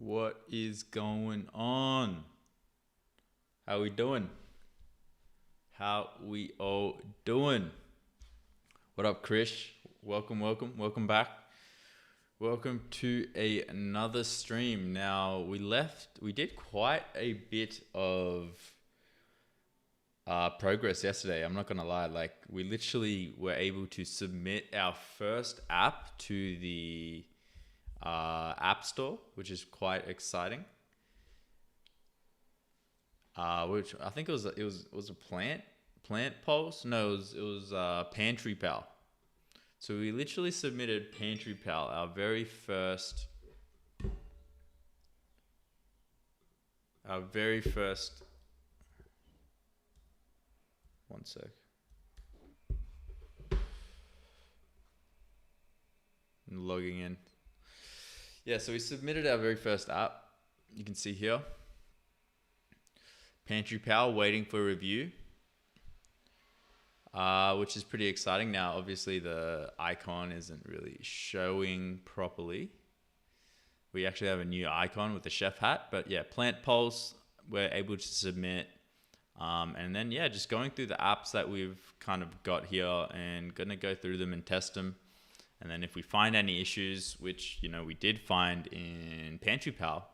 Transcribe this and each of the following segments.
What is going on? How we doing? How we all doing? What up, Krish? Welcome back. Welcome to another stream. Now, we did quite a bit of progress yesterday. I'm not gonna lie, like we literally were able to submit our first app to the App Store, which is quite exciting. Which I think it was a plant pulse. No, it was Pantry Pal. So we literally submitted Pantry Pal, our very first. One sec. I'm logging in. Yeah, so we submitted our very first app. You can see here. Pantry Pal waiting for review, which is pretty exciting. Now, obviously, the icon isn't really showing properly. We actually have a new icon with the chef hat, but yeah, Plant Pulse, we're able to submit. And then, yeah, just going through the apps that we've kind of got here and going to go through them and test them. And then if we find any issues, which, you know, we did find in Pantry Pal,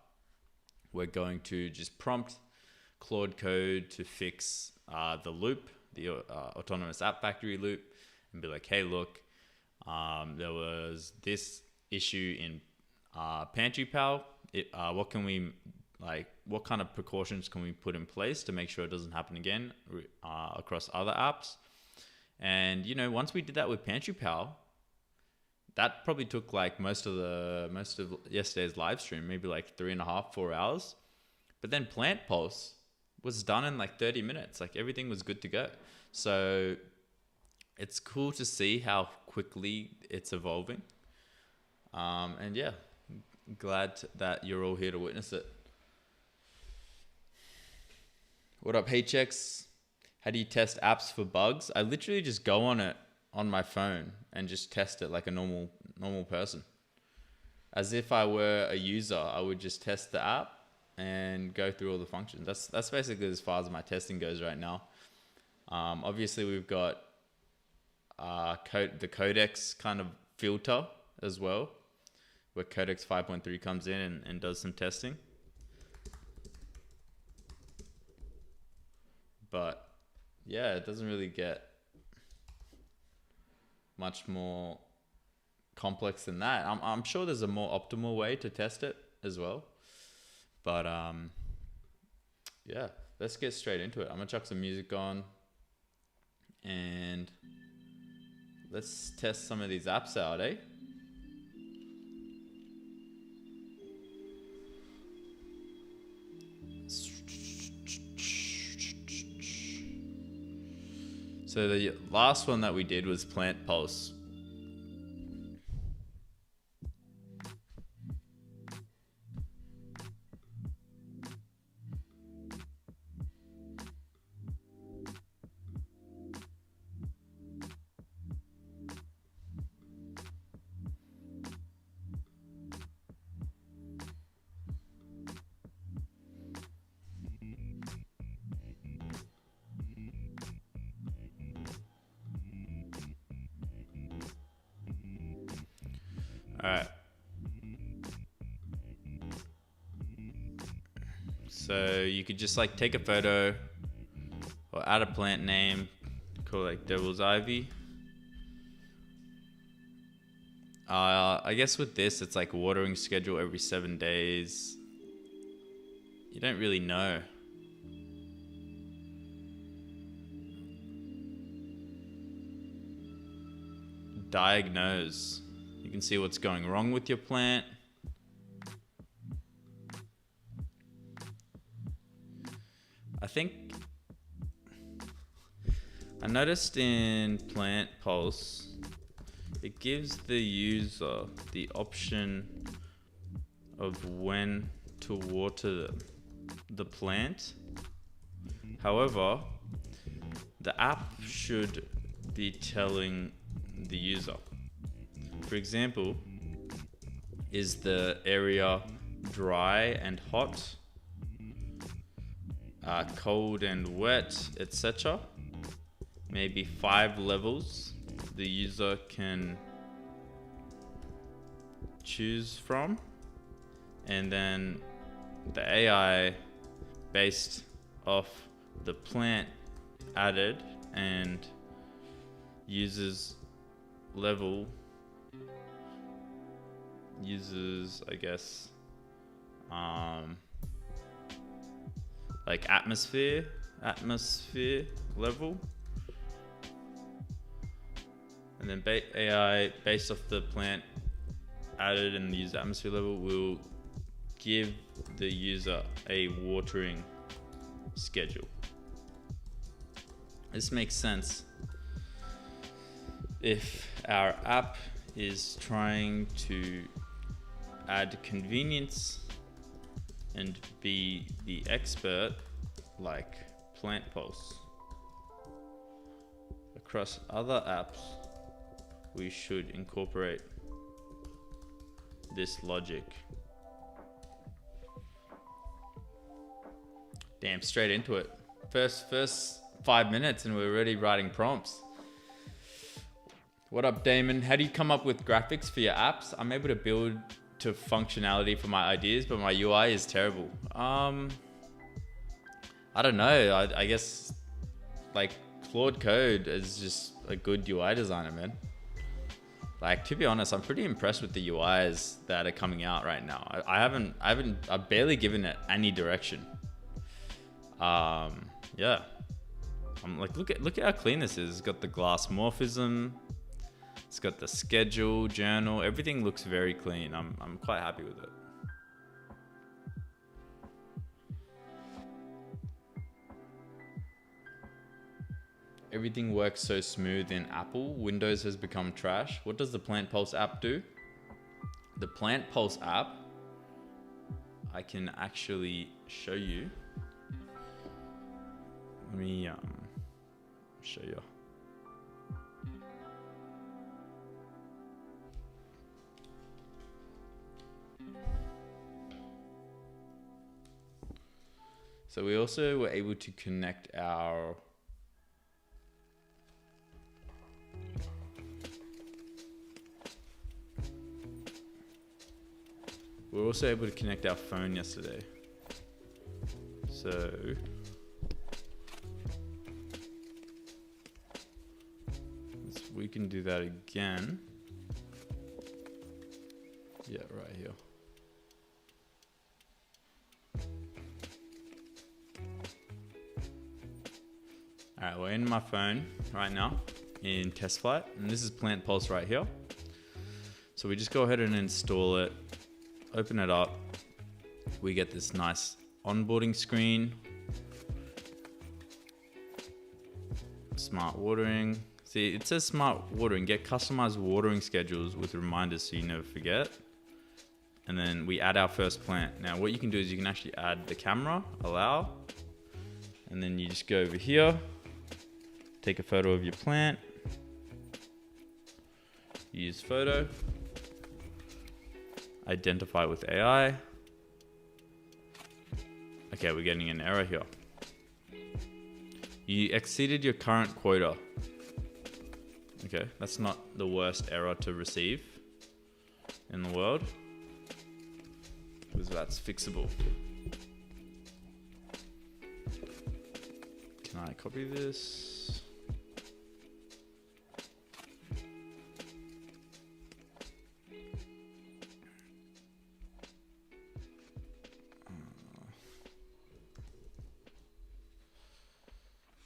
we're going to just prompt Claude Code to fix the loop, the autonomous app factory loop, and be like, hey, look, there was this issue in Pantry Pal. What kind of precautions can we put in place to make sure it doesn't happen again across other apps? And, you know, once we did that with Pantry Pal, that probably took like most of yesterday's live stream, maybe like 3.5, 4 hours. But then Plant Pulse was done in like 30 minutes. Like everything was good to go. So it's cool to see how quickly it's evolving. And yeah, glad that you're all here to witness it. What up, HX? How do you test apps for bugs? I literally just go on it on my phone and just test it like a normal person. As if I were a user, I would just test the app and go through all the functions. That's basically as far as my testing goes right now. Obviously, we've got the codex kind of filter as well, where codex 5.3 comes in and does some testing. But yeah, it doesn't really get much more complex than that. I'm sure there's a more optimal way to test it as well. But yeah, let's get straight into it. I'm gonna chuck some music on and let's test some of these apps out, eh? So the last one that we did was Plant Pulse. All right. So you could just like take a photo or add a plant name, call it like Devil's Ivy. I guess with this, it's like watering schedule every 7 days. You don't really know. Diagnose. You can see what's going wrong with your plant. I noticed in Plant Pulse, it gives the user the option of when to water the plant. However, the app should be telling the user. For example, is the area dry and hot, cold and wet, etc. Maybe 5 levels the user can choose from, and then the AI based off the plant added and users level uses, I guess, like atmosphere level, and then AI based off the plant added and the user atmosphere level will give the user a watering schedule. This makes sense if our app is trying to add convenience and be the expert like Plant Pulse. Across other apps, we should incorporate this logic. Damn, straight into it. First 5 minutes and we're already writing prompts. What up, Damon? How do you come up with graphics for your apps? I'm able to build to functionality for my ideas, but my UI is terrible. I don't know. I guess like Claude Code is just a good UI designer, man. Like, to be honest, I'm pretty impressed with the UIs that are coming out right now. I've barely given it any direction. Yeah. I'm like, look at how clean this is. It's got the glass morphism. It's got the schedule, journal. Everything looks very clean. I'm quite happy with it. Everything works so smooth in Apple. Windows has become trash. What does the Plant Pulse app do? The Plant Pulse app, I can actually show you. Let me show you. So we also were able to connect our phone yesterday. So we can do that again. Yeah, right here. All right, we're in my phone right now in test flight, and this is Plant Pulse right here. So we just go ahead and install it, open it up. We get this nice onboarding screen, smart watering. See, it says smart watering, get customized watering schedules with reminders so you never forget. And then we add our first plant. Now what you can do is you can actually add the camera, allow, and then you just go over here, take a photo of your plant, use photo, identify with AI. Okay, we're getting an error here. You exceeded your current quota. Okay, that's not the worst error to receive in the world, because that's fixable. Can I copy this?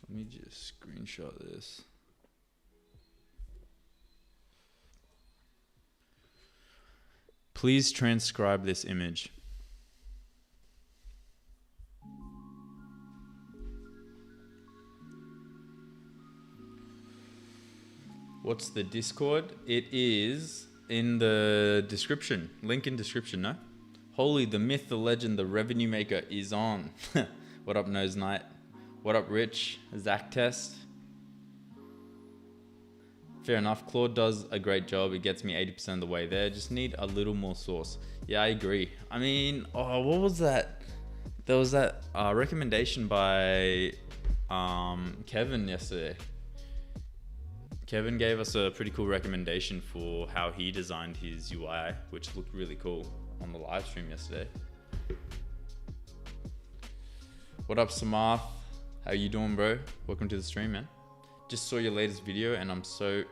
Let me just screenshot this. Please transcribe this image. What's the Discord? It is in the description. Link in description, no? Holy, the myth, the legend, the revenue maker is on. What up, Nose Knight? What up, Rich? Zach Test? Fair enough. Claude does a great job. It gets me 80% of the way there. Just need a little more sauce. Yeah, I agree. I mean, oh, what was that? There was that recommendation by Kevin yesterday. Kevin gave us a pretty cool recommendation for how he designed his UI, which looked really cool on the live stream yesterday. What up, Samarth? How you doing, bro? Welcome to the stream, man. Just saw your latest video and I'm so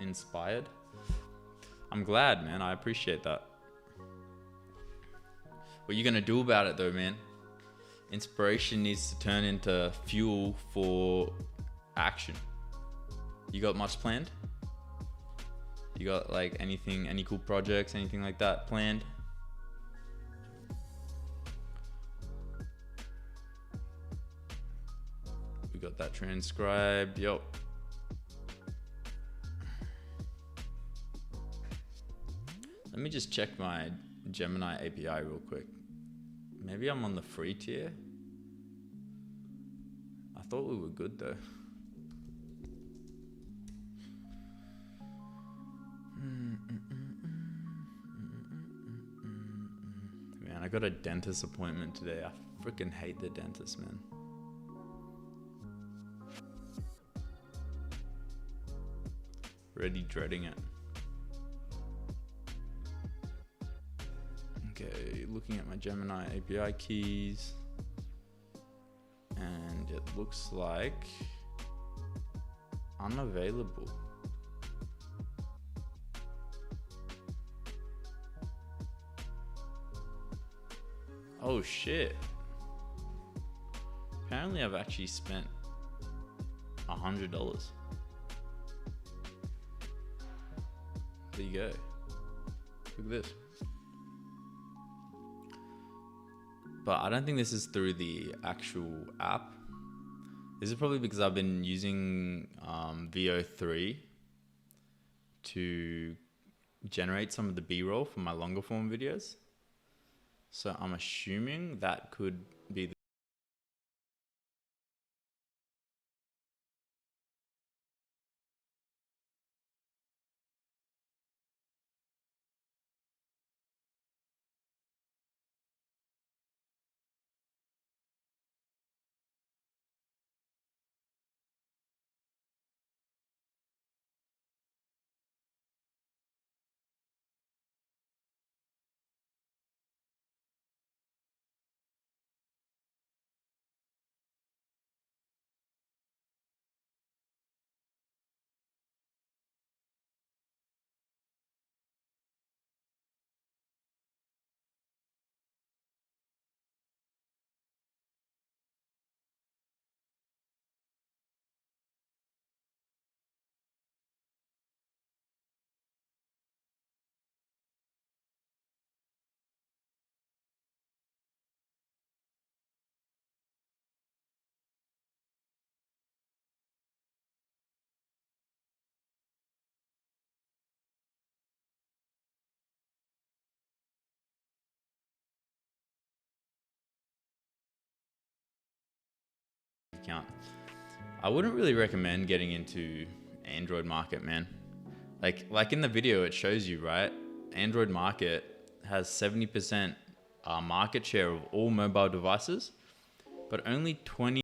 inspired. I'm glad, man. I appreciate that. What you gonna do about it though, man? Inspiration needs to turn into fuel for action. You got much planned? You got like anything, any cool projects, anything like that planned? We got that transcribed, yup. Let me just check my Gemini API real quick. Maybe I'm on the free tier. I thought we were good though. Man, I got a dentist appointment today. I freaking hate the dentist, man. Already dreading it. Okay, looking at my Gemini API keys, and it looks like unavailable. Oh shit. Apparently I've actually spent $100. There you go. Look at this. But I don't think this is through the actual app. This is probably because I've been using VO3 to generate some of the B-roll for my longer form videos. So I'm assuming that could be the account. I wouldn't really recommend getting into Android market, man. Like in the video, it shows you, right? Android market has 70% market share of all mobile devices, but only 20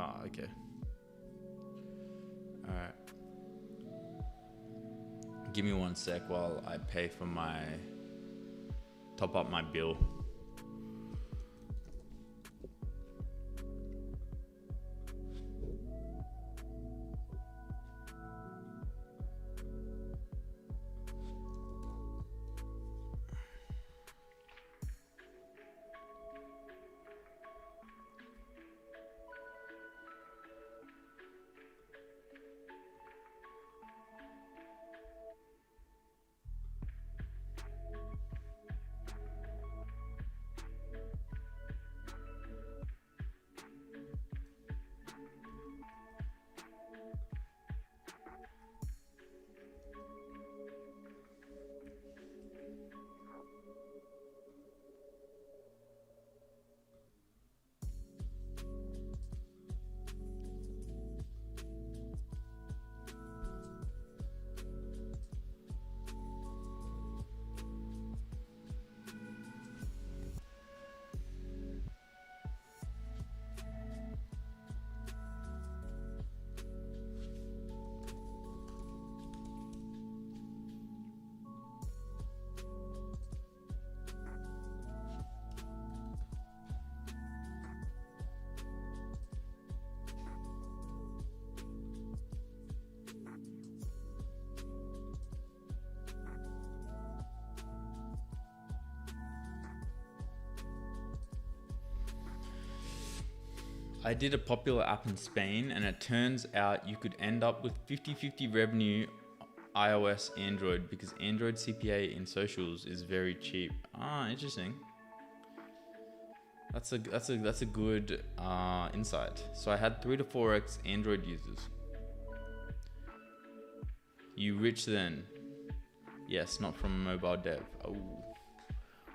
Ah, okay. All right. Give me 1 sec while I pay for top up my bill. I did a popular app in Spain, and it turns out you could end up with 50-50 revenue iOS, Android, because Android CPA in socials is very cheap. Ah, interesting. That's a good insight. So I had 3 to 4x Android users. You rich then? Yes, not from mobile dev. Oh,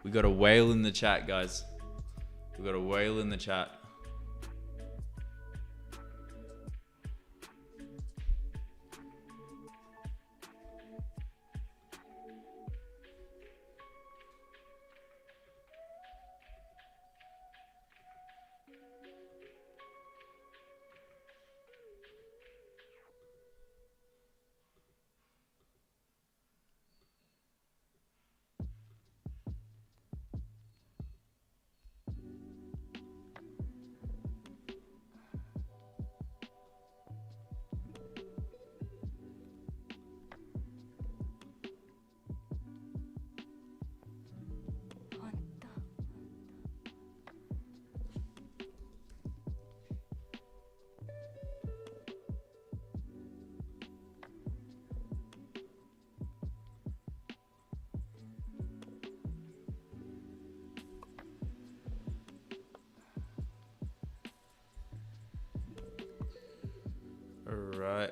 we got a whale in the chat, guys. We got a whale in the chat. Alright.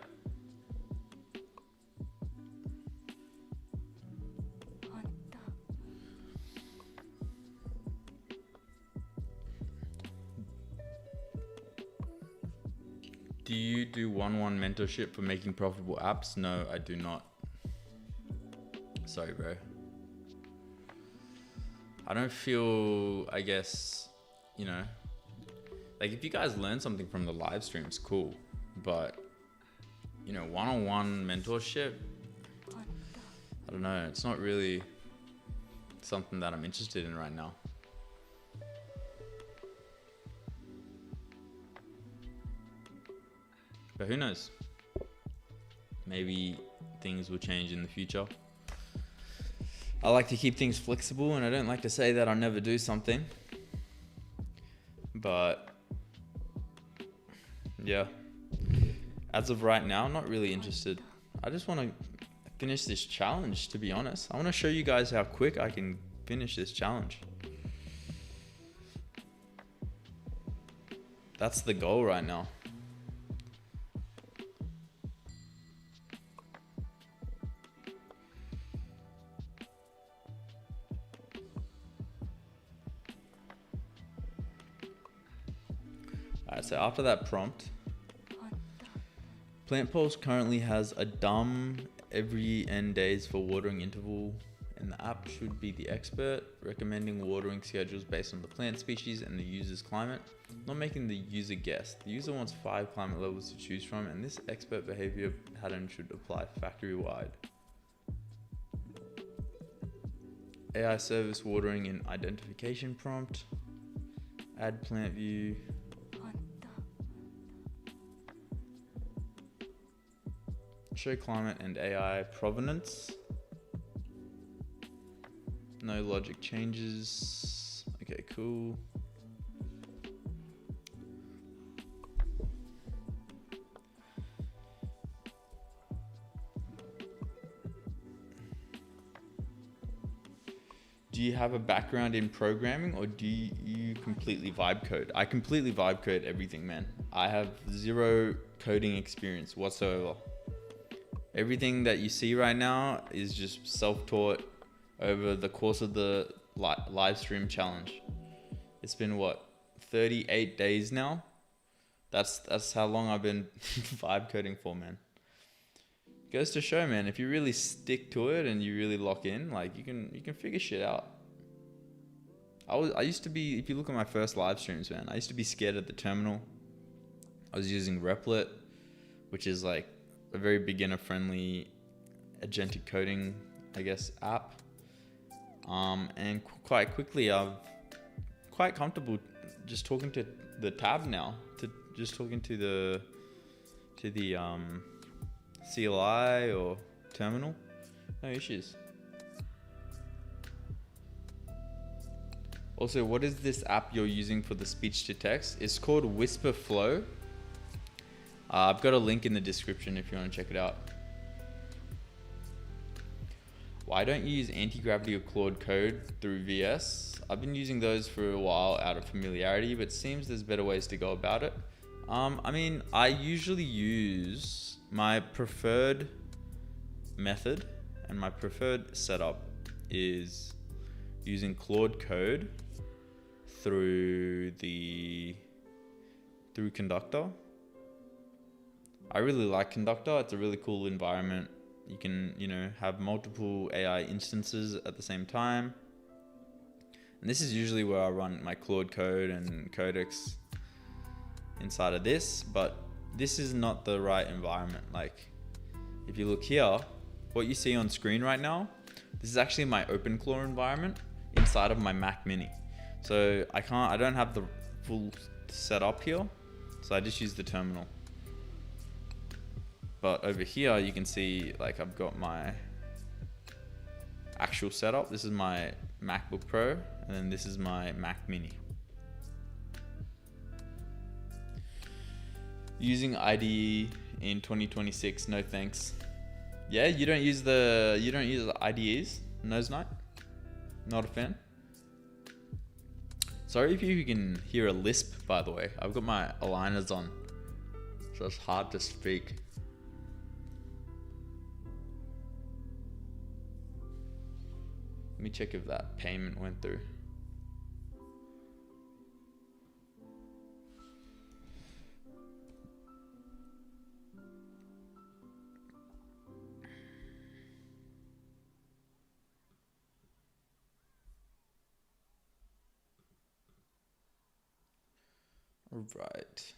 Do you do one-on-one mentorship for making profitable apps? No, I do not. Sorry, bro. I don't feel, I guess, you know, like if you guys learn something from the live streams, cool. But, you know, one-on-one mentorship, I don't know. It's not really something that I'm interested in right now. But who knows? Maybe things will change in the future. I like to keep things flexible, and I don't like to say that I'll never do something. But yeah, as of right now, I'm not really interested. I just want to finish this challenge, to be honest. I want to show you guys how quick I can finish this challenge. That's the goal right now. Alright, so after that prompt, Plant Pulse currently has a dumb every n days for watering interval And the app should be the expert, recommending watering schedules based on the plant species and the user's climate, not making the user guess. The user wants 5 climate levels to choose from, and this expert behavior pattern should apply factory-wide. AI service watering in identification prompt, add plant view. Show climate and AI provenance. No logic changes. Okay, cool. Do you have a background in programming, or do you completely vibe code? I completely vibe code everything, man. I have 0 coding experience whatsoever. Everything that you see right now is just self-taught over the course of the live stream challenge. It's been what, 38 days now? That's how long I've been vibe coding for, man. Goes to show, man, if you really stick to it and you really lock in, like you can figure shit out. I used to be, if you look at my first live streams, man, I used to be scared at the terminal. I was using Replit, which is like a very beginner friendly agentic coding, I guess, app. And quite quickly, I'm quite comfortable just talking to the tab now, just talking to the CLI or terminal. No issues. Also, what is this app you're using for the speech to text? It's called Whisper Flow. I've got a link in the description if you want to check it out. Why don't you use anti-gravity or Claude Code through VS? I've been using those for a while out of familiarity, but it seems there's better ways to go about it. I mean, I usually use my preferred method and my preferred setup is using Claude Code through Conductor. I really like Conductor. It's a really cool environment. You can, have multiple AI instances at the same time. And this is usually where I run my Claude Code and Codex inside of this, but this is not the right environment. Like, if you look here, what you see on screen right now, this is actually my Openclaw environment inside of my Mac Mini. So I don't have the full setup here, so I just use the terminal. But over here, you can see, like, I've got my actual setup. This is my MacBook Pro, and then this is my Mac Mini. Using IDE in 2026, no thanks. Yeah, you don't use the IDEs, Nose Night? Not a fan? Sorry if you can hear a lisp, by the way. I've got my aligners on, so it's hard to speak. Let me check if that payment went through. All right.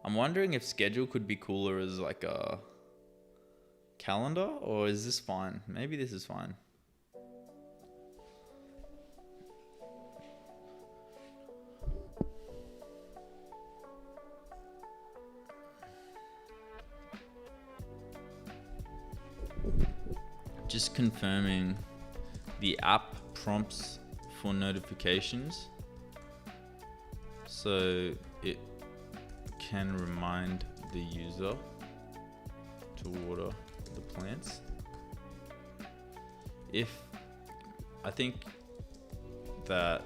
I'm wondering if schedule could be cooler as like a calendar, or is this fine? Maybe this is fine. Just confirming the app prompts for notifications, so it can remind the user to water the plants. I think that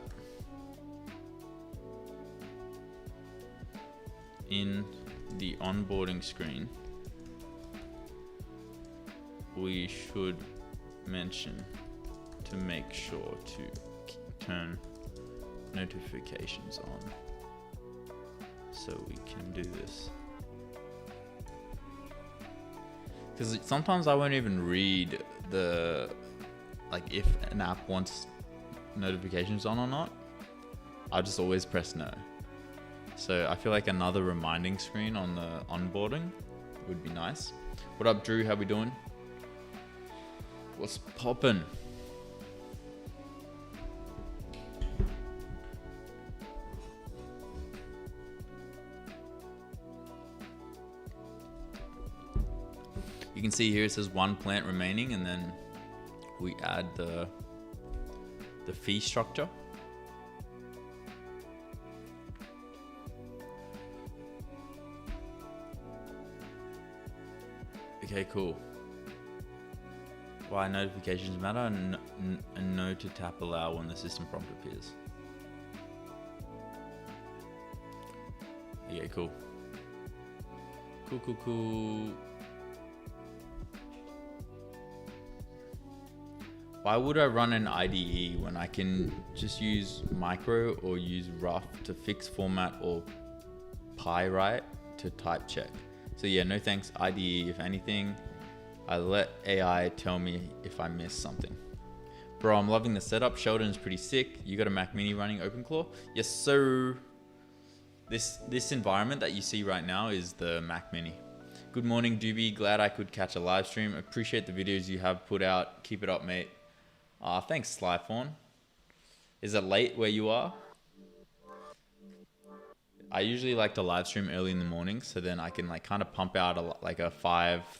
in the onboarding screen, we should mention to make sure to turn notifications on, so we can do this. Because sometimes I won't even read if an app wants notifications on or not. I'll just always press no. So I feel like another reminding screen on the onboarding would be nice. What up, Drew? How we doing? What's poppin'? You can see here it says 1 plant remaining, and then we add the fee structure. Okay, cool. Why notifications matter, and no to tap allow when the system prompt appears. Okay, cool. Cool. Why would I run an IDE when I can just use micro or use rough to fix format, or pyrite to type check? So yeah, no thanks IDE. If anything, I let AI tell me if I missed something. Bro, I'm loving the setup. Sheldon's pretty sick. You got a Mac Mini running Openclaw? Yes, sir. This environment that you see right now is the Mac Mini. Good morning, Doobie. Glad I could catch a live stream. Appreciate the videos you have put out. Keep it up, mate. Thanks, Slyfawn. Is it late where you are? I usually like to live stream early in the morning, so then I can like kind of pump out a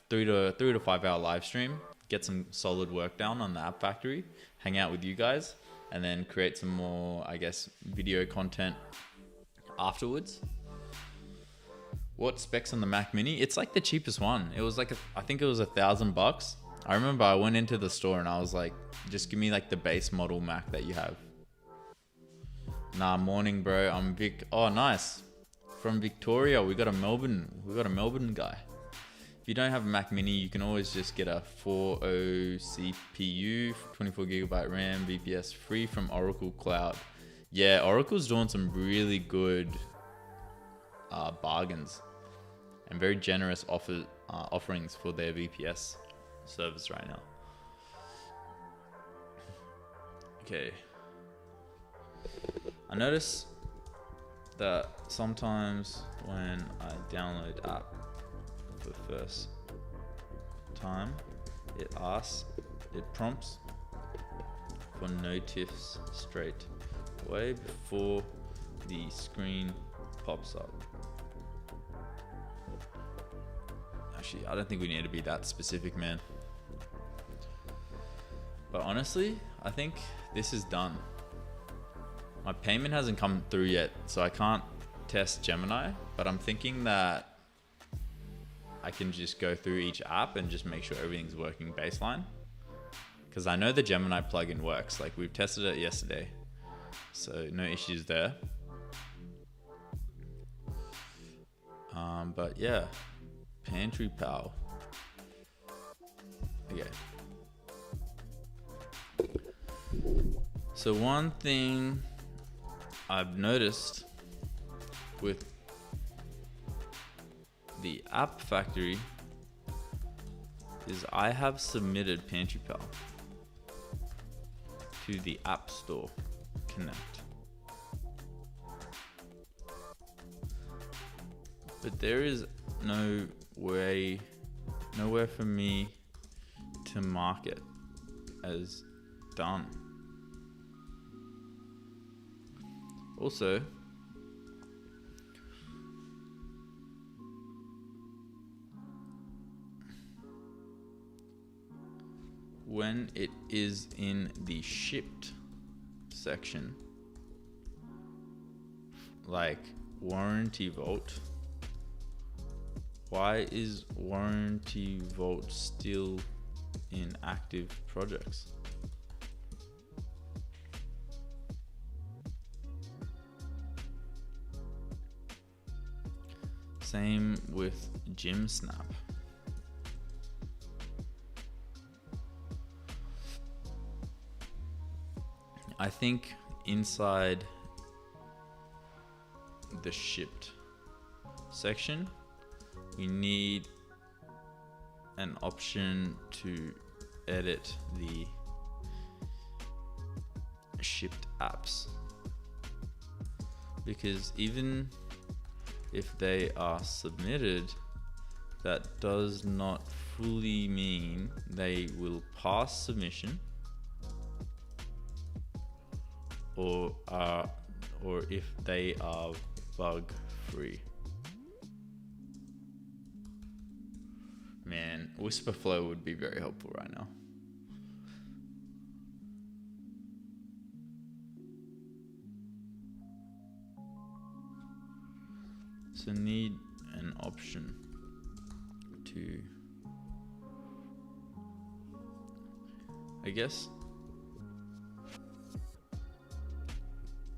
3 to 5 hour live stream, get some solid work down on the App Factory, hang out with you guys, and then create some more, I guess, video content afterwards. What specs on the Mac Mini? It's like the cheapest one. It was like I think it was $1,000. I remember I went into the store and I was like, just give me like the base model Mac that you have. Nah, morning, bro. I'm Vic. Oh, nice. From Victoria, we got a Melbourne guy. If you don't have a Mac Mini, you can always just get a 4.0 CPU, 24GB RAM, VPS, free from Oracle Cloud. Yeah, Oracle's doing some really good bargains and very generous offerings for their VPS service right now. Okay. I notice that sometimes when I download app for the first time, it prompts for notifs straight away before the screen pops up. Actually, I don't think we need to be that specific, man. But honestly, I think this is done. My payment hasn't come through yet, so I can't test Gemini, but I'm thinking that I can just go through each app and just make sure everything's working baseline. Because I know the Gemini plugin works. Like, we've tested it yesterday, so no issues there. But yeah, Pantry Pal. Okay. So one thing I've noticed with the App Factory is I have submitted Pantry Pal to the App Store Connect. But there is nowhere for me to mark it as done. Also, when it is in the shipped section, like warranty vault, why is warranty vault still in active projects? Same with Gym Snap. I think inside the shipped section, we need an option to edit the shipped apps, because even if they are submitted, that does not fully mean they will pass submission or if they are bug free. Man, Whisperflow would be very helpful right now. So need an option to, I guess,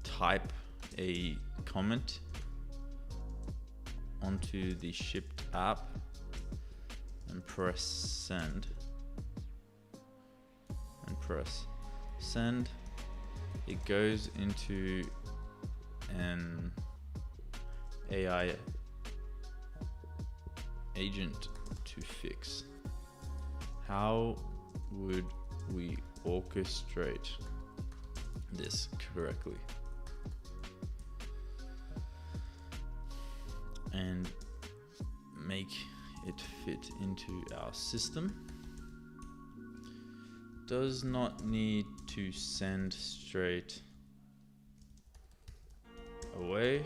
type a comment onto the shipped app and press send. And press send. It goes into an AI agent to fix. How would we orchestrate this correctly and make it fit into our system? Does not need to send straight away.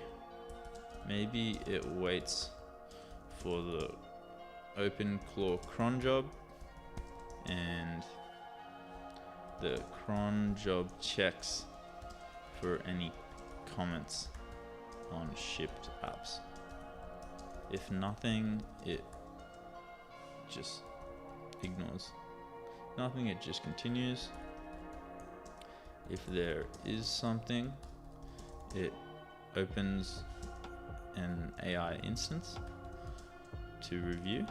Maybe it waits for the Openclaw cron job, and the cron job checks for any comments on shipped apps. If nothing, it just ignores. Nothing, it just continues. If there is something, it opens an AI instance to review.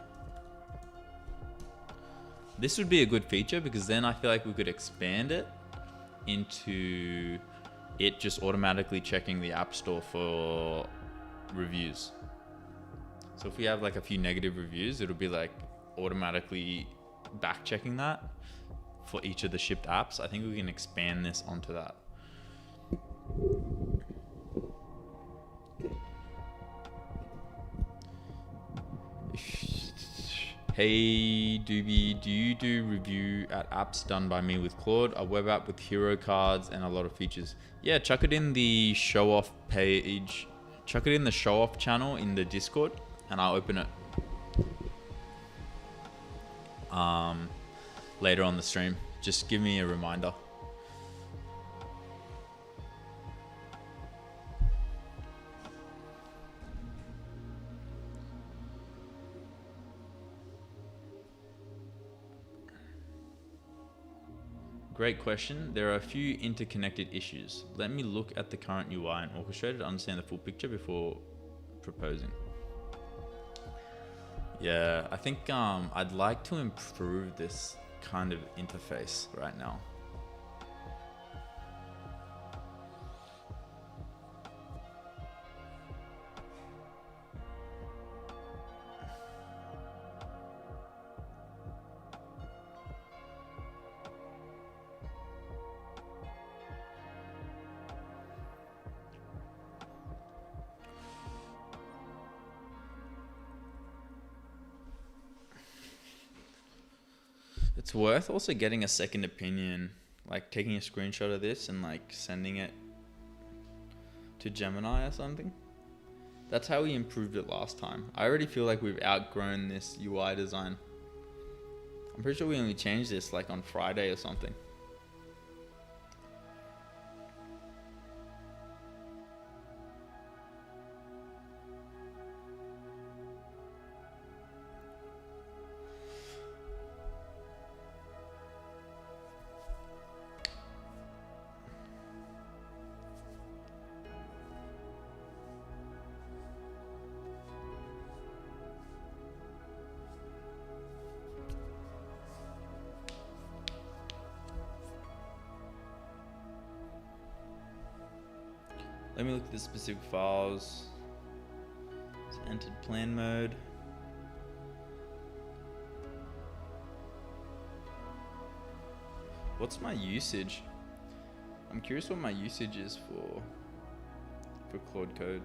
This would be a good feature, because then I feel like we could expand it into it just automatically checking the App Store for reviews. So if we have like a few negative reviews, it'll be like automatically back checking that for each of the shipped apps. I think we can expand this onto that. Hey Doobie, do you do review at apps done by me with Claude? A web app with hero cards and a lot of features. Yeah, chuck it in the show off page. Chuck it in the show off channel in the Discord, and I'll open it later on the stream. Just give me a reminder. Great question. There are a few interconnected issues. Let me look at the current UI and orchestrate it to understand the full picture before proposing. Yeah, I think I'd like to improve this kind of interface right now. It's worth also getting a second opinion, like taking a screenshot of this and like sending it to Gemini or something. That's how we improved it last time. I already feel like we've outgrown this UI design. I'm pretty sure we only changed this like on Friday or something. Let me look at the specific files. It's entered plan mode. What's my usage? I'm curious what my usage is for Claude Code.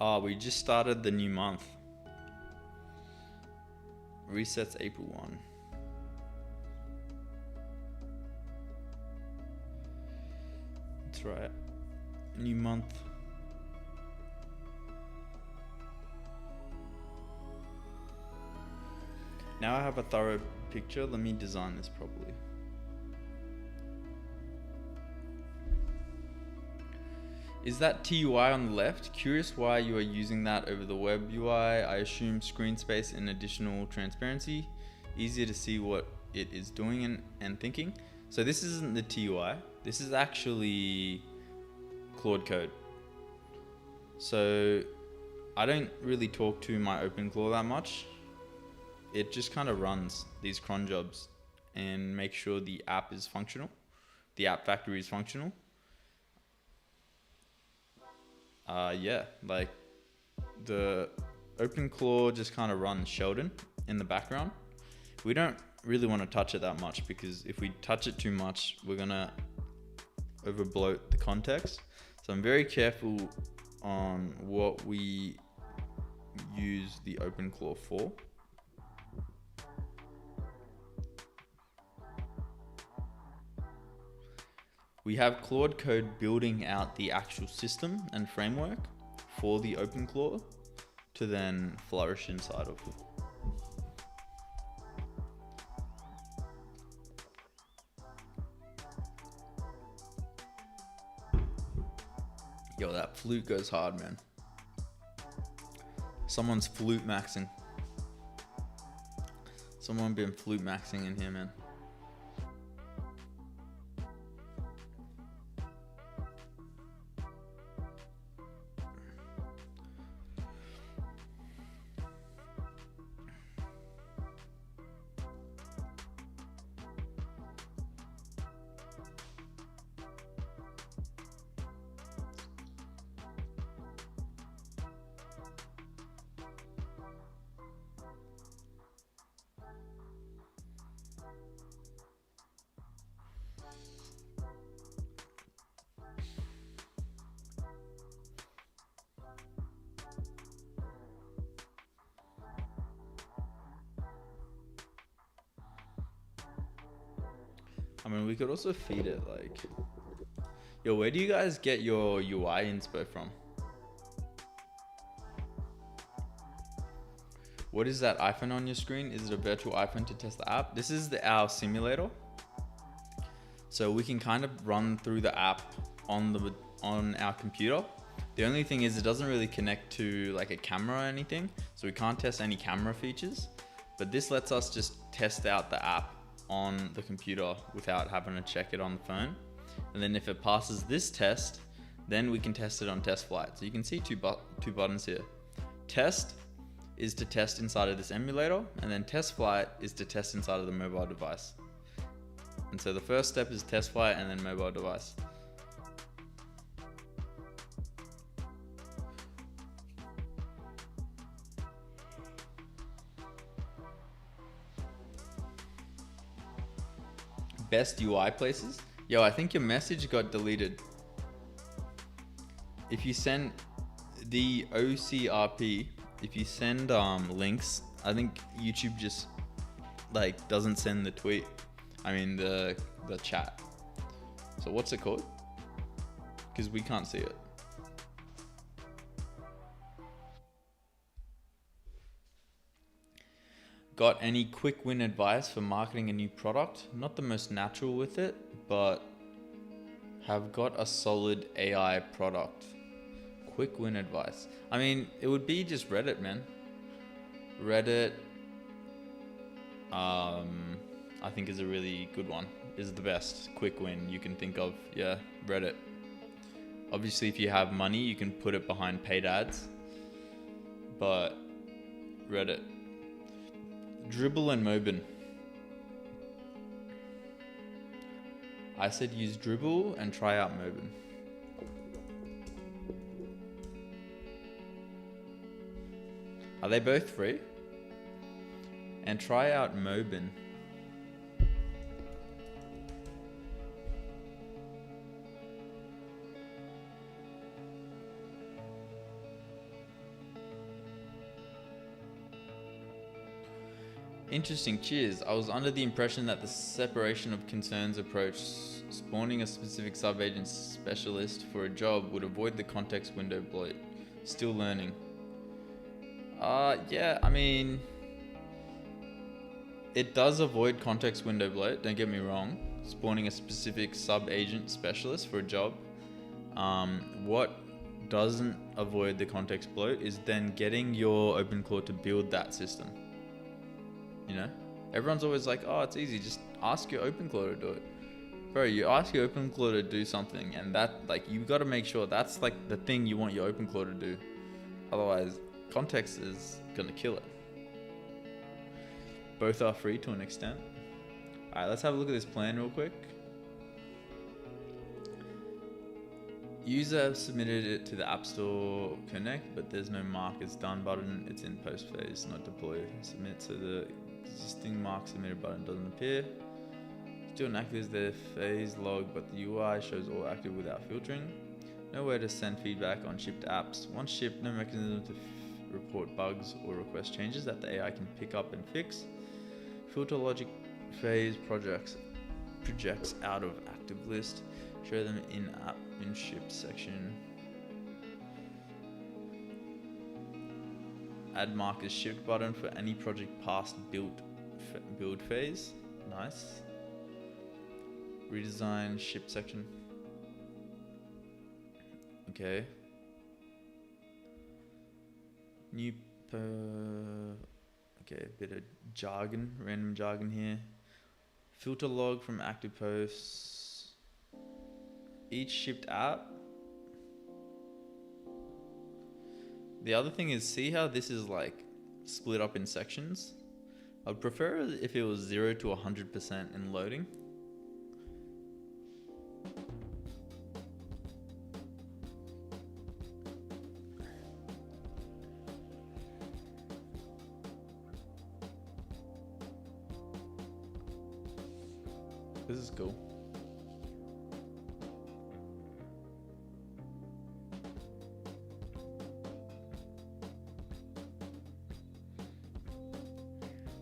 Oh, we just started the new month. Resets April 1. That's right. New month. Now I have a thorough picture. Let me design this properly. Is that TUI on the left? Curious why you are using that over the web UI. I assume screen space and additional transparency. Easier to see what it is doing and thinking. So this isn't the TUI. This is actually Claude Code. So I don't really talk to my Openclaw that much. It just kind of runs these cron jobs and makes sure the app is functional. The app factory is functional. Yeah, like the Openclaw just kind of runs Sheldon in the background. We don't really want to touch it that much because if we touch it too much, we're gonna overbloat the context. So I'm very careful on what we use the Openclaw for. We have Claude Code building out the actual system and framework for the Openclaw to then flourish inside of it. Yo, that flute goes hard, man. Someone's flute maxing. Someone been flute maxing in here, man. I mean, we could also feed it like, yo, where do you guys get your UI inspo from? What is that iPhone on your screen? Is it a virtual iPhone to test the app? This is our simulator. So we can kind of run through the app on our computer. The only thing is it doesn't really connect to like a camera or anything. So we can't test any camera features, but this lets us just test out the app on the computer without having to check it on the phone. And then if it passes this test, then we can test it on test flight. So you can see two buttons here. Test is to test inside of this emulator, and then test flight is to test inside of the mobile device. And so the first step is test flight and then mobile device. Best UI places. Yo, I think your message got deleted. If you send the OCRP, if you send links, I think YouTube just like doesn't send the tweet. I mean the chat. So what's it called? Because we can't see it. Got any quick win advice for marketing a new product? Not the most natural with it, but have got a solid AI product. Quick win advice. I mean, it would be just Reddit, man. Reddit, I think is a really good one. Is the best quick win you can think of. Yeah, Reddit. Obviously, if you have money, you can put it behind paid ads. But Reddit. Dribble and Mobin. I said use Dribble and try out Mobin. Are they both free? And try out Mobin. Interesting, cheers. I was under the impression that the separation of concerns approach, spawning a specific sub-agent specialist for a job, would avoid the context window bloat. Still learning. Yeah, I mean, it does avoid context window bloat, don't get me wrong. Spawning a specific sub-agent specialist for a job. What doesn't avoid the context bloat is then getting your Openclaw to build that system. You know, everyone's always like, oh, it's easy, just ask your Openclaw to do it. Bro, you ask your Openclaw to do something, and that, like, you got to make sure that's like the thing you want your Openclaw to do. Otherwise, context is gonna kill it. Both are free to an extent. All right, let's have a look at this plan real quick. User submitted it to the App Store Connect, but there's no mark as done button. It's in post phase, not deploy. Submit, so the existing mark submitted button doesn't appear. Still inactive is the phase log, but the UI shows all active without filtering. Nowhere to send feedback on shipped apps. Once shipped, no mechanism to report bugs or request changes that the AI can pick up and fix. Filter logic phase projects out of active list. Show them in app in shipped section. Add mark as shipped button for any project past build phase. Nice. Redesign shipped section. Okay. New okay, a bit of jargon, random jargon here. Filter log from active posts. Each shipped app. The other thing is, see how this is like split up in sections? I'd prefer if it was 0 to 100% in loading. This is cool.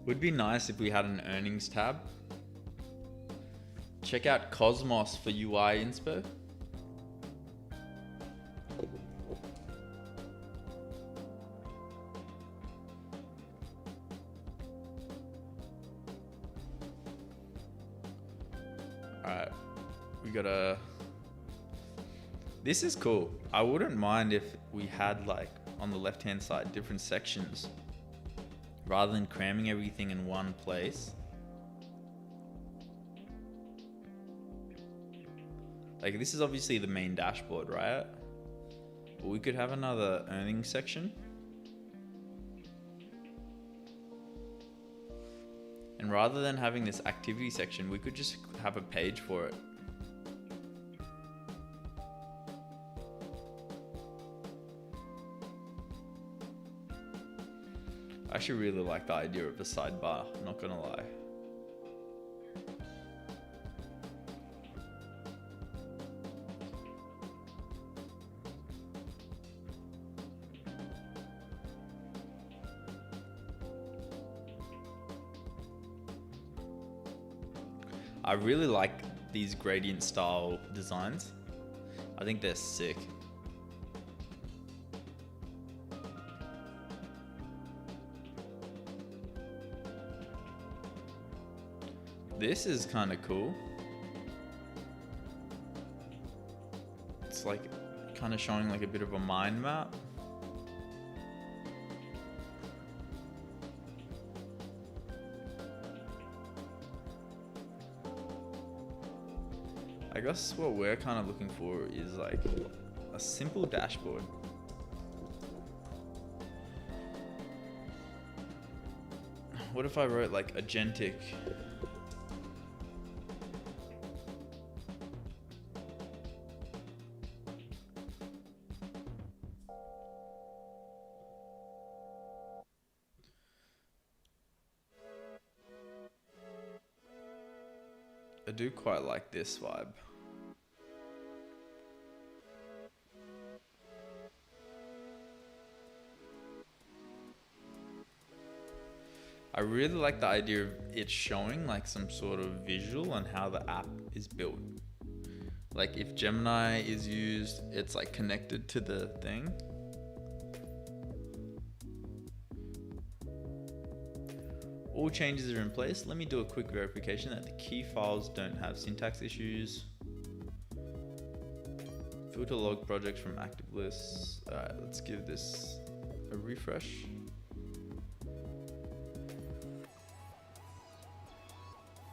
Would be nice if we had an earnings tab. Check out Cosmos for UI inspo. Alright, we got a... This is cool. I wouldn't mind if we had, like, on the left hand side, different sections rather than cramming everything in one place. Like, this is obviously the main dashboard, right? But we could have another earnings section. And rather than having this activity section, we could just have a page for it. I actually really like the idea of a sidebar, not gonna lie. I really like these gradient style designs. I think they're sick. This is kind of cool. It's like kind of showing like a bit of a mind map. I guess what we're kind of looking for is like a simple dashboard. What if I wrote like agentic? I do quite like this vibe. I really like the idea of it showing like some sort of visual on how the app is built. Like if Gemini is used, it's like connected to the thing. All changes are in place. Let me do a quick verification that the key files don't have syntax issues. Filter log projects from active lists. All right, let's give this a refresh.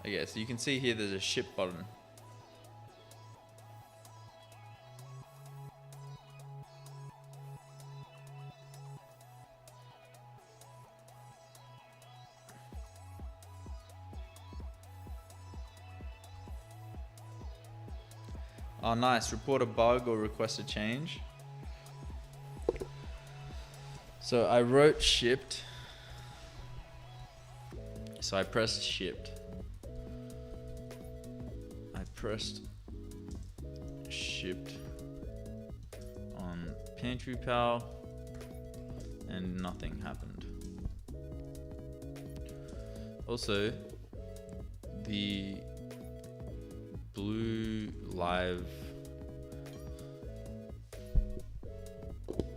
Okay, so you can see here there's a ship button. Oh, nice. Report a bug or request a change. So I wrote shipped. So I pressed shipped. I pressed shipped on Pantry Pal and nothing happened. Also, the blue live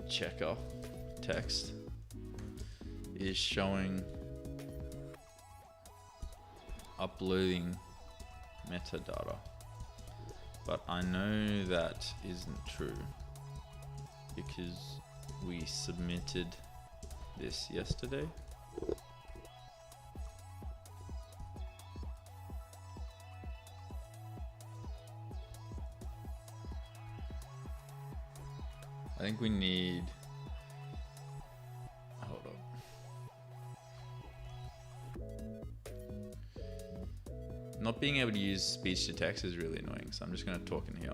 checker text is showing uploading metadata, but I know that isn't true because we submitted this yesterday. I think we need, hold up. Not being able to use speech to text is really annoying, so I'm just going to talk in here.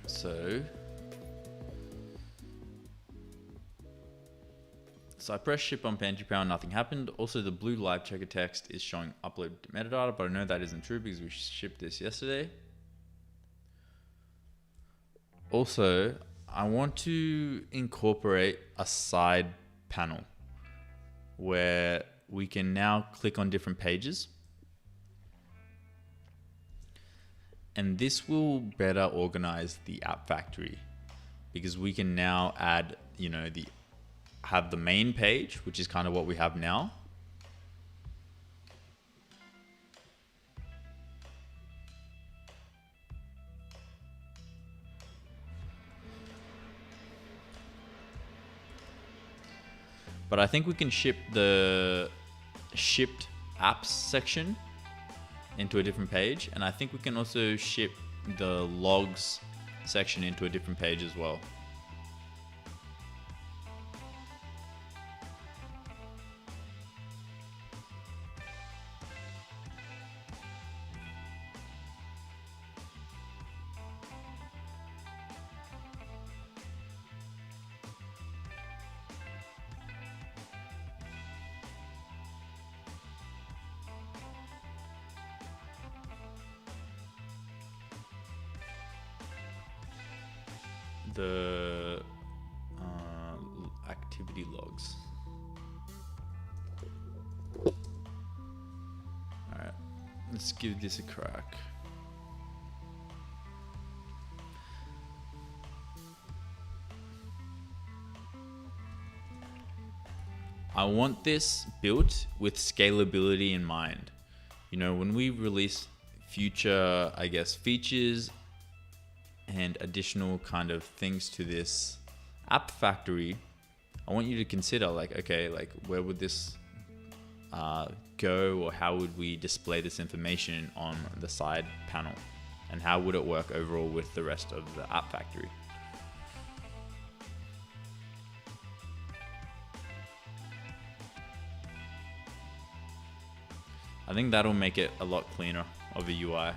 So I pressed ship on Pantry Power, nothing happened. Also, the blue live checker text is showing upload metadata, but I know that isn't true because we shipped this yesterday. Also, I want to incorporate a side panel where we can now click on different pages. And this will better organize the app factory because we can now add, have the main page, which is kind of what we have now. But I think we can ship the shipped apps section into a different page. And I think we can also ship the logs section into a different page as well. The activity logs. Alright, let's give this a crack. I want this built with scalability in mind. You know, when we release future, I guess, features and additional kind of things to this app factory, I want you to consider like, okay, like where would this go, or how would we display this information on the side panel, and how would it work overall with the rest of the app factory? I think that'll make it a lot cleaner of a UI.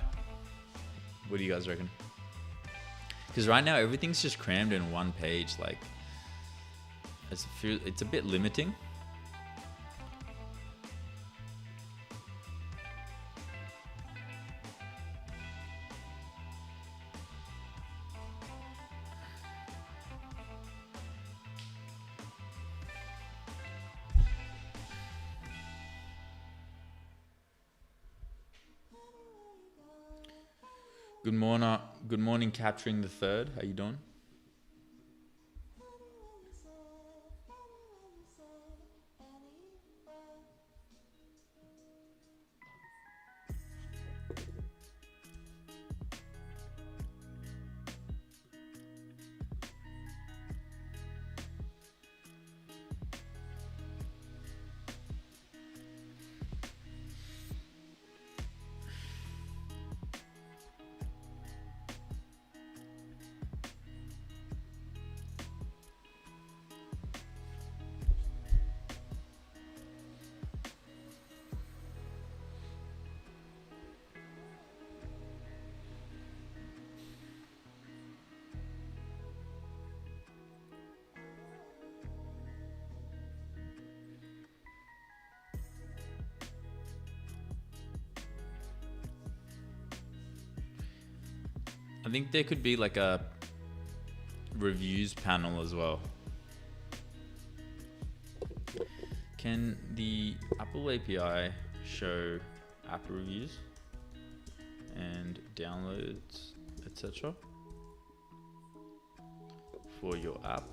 What do you guys reckon? Because right now everything's just crammed in one page. Like, it's a bit limiting. Good morning, capturing the third. How you doing? I think there could be like a reviews panel as well. Can the Apple API show app reviews and downloads, etc. for your app?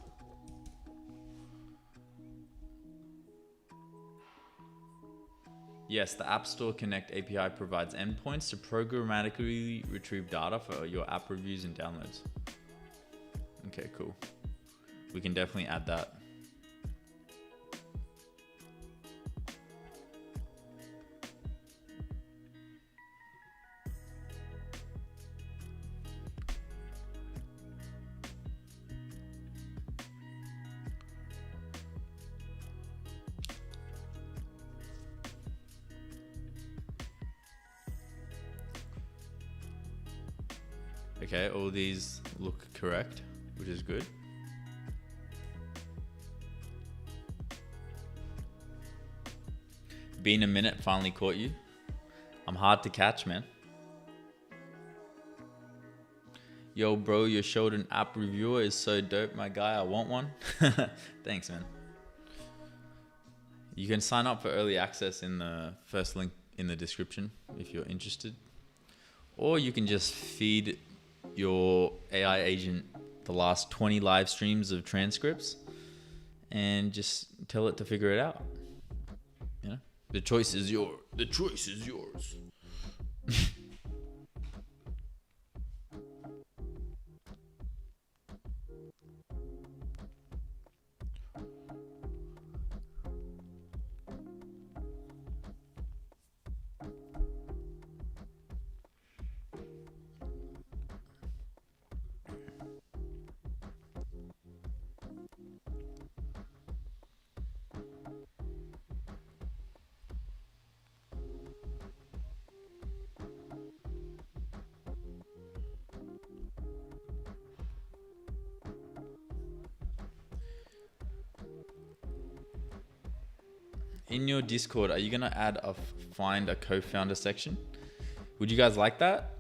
Yes, the App Store Connect API provides endpoints to programmatically retrieve data for your app reviews and downloads. Okay, cool. We can definitely add that. Okay, all these look correct, which is good. Been a minute, finally caught you. I'm hard to catch, man. Yo, bro, your Sheldon app reviewer is so dope, my guy. I want one. Thanks, man. You can sign up for early access in the first link in the description if you're interested. Or you can just feed your AI agent the last 20 live streams of transcripts and just tell it to figure it out. You know, the choice is yours. The choice is yours. in your Discord, are you gonna add a find a co-founder section? Would you guys like that?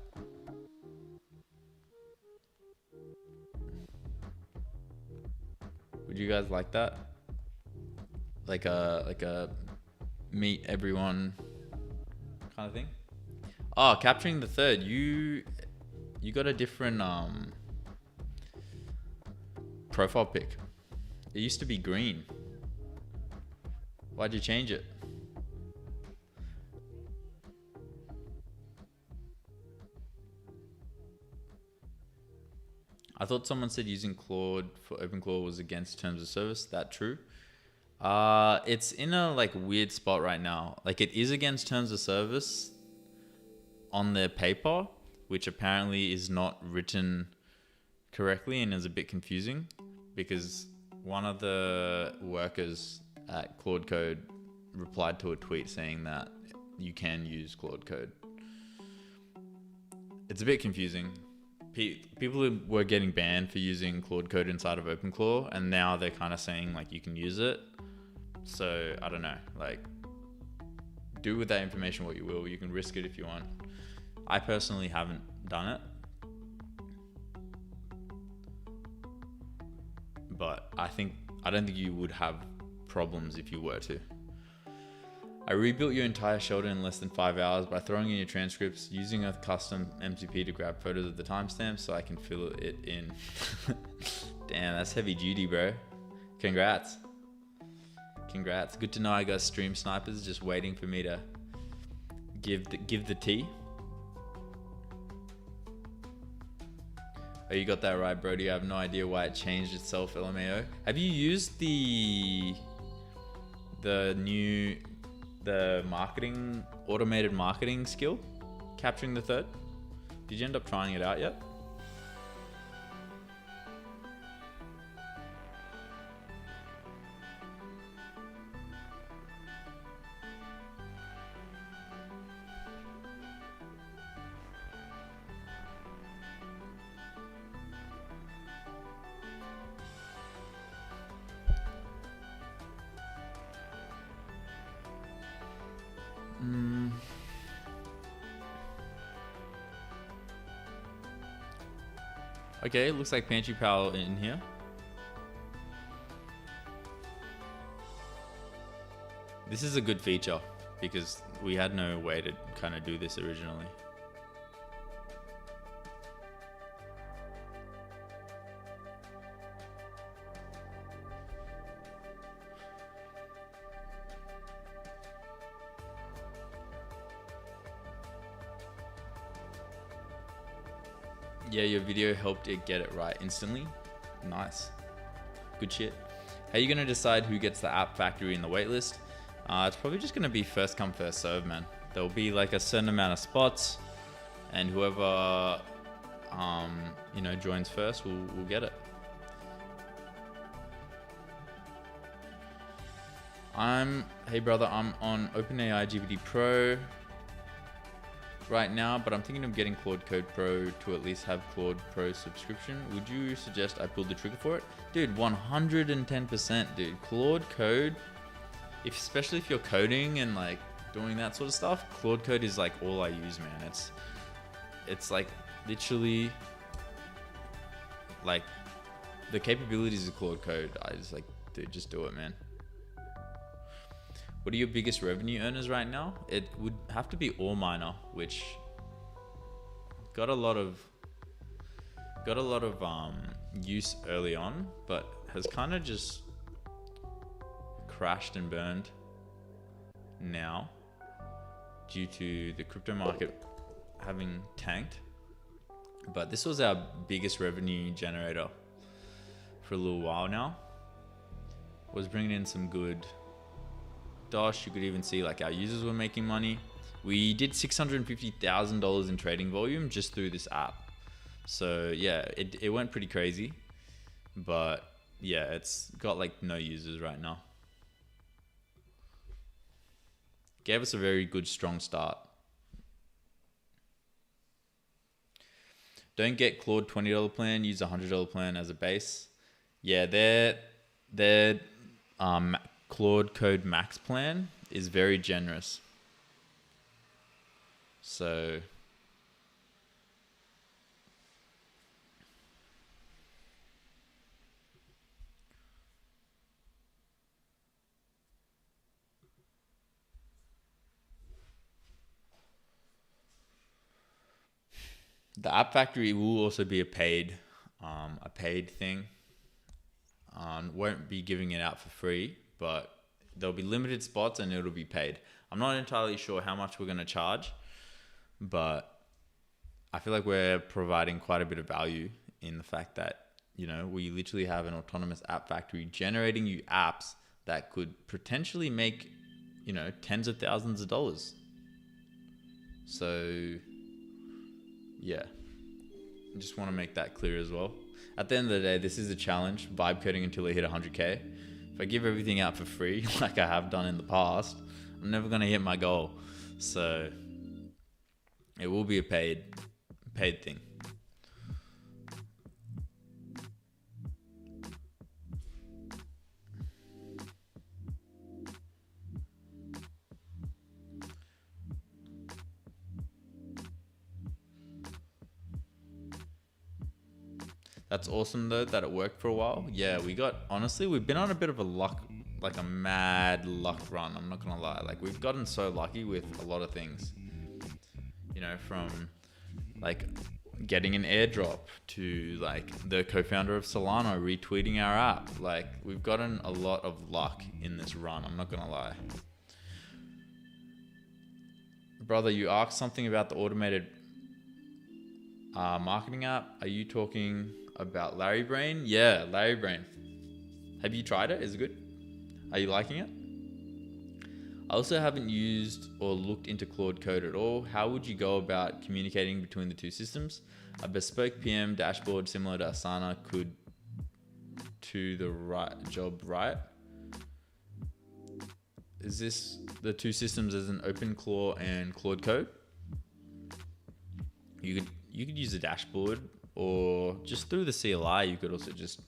Would you guys like that? Like a meet everyone kind of thing? Oh, capturing the third. You got a different profile pic. It used to be green. Why'd you change it? I thought someone said using Claude for Openclaw was against terms of service. That true? It's in a like weird spot right now. Like it is against terms of service on their paper, which apparently is not written correctly and is a bit confusing because one of the workers at Claude Code replied to a tweet saying that you can use Claude Code. It's a bit confusing. People were getting banned for using Claude Code inside of Openclaw, and now they're kind of saying like you can use it. So I don't know, like do with that information what you will. You can risk it if you want. I personally haven't done it, but I don't think you would have problems if you were to. I rebuilt your entire shoulder in less than 5 hours by throwing in your transcripts, using a custom MCP to grab photos of the timestamps so I can fill it in. Damn, that's heavy duty, bro. Congrats. Good to know I got stream snipers just waiting for me to give the tea. Oh, you got that right, Brody. I have no idea why it changed itself, LMAO. Have you used the marketing, automated marketing skill? Capturing the third? Did you end up trying it out yet? Okay, looks like Pantry Pal in here. This is a good feature because we had no way to kind of do this originally. Yeah, your video helped it get it right instantly. Nice. Good shit. How are you going to decide who gets the app factory in the waitlist? It's probably just going to be first come, first serve, man. There'll be like a certain amount of spots, and whoever joins first will get it. Hey brother, I'm on OpenAI GPT Pro right now, but I'm thinking of getting Claude Code Pro to at least have Claude Pro subscription. Would you suggest I pull the trigger for it? Dude, 110%, dude. Claude Code, especially if you're coding and like doing that sort of stuff, Claude Code is like all I use, man. It's like literally like the capabilities of Claude Code. I just like, dude, just do it, man. What are your biggest revenue earners right now? It would have to be Allminer, which got a lot of use early on, but has kind of just crashed and burned now due to the crypto market having tanked. But this was our biggest revenue generator for a little while now. Was bringing in some good dosh. You could even see like our users were making money. We did $650,000 in trading volume just through this app. So yeah, it went pretty crazy, but yeah, it's got like no users right now. Gave us a very good, strong start. Don't get Claude $20 plan, use a $100 plan as a base. Yeah, their Claude Code Max plan is very generous. So the App Factory will also be a paid thing. Won't be giving it out for free, but there'll be limited spots and it'll be paid. I'm not entirely sure how much we're going to charge, but I feel like we're providing quite a bit of value in the fact that, you know, we literally have an autonomous app factory generating you apps that could potentially make, you know, tens of thousands of dollars. So yeah, I just want to make that clear as well. At the end of the day, this is a challenge, vibe coding until I hit 100K. If I give everything out for free, like I have done in the past, I'm never going to hit my goal. So it will be a paid thing. That's awesome though that it worked for a while. Yeah, we've been on a bit of a mad luck run. I'm not gonna lie. Like, we've gotten so lucky with a lot of things. You know, from like getting an airdrop to like the co-founder of Solana retweeting our app. Like, we've gotten a lot of luck in this run. I'm not gonna lie. Brother, you asked something about the automated marketing app. Are you talking about Larry Brain? Yeah, Larry Brain. Have you tried it? Is it good? Are you liking it? I also haven't used or looked into Claude Code at all. How would you go about communicating between the two systems? A bespoke PM dashboard similar to Asana could do the right job, right? Is this the two systems as an Openclaw and Claude Code? You could use a dashboard, or just through the CLI, you could also just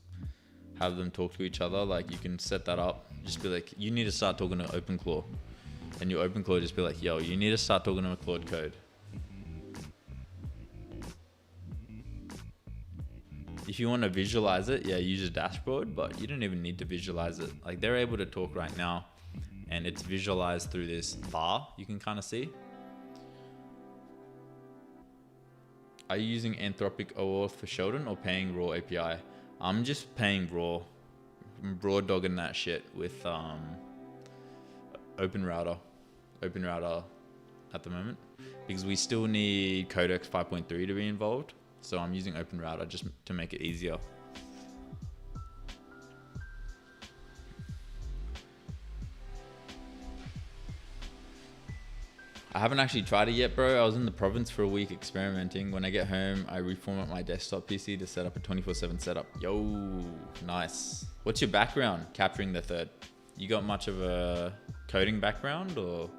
have them talk to each other. Like, you can set that up. Just be like, you need to start talking to Openclaw. And your Openclaw just be like, yo, you need to start talking to a Claude Code. If you want to visualize it, yeah, use a dashboard, but you don't even need to visualize it. Like, they're able to talk right now, and it's visualized through this bar you can kind of see. Are you using Anthropic OAuth for Sheldon or paying raw API? I'm just paying raw. I'm raw dogging that shit with OpenRouter at the moment, because we still need Codex 5.3 to be involved. So I'm using OpenRouter just to make it easier. I haven't actually tried it yet, bro. I was in the province for a week experimenting. When I get home, I reformat my desktop PC to set up a 24/7 setup. Yo, nice. What's your background capturing the third? You got much of a coding background, or?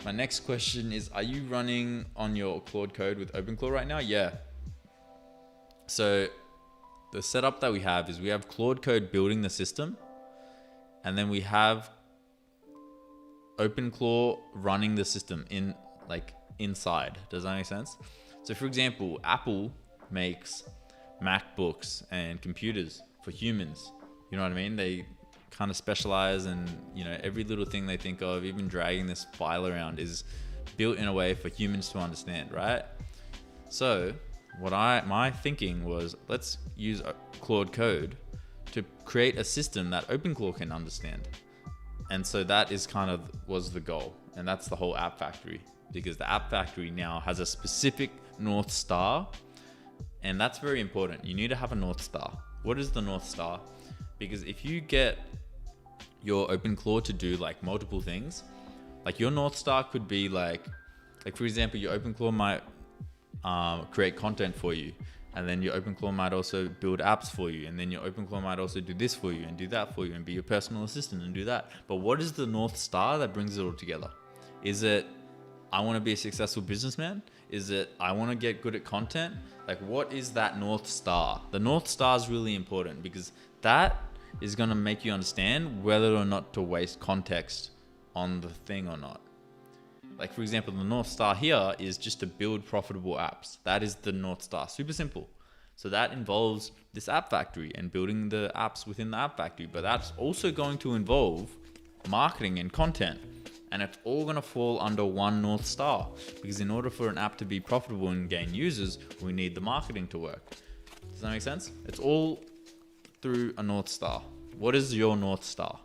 My next question is, are you running on your Claude Code with Openclaw right now? Yeah. So the setup that we have is we have Claude Code building the system, and then we have Openclaw running the system inside. Does that make sense? So for example, Apple makes MacBooks and computers for humans. You know what I mean? They kind of specialize, and you know, every little thing they think of, even dragging this file around, is built in a way for humans to understand, right? So my thinking was, let's use Claude Code to create a system that Openclaw can understand. And so that was the goal. And that's the whole App Factory, because the App Factory now has a specific North Star. And that's very important. You need to have a North Star. What is the North Star? Because if you get your Openclaw to do like multiple things, like your North Star could be like for example, your Openclaw might create content for you. And then your Openclaw might also build apps for you. And then your Openclaw might also do this for you and do that for you and be your personal assistant and do that. But what is the North Star that brings it all together? Is it, I want to be a successful businessman? Is it, I want to get good at content? Like, what is that North Star? The North Star is really important, because that is going to make you understand whether or not to waste context on the thing or not. Like for example, the North Star here is just to build profitable apps. That is the North Star, super simple. So that involves this app factory and building the apps within the app factory, but that's also going to involve marketing and content. And it's all going to fall under one North Star, because in order for an app to be profitable and gain users, we need the marketing to work. Does that make sense? It's all through a North Star. What is your North Star?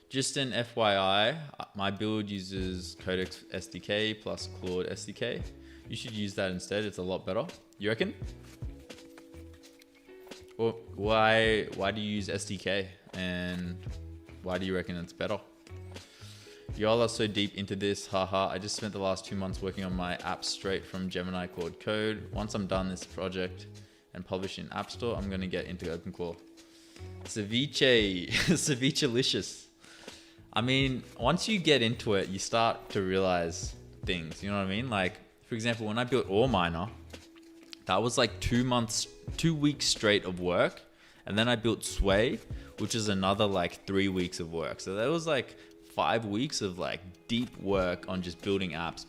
Just an FYI, my build uses Codex SDK plus Claude SDK. You should use that instead. It's a lot better. You reckon? Well, why do you use SDK? And why do you reckon it's better? Y'all are so deep into this, haha. I just spent the last 2 months working on my app straight from Gemini Claude Code. Once I'm done this project and publish in App Store, I'm gonna get into Openclaw. Ceviche, Ceviche-licious. I mean, once you get into it, you start to realize things, you know what I mean? Like, for example, when I built Ore Miner, that was like 2 weeks straight of work. And then I built Sway, which is another like 3 weeks of work. So that was like 5 weeks of like deep work on just building apps.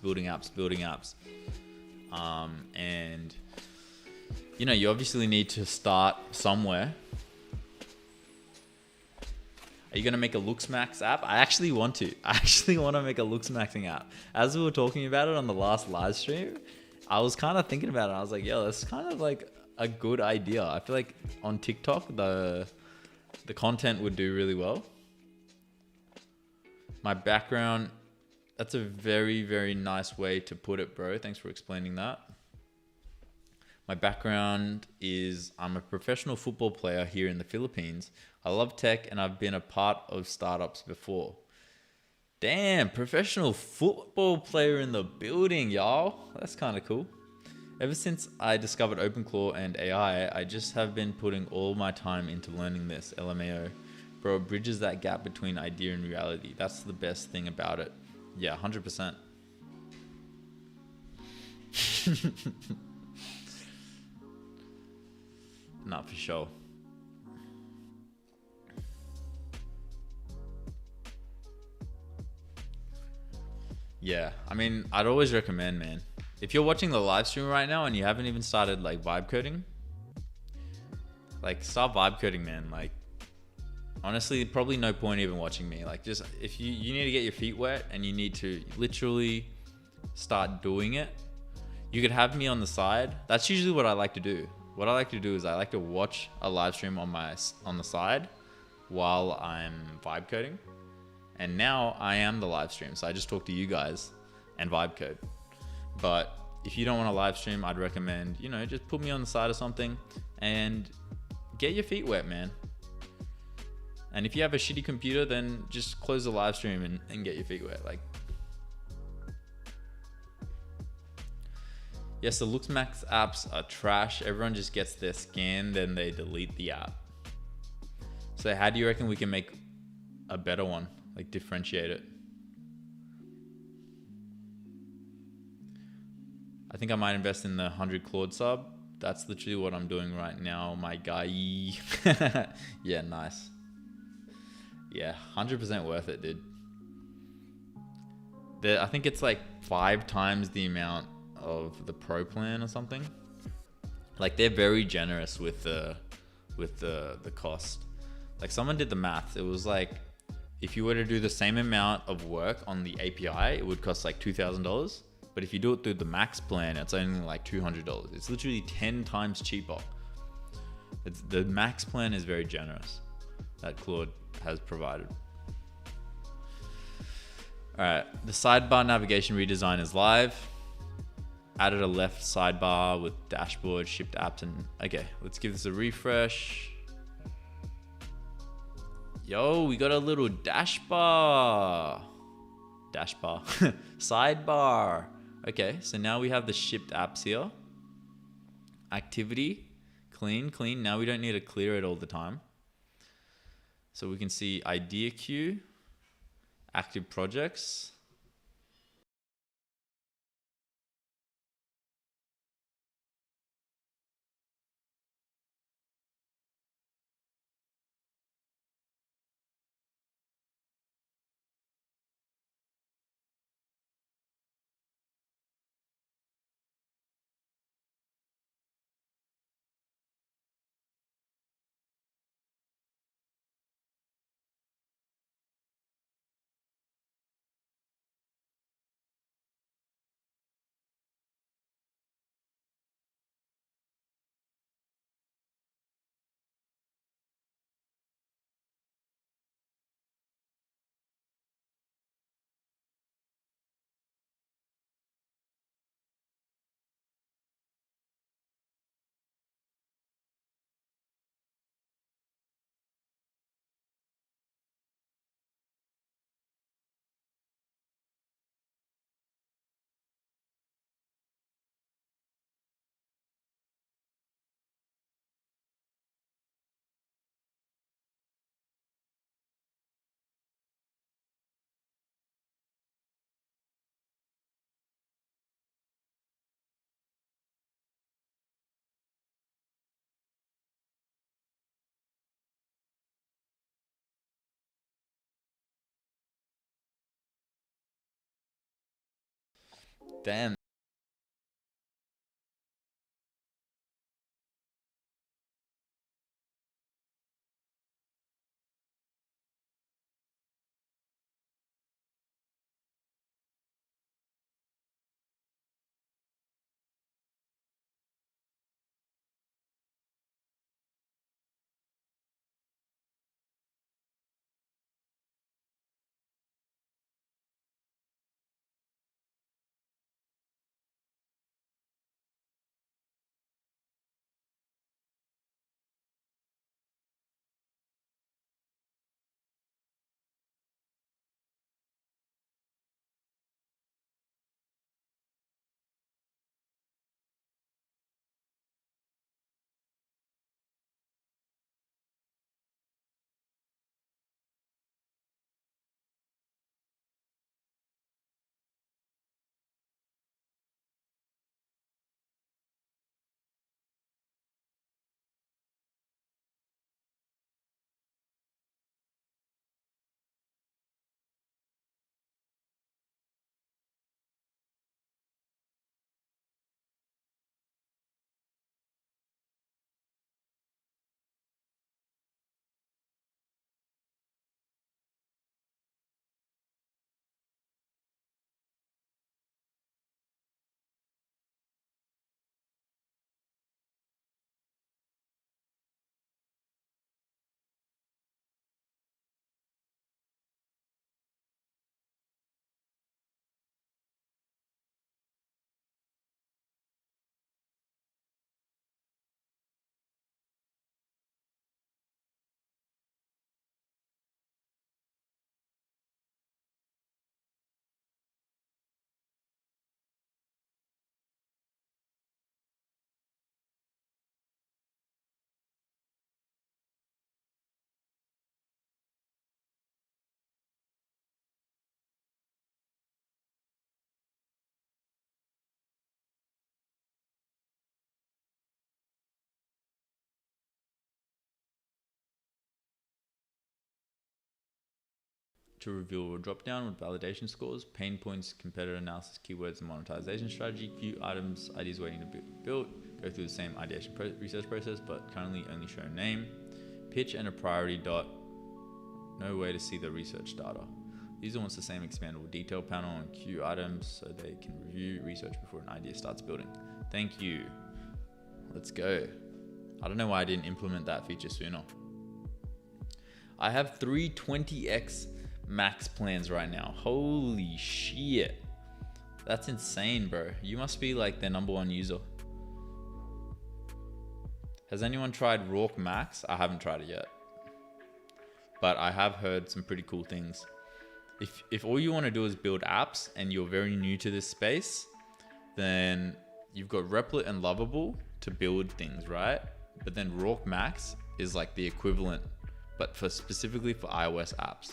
And you know, you obviously need to start somewhere. Are you going to make a Looksmax app? I actually want to make a Looksmaxing app. As we were talking about it on the last live stream, I was kind of thinking about it. I was like, yo, that's kind of like a good idea. I feel like on TikTok, the content would do really well. My background, that's a very, very nice way to put it, bro. Thanks for explaining that. My background is I'm a professional football player here in the Philippines. I love tech and I've been a part of startups before. Damn, professional football player in the building, y'all. That's kind of cool. Ever since I discovered Openclaw and AI, I just have been putting all my time into learning this, LMAO. Bro, it bridges that gap between idea and reality. That's the best thing about it. Yeah, 100%. Not for sure. Yeah, I mean, I'd always recommend, man. If you're watching the live stream right now and you haven't even started like Vibecoding, like start Vibecoding, man. Like, honestly, probably no point even watching me. Like, just if you need to get your feet wet and you need to literally start doing it, you could have me on the side. That's usually what I like to do. What I like to do is I like to watch a live stream on the side while I'm vibe coding. And now I am the live stream. So I just talk to you guys and vibe code. But if you don't want to live stream, I'd recommend, you know, just put me on the side of something and get your feet wet, man. And if you have a shitty computer, then just close the live stream and get your feet wet. Like, yes, the Looksmax apps are trash. Everyone just gets their scan, then they delete the app. So how do you reckon we can make a better one? Like, differentiate it? I think I might invest in the 100 Claude sub. That's literally what I'm doing right now, my guy. Yeah, nice. Yeah, 100% worth it, dude. I think it's like 5 times the amount of the pro plan or something. Like, they're very generous with the cost. Like, someone did the math. It was like, if you were to do the same amount of work on the API, it would cost like $2,000. But if you do it through the max plan, it's only like $200. It's literally 10 times cheaper. The max plan is very generous that Claude has provided. All right, the sidebar navigation redesign is live. Added a left sidebar with dashboard, shipped apps, and okay, let's give this a refresh. Yo, we got a little sidebar. Okay, so now we have the shipped apps here. Activity, clean. Now we don't need to clear it all the time. So we can see idea queue, active projects. Damn. To reveal a drop down with validation scores, pain points, competitor analysis, keywords, and monetization strategy, few items, ideas waiting to be built, go through the same ideation research process, but currently only show name, pitch and a priority dot, no way to see the research data. These are once the same expandable detail panel and queue items so they can review research before an idea starts building. Thank you. Let's go. I don't know why I didn't implement that feature sooner. I have 3 20x max plans right now. Holy shit. That's insane, bro. You must be like the #1 user. Has anyone tried Rorke Max? I haven't tried it yet, but I have heard some pretty cool things. If all you want to do is build apps and you're very new to this space, then you've got Replit and Lovable to build things, right? But then Rorke Max is like the equivalent, but specifically for iOS apps.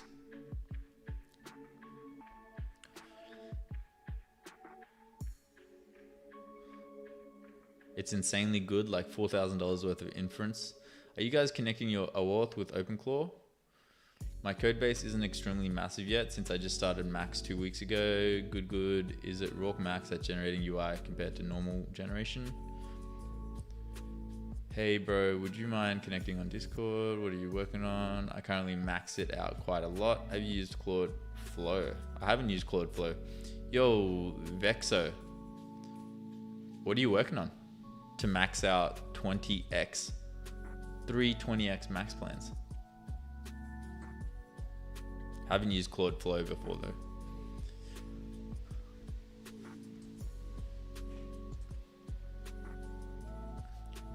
It's insanely good, like $4,000 worth of inference. Are you guys connecting your OAuth with Openclaw? My code base isn't extremely massive yet since I just started Max 2 weeks ago. Good. Is it Rorke Max at generating UI compared to normal generation? Hey bro, would you mind connecting on Discord? What are you working on? I currently max it out quite a lot. Have you used Claude Flow? I haven't used Claude Flow. Yo, Vexo. What are you working on to max out 20x? 3 20x max plans. Haven't used Claude Flow before though.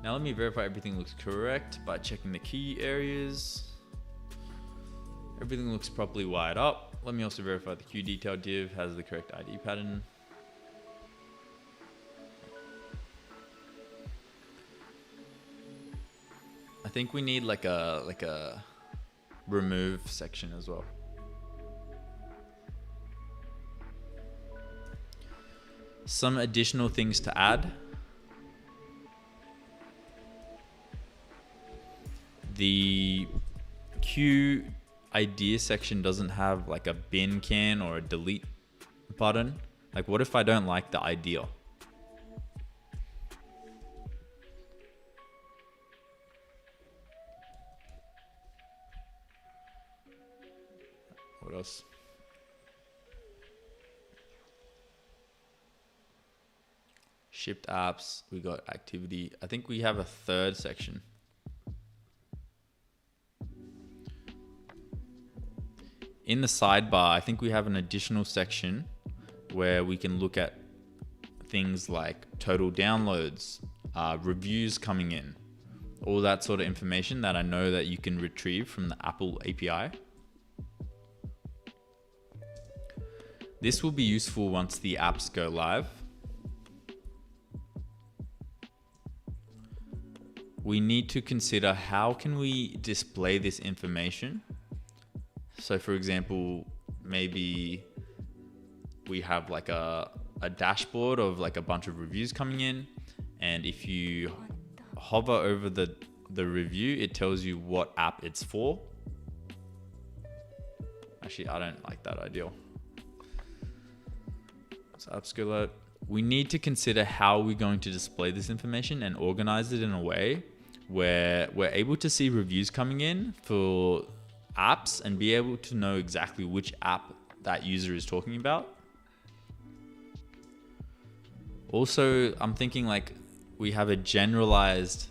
Now let me verify everything looks correct by checking the key areas. Everything looks properly wired up. Let me also verify the queue detail div has the correct ID pattern. I think we need like a remove section as well. Some additional things to add. The queue idea section doesn't have like a bin can or a delete button Like, what if I don't like the idea? What else? Shipped apps. We got activity. I think we have a third section. In the sidebar, I think we have an additional section where we can look at things like total downloads, reviews coming in, all that sort of information that I know that you can retrieve from the Apple API. This will be useful once the apps go live. We need to consider how can we display this information. So for example, maybe we have like a dashboard of like a bunch of reviews coming in. And if you hover over the review, it tells you what app it's for. Actually, I don't like that idea. So upscaler. We need to consider how we're going to display this information and organize it in a way where we're able to see reviews coming in for apps and be able to know exactly which app that user is talking about. Also, I'm thinking like we have a generalized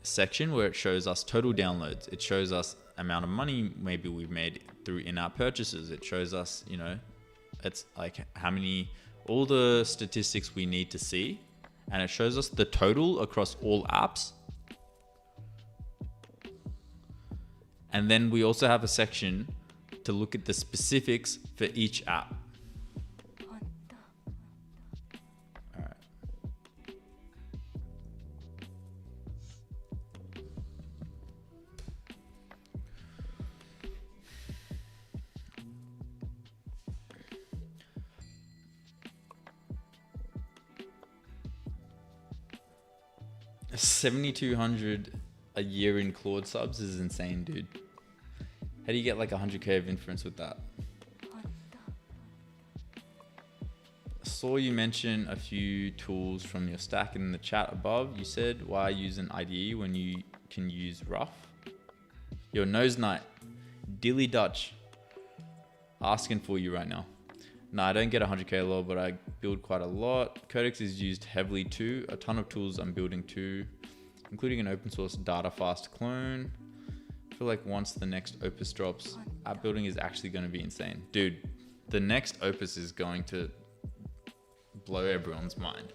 section where it shows us total downloads. It shows us amount of money maybe we've made through in-app purchases. It shows us, you know, it's like how many, all the statistics we need to see. And it shows us the total across all apps. And then we also have a section to look at the specifics for each app. All right. $7,200 a year in Claude subs is insane, dude. How do you get like 100k of inference with that? I saw you mention a few tools from your stack in the chat above. You said, why use an IDE when you can use rough? Your nose knight, Dilly Dutch, asking for you right now. No, I don't get 100k lol, but I build quite a lot. Codex is used heavily too. A ton of tools I'm building too, including an open source data fast clone. I feel like once the next Opus drops, app building is actually going to be insane. Dude, the next Opus is going to blow everyone's mind.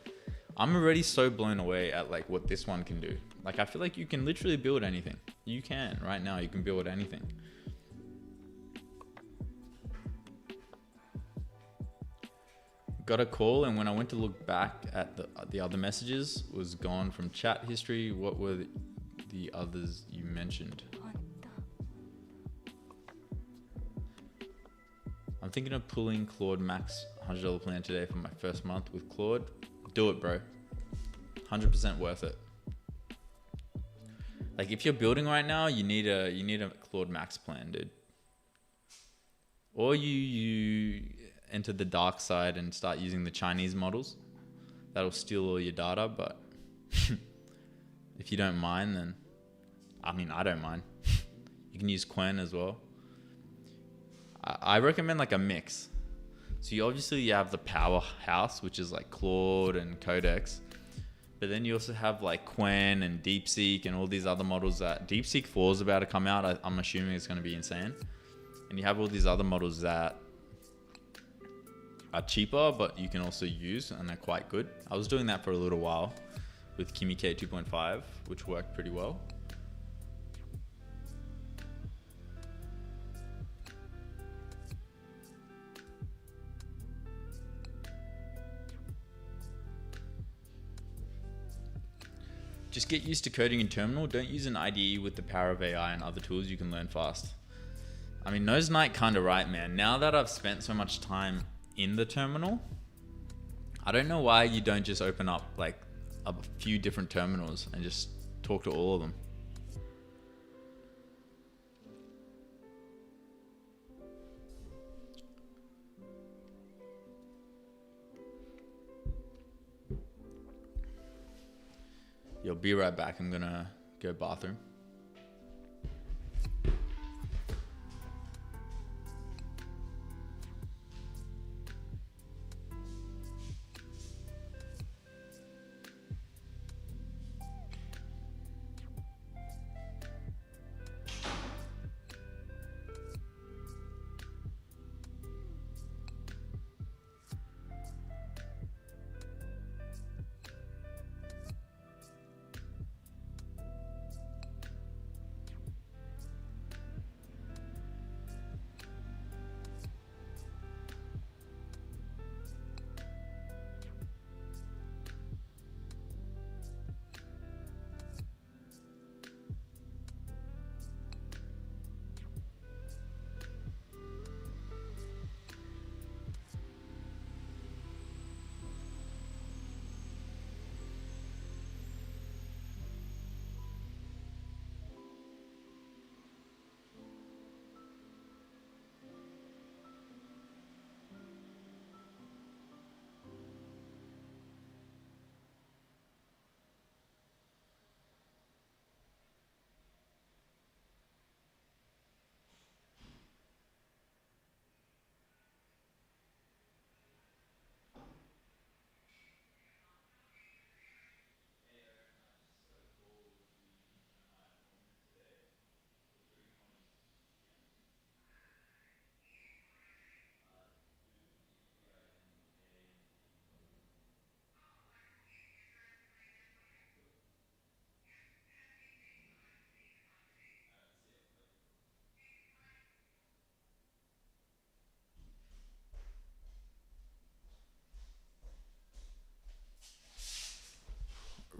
I'm already so blown away at like what this one can do. Like I feel like you can literally build anything. You can right now, you can build anything. Got a call, and when I went to look back at the other messages, was gone from chat history. What were the others you mentioned? I'm thinking of pulling Claude Max $100 plan today for my first month with Claude. Do it, bro. 100% worth it. Like if you're building right now, you need a Claude Max plan, dude. Or you enter the dark side and start using the Chinese models. That'll steal all your data, but if you don't mind, then I mean, I don't mind. You can use Quen as well. I recommend like a mix. So you obviously have the powerhouse, which is like Claude and Codex, but then you also have like Quen and DeepSeek and all these other models that DeepSeek 4 is about to come out. I'm assuming it's going to be insane. And you have all these other models that are cheaper, but you can also use, and they're quite good. I was doing that for a little while with Kimi K 2.5, which worked pretty well. Just get used to coding in terminal. Don't use an IDE with the power of AI and other tools. You can learn fast. I mean, Nose Knight kind of right, man. Now that I've spent so much time in the terminal, I don't know why you don't just open up like a few different terminals and just talk to all of them. You'll be right back. I'm gonna go bathroom.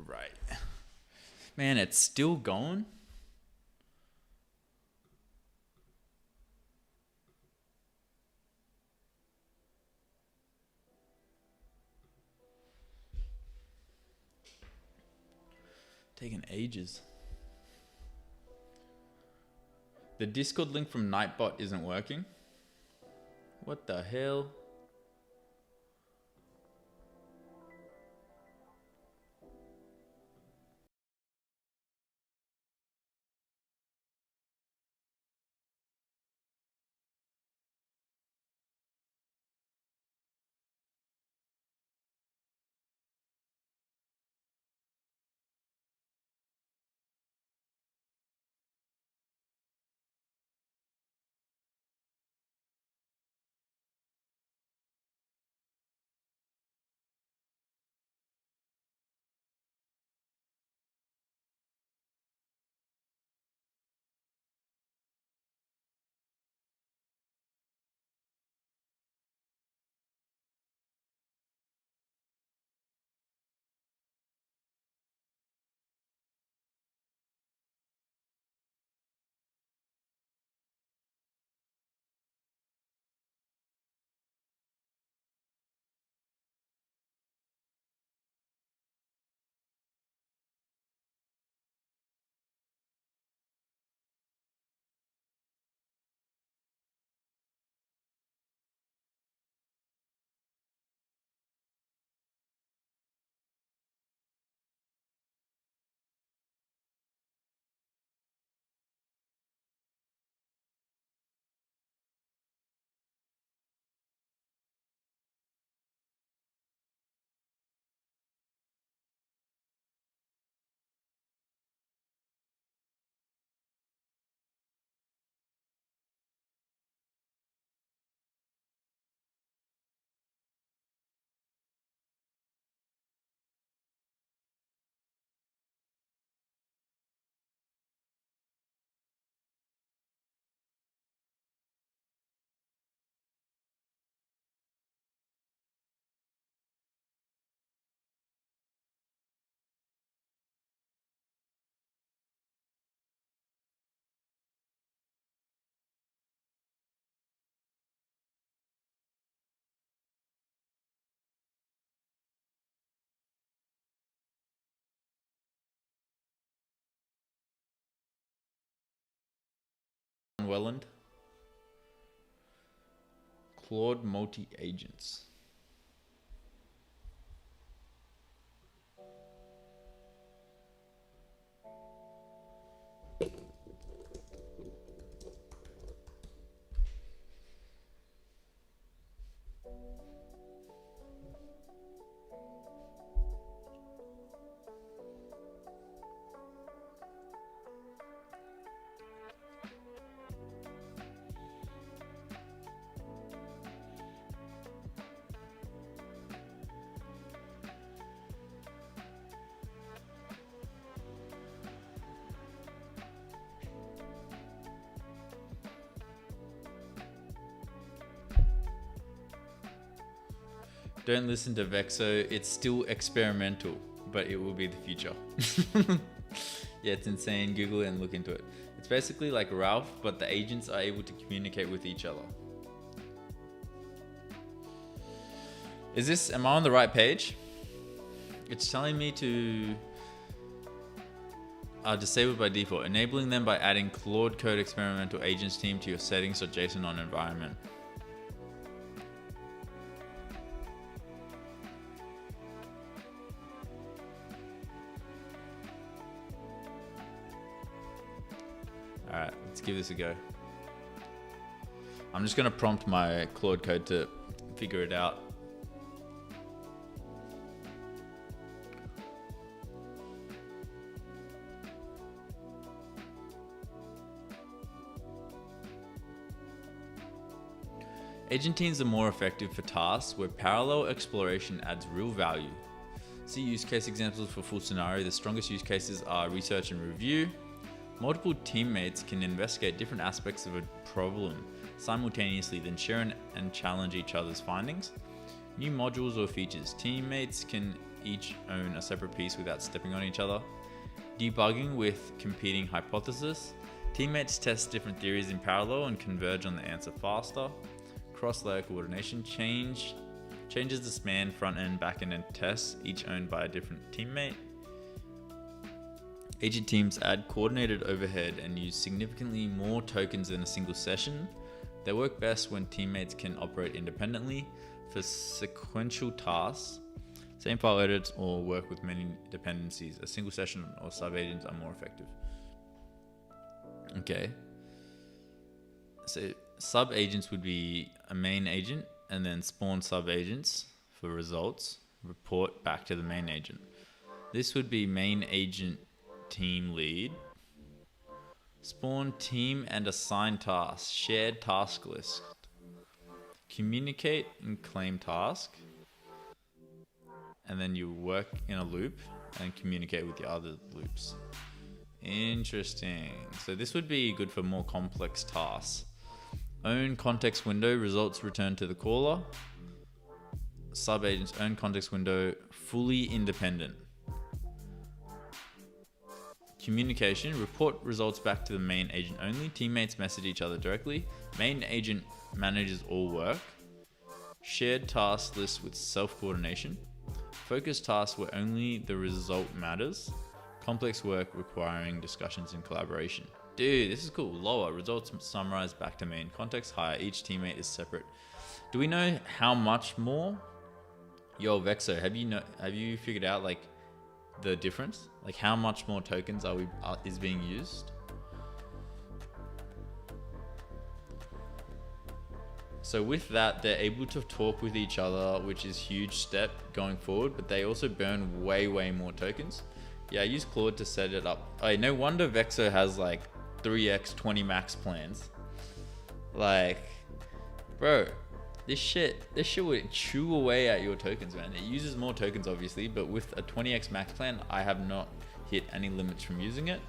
Right. Man, it's still going. Taking ages. The Discord link from Nightbot isn't working. What the hell? Welland. Claude multi-agents. Don't listen to Vexo. It's still experimental, but it will be the future. Yeah, it's insane. Google it and look into it. It's basically like Ralph, but the agents are able to communicate with each other. Am I on the right page? It's telling me to disabled by default, enabling them by adding Claude Code experimental agents team to your settings or JSON on environment. All right, let's give this a go. I'm just gonna prompt my Claude Code to figure it out. Agent teams are more effective for tasks where parallel exploration adds real value. See use case examples for full scenario. The strongest use cases are research and review. Multiple teammates can investigate different aspects of a problem simultaneously, then share and challenge each other's findings. New modules or features. Teammates can each own a separate piece without stepping on each other. Debugging with competing hypotheses. Teammates test different theories in parallel and converge on the answer faster. Cross-layer coordination changes the span, front-end, back-end, and tests, each owned by a different teammate. Agent teams add coordinated overhead and use significantly more tokens in a single session. They work best when teammates can operate independently. For sequential tasks, same file edits or work with many dependencies, a single session or sub-agents are more effective. Okay. So sub-agents would be a main agent and then spawn sub-agents for results, report back to the main agent. This would be main agent team lead, spawn team and assign tasks, shared task list, communicate and claim task, and then you work in a loop and communicate with the other loops. Interesting. So this would be good for more complex tasks. Own context window, results returned to the caller. Sub-agents, own context window, fully independent. Communication, report results back to the main agent only. Teammates message each other directly. Main agent manages all work. Shared task list with self-coordination. Focus tasks where only the result matters. Complex work requiring discussions and collaboration. Dude, this is cool. Lower, results summarized back to main. Context higher, each teammate is separate. Do we know how much more? Yo, Vexo, have you figured out like the difference? Like how much more tokens is being used? So with that, they're able to talk with each other, which is a huge step going forward, but they also burn way more tokens. Yeah, I use Claude to set it up. Oh, no wonder Vexo has like 3x 20 max plans. Like, bro, this shit would chew away at your tokens, man. It uses more tokens obviously, but with a 20x max plan, I have not hit any limits from using it.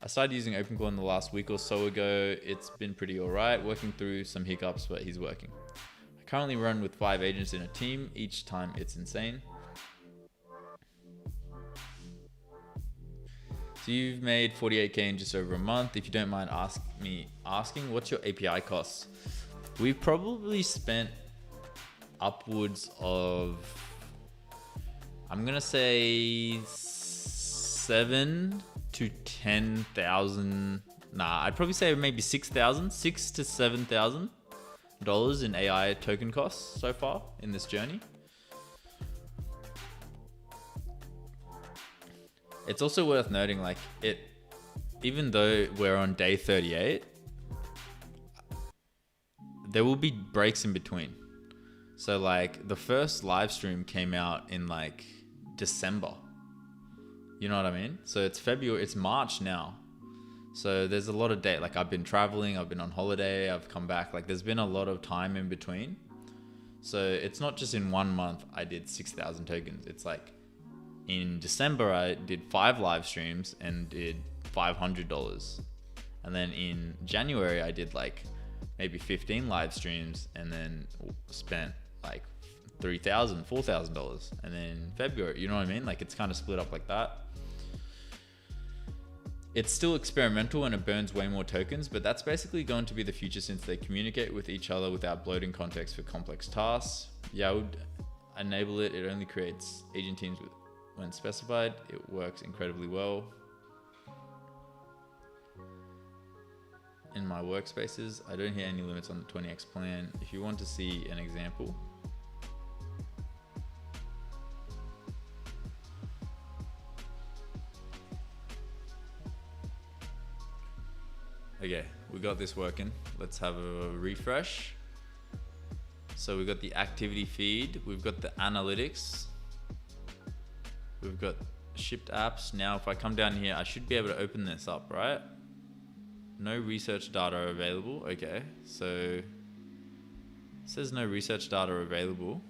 I started using Openclaw in the last week or so ago. It's been pretty alright, working through some hiccups, but he's working. I currently run with 5 agents in a team. Each time it's insane. So you've made 48K in just over a month. If you don't mind asking, what's your API costs? We've probably spent upwards of, I'm gonna say 7 to 10,000. Nah, I'd probably say maybe 6,000, $6,000 to $7,000 in AI token costs so far in this journey. It's also worth noting, like, even though we're on day 38, there will be breaks in between. So like the first live stream came out in like December. You know what I mean? So it's February, it's March now. So there's a lot of date. Like I've been traveling, I've been on holiday, I've come back. Like there's been a lot of time in between. So it's not just in 1 month I did 6,000 tokens. It's like in December I did 5 live streams and did $500. And then in January I did like maybe 15 live streams and then spent like $3,000, $4,000, and then February, you know what I mean? Like it's kind of split up like that. It's still experimental and it burns way more tokens, but that's basically going to be the future since they communicate with each other without bloating context for complex tasks. Yeah, I would enable it. It only creates agent teams when specified. It works incredibly well in my workspaces. I don't hear any limits on the 20x plan. If you want to see an example, okay, we got this working. Let's have a refresh. So we've got the activity feed, we've got the analytics, we've got shipped apps. Now if I come down here, I should be able to open this up, right? No research data available. Okay, so it says no research data available.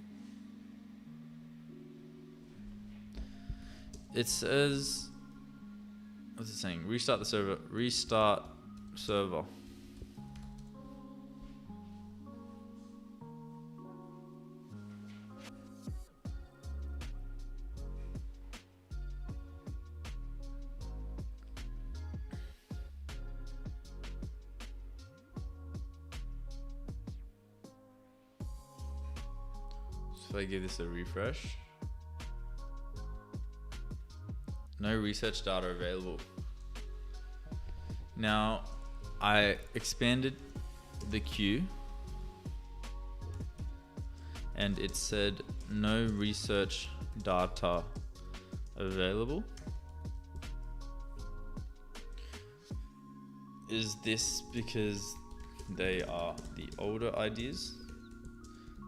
It says, what's it saying? Restart the server, restart server. So if I give this a refresh, no research data available. Now I expanded the queue and it said no research data available. Is this because they are the older ideas?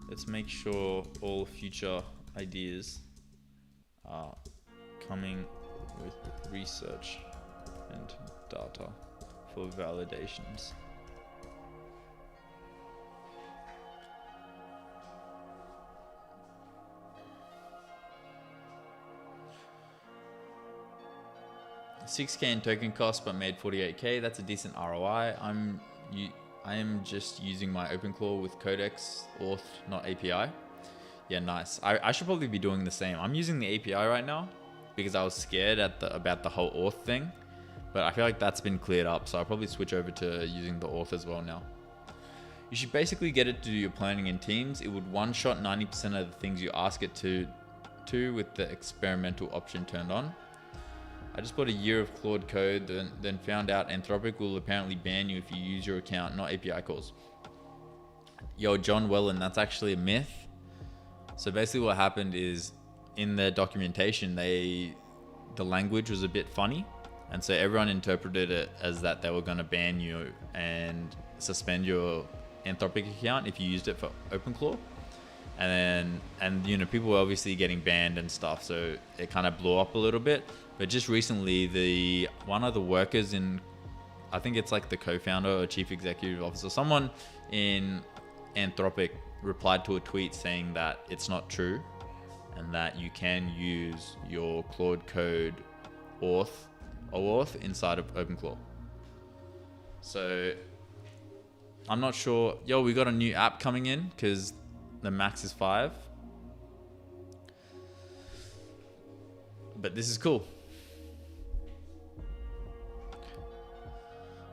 Let's make sure all future ideas are coming with research and data for validations. $6K in token cost, but made $48K. That's a decent ROI. I am just using my Openclaw with Codex, auth, not API. Yeah, nice. I should probably be doing the same. I'm using the API right now because I was scared about the whole auth thing, but I feel like that's been cleared up, so I'll probably switch over to using the auth as well now. You should basically get it to do your planning in teams. It would one-shot 90% of the things you ask it to with the experimental option turned on. I just bought a year of Claude code, then found out Anthropic will apparently ban you if you use your account, not API calls. Yo, John Wellen, that's actually a myth. So basically what happened is in the documentation, the language was a bit funny. And so everyone interpreted it as that they were going to ban you and suspend your Anthropic account if you used it for Openclaw. And you know, people were obviously getting banned and stuff, so it kind of blew up a little bit. But just recently, one of the workers in, I think it's like the co-founder or chief executive officer, someone in Anthropic replied to a tweet saying that it's not true and that you can use your Claude code OAuth inside of Openclaw. So I'm not sure. Yo, we got a new app coming in because the max is 5. But this is cool.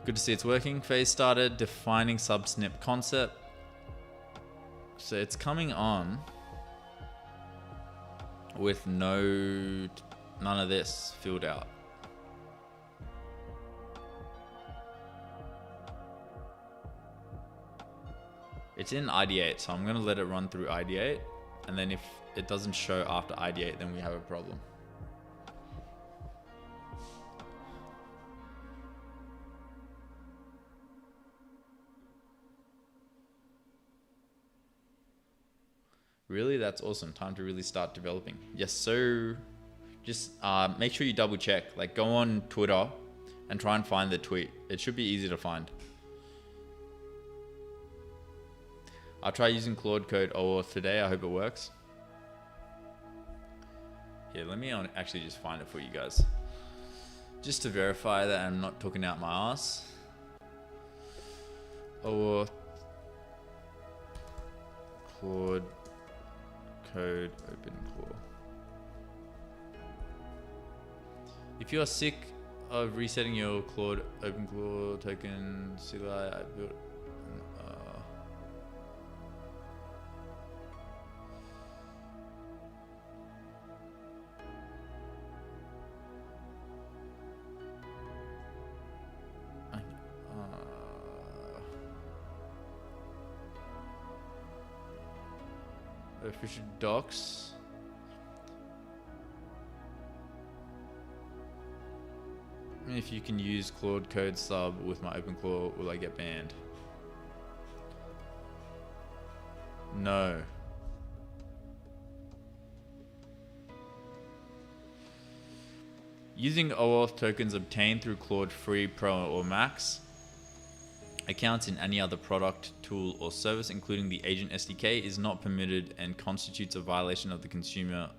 Good to see it's working. Phase started, defining subsnip concept. So it's coming on with none of this filled out. It's in Ideate, so I'm gonna let it run through Ideate, and then if it doesn't show after Ideate, then we have a problem. Really? That's awesome. Time to really start developing. Yes, so just make sure you double check. Like go on Twitter and try and find the tweet. It should be easy to find. I'll try using Claude Code OAuth today. I hope it works. Here, let me actually just find it for you guys. Just to verify that I'm not talking out my ass. OAuth Claude code Openclaw. If you are sick of resetting your Claude Openclaw token, CLI I built. Official docs. If you can use Claude Code Sub with my Openclaw, will I get banned? No. Using OAuth tokens obtained through Claude Free, Pro, or Max accounts in any other product, tool, or service, including the agent SDK, is not permitted and constitutes a violation of the consumer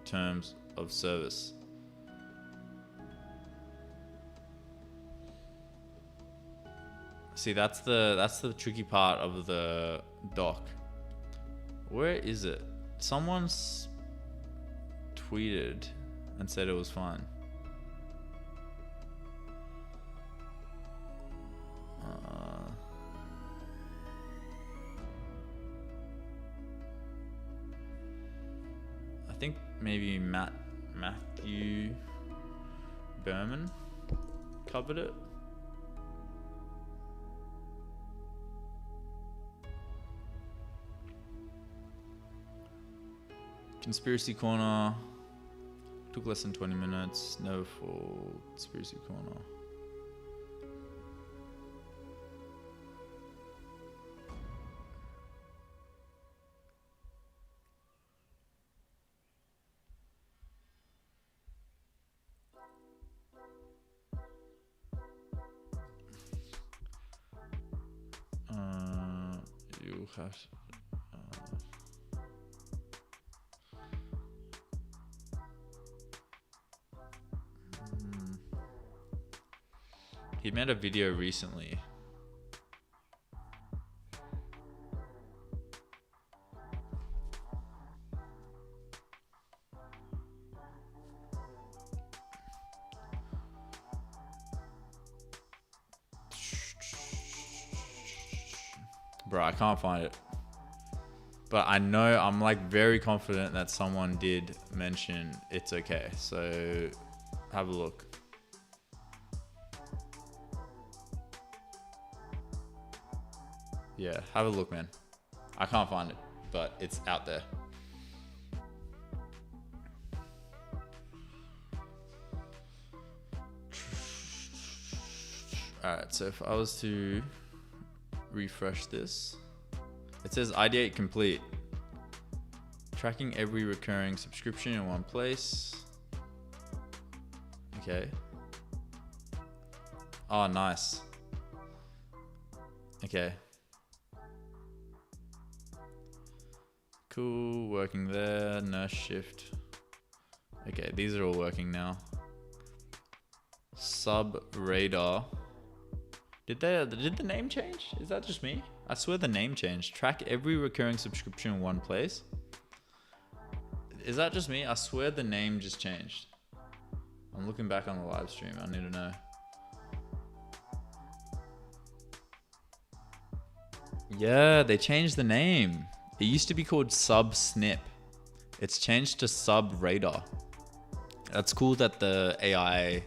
terms of service. See, that's the tricky part of the doc. Where is it? Someone's tweeted and said it was fine. I think maybe Matthew Berman covered it. Conspiracy Corner took less than 20 minutes. No for Conspiracy Corner. You have. He made a video recently. Bro, I can't find it. But I know, I'm like very confident that someone did mention it's okay. So have a look. Yeah, have a look, man. I can't find it, but it's out there. Alright, so if I was to refresh this, it says ideate complete. Tracking every recurring subscription in one place. Okay. Oh, nice. Okay. Cool, working there, nurse shift. Okay, these are all working now. Sub radar. Did the name change? Is that just me? I swear the name changed. Track every recurring subscription in one place. Is that just me? I swear the name just changed. I'm looking back on the live stream. I need to know. Yeah, they changed the name. It used to be called Sub Snip. It's changed to Sub Radar. That's cool that the AI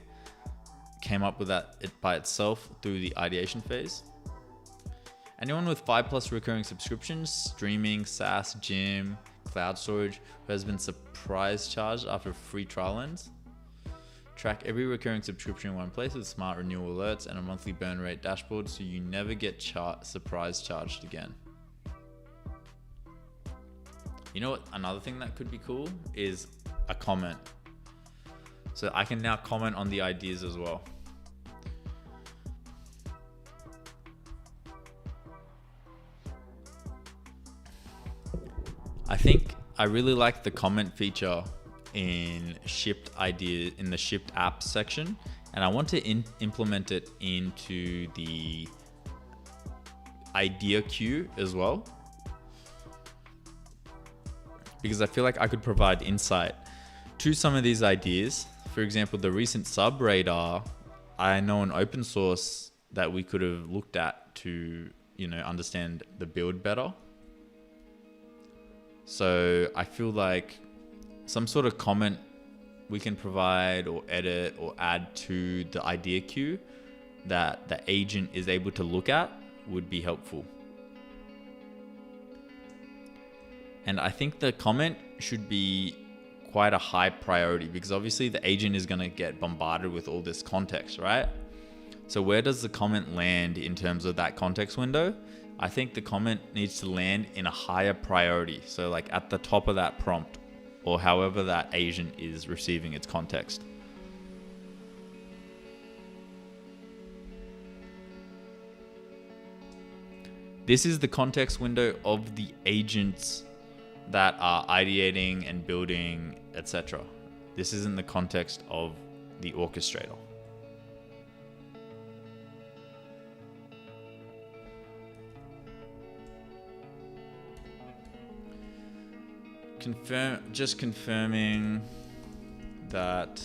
came up with that by itself through the ideation phase. Anyone with 5+ recurring subscriptions, streaming, SaaS, gym, cloud storage, who has been surprise charged after free trial ends. Track every recurring subscription in one place with smart renewal alerts and a monthly burn rate dashboard so you never get surprise charged again. You know what? Another thing that could be cool is a comment. So I can now comment on the ideas as well. I think I really like the comment feature in the shipped apps section, and I want to implement it into the idea queue as well. because I feel like I could provide insight to some of these ideas. For example, the recent sub radar, I know an open source that we could have looked at to, understand the build better. So I feel like some sort of comment we can provide or edit or add to the idea queue that the agent is able to look at would be helpful. And I think the comment should be quite a high priority, because obviously the agent is going to get bombarded with all this context, right? So where does the comment land in terms of that context window? I think the comment needs to land in a higher priority. So like at the top of that prompt, or however that agent is receiving its context. This is the context window of the agents that are ideating and building, etc. This isn't the context of the orchestrator. Just confirming that.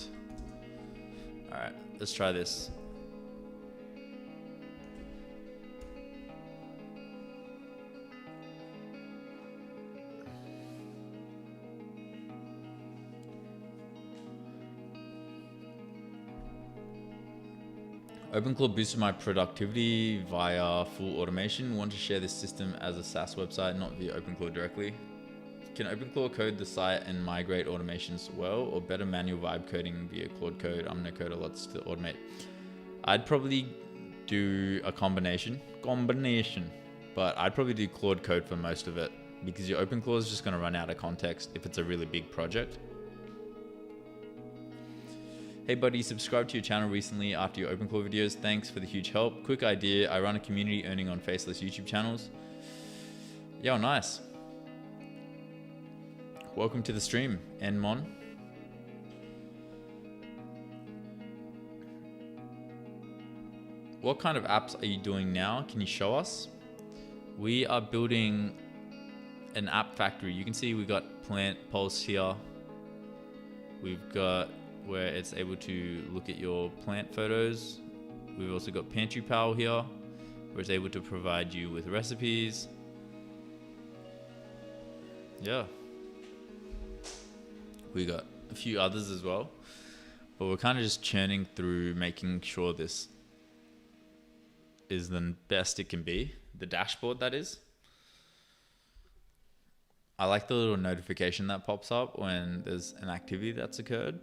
All right, let's try this. Openclaw boosted my productivity via full automation. Want to share this system as a SaaS website, not via Openclaw directly. Can Openclaw code the site and migrate automations well, or better manual vibe coding via Claude Code? I'm no coder, lots to automate. I'd probably do a combination, but I'd probably do Claude Code for most of it, because your Openclaw is just going to run out of context if it's a really big project. Hey buddy, subscribed to your channel recently after your Openclaw videos. Thanks for the huge help. Quick idea, I run a community earning on faceless YouTube channels. Yo, nice. Welcome to the stream, Nmon. What kind of apps are you doing now? Can you show us? We are building an app factory. You can see we've got Plant Pulse here. We've got where it's able to look at your plant photos. We've also got Pantry Pal here, where it's able to provide you with recipes. Yeah. We got a few others as well, but we're kind of just churning through, making sure this is the best it can be. The dashboard, that is. I like the little notification that pops up when there's an activity that's occurred.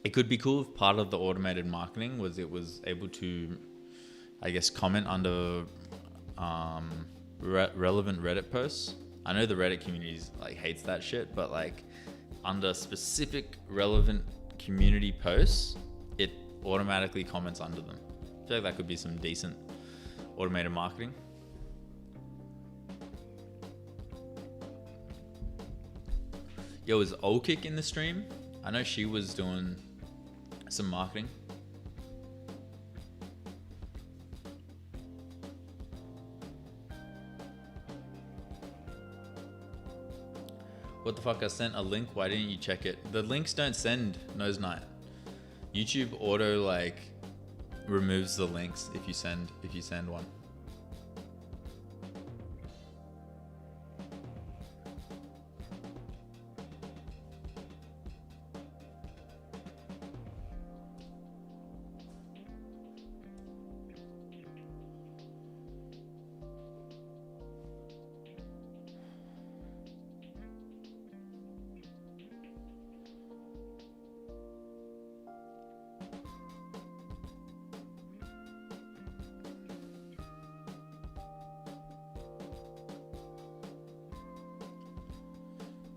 It could be cool if part of the automated marketing was it was able to, I guess, comment under relevant Reddit posts. I know the Reddit community hates that shit, but under specific relevant community posts, it automatically comments under them. I feel like that could be some decent automated marketing. Yo, is Kick in the stream? I know she was doing some marketing. What the fuck? I sent a link. Why didn't you check it? The links don't send Nose Night. YouTube auto removes the links if you send one.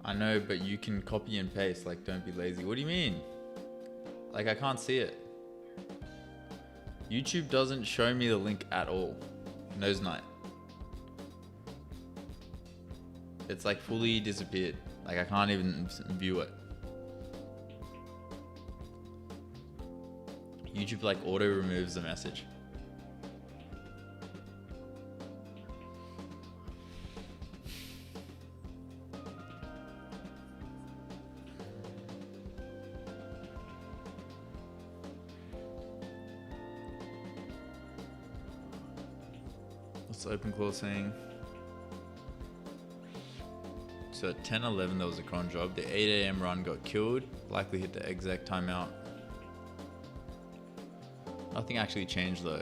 I know, but you can copy and paste. Don't be lazy. What do you mean? I can't see it. YouTube doesn't show me the link at all. Nose Night. It's fully disappeared. I can't even view it. YouTube auto removes the message. What's Openclaw saying? So at 10:11 there was a cron job. The 8 a.m. run got killed. Likely hit the exec timeout. Nothing actually changed though.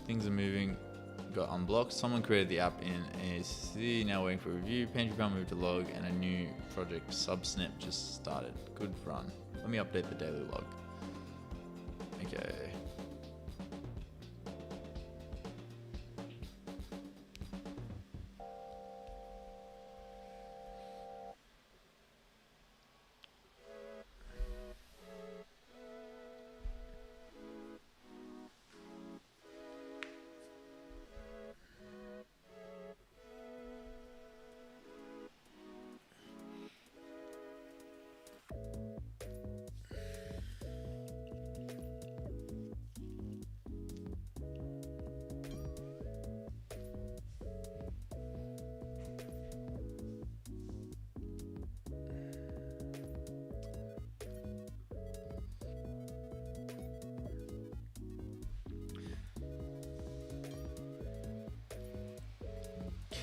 Things are moving. Got unblocked. Someone created the app in AAC. Now waiting for review. Pantry file moved to log, and a new project subsnip just started. Good run. Let me update the daily log. Okay.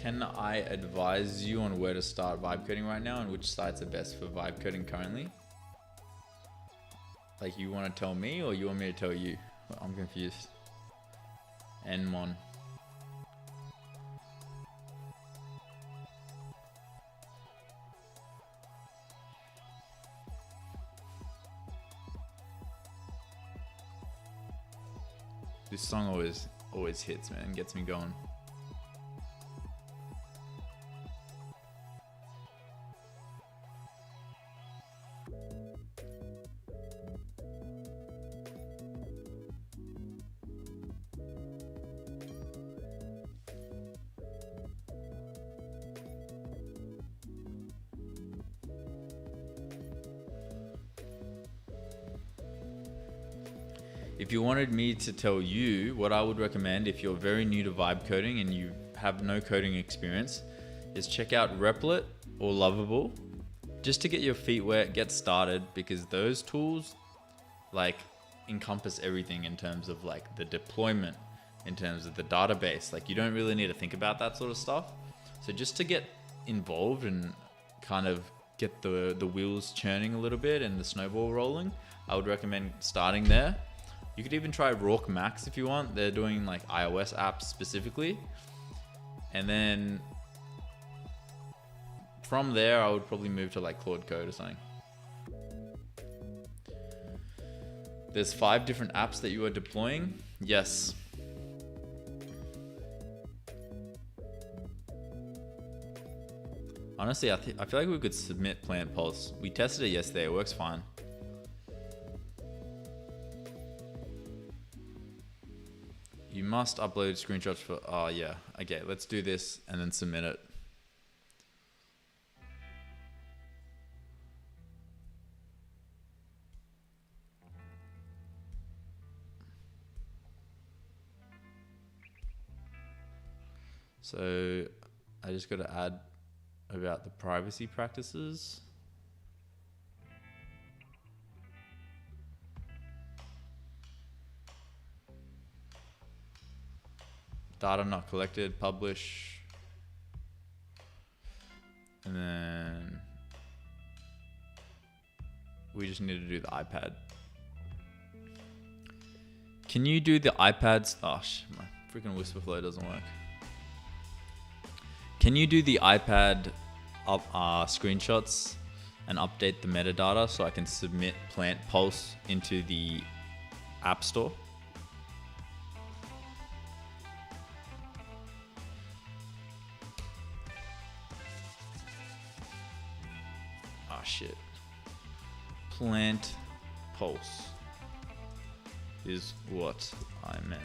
Can I advise you on where to start Vibecoding right now and which sites are best for Vibecoding currently? Like, you want to tell me or you want me to tell you? I'm confused. Nmon. This song always hits, man, gets me going. If you wanted me to tell you what I would recommend if you're very new to vibe coding and you have no coding experience, is check out Replit or Lovable just to get your feet wet, get started, because those tools like encompass everything in terms of like the deployment, in terms of the database. Like, you don't really need to think about that sort of stuff. So just to get involved and kind of get the wheels churning a little bit and the snowball rolling, I would recommend starting there. You could even try Rourke Max if you want. They're doing like iOS apps specifically. And then from there, I would probably move to like Claude Code or something. There's 5 different apps that you are deploying. Yes. Honestly, I feel like we could submit Plant Pulse. We tested it yesterday. It works fine. You must upload screenshots for, oh yeah. Okay, let's do this and then submit it. So I just got to add about the privacy practices. Data not collected, publish. And then we just need to do the iPad. Can you do the iPads? Oh, my freaking Whisperflow doesn't work. Can you do the iPad screenshots and update the metadata so I can submit Plant Pulse into the App Store? Ah, shit. Plant Pulse is what I meant.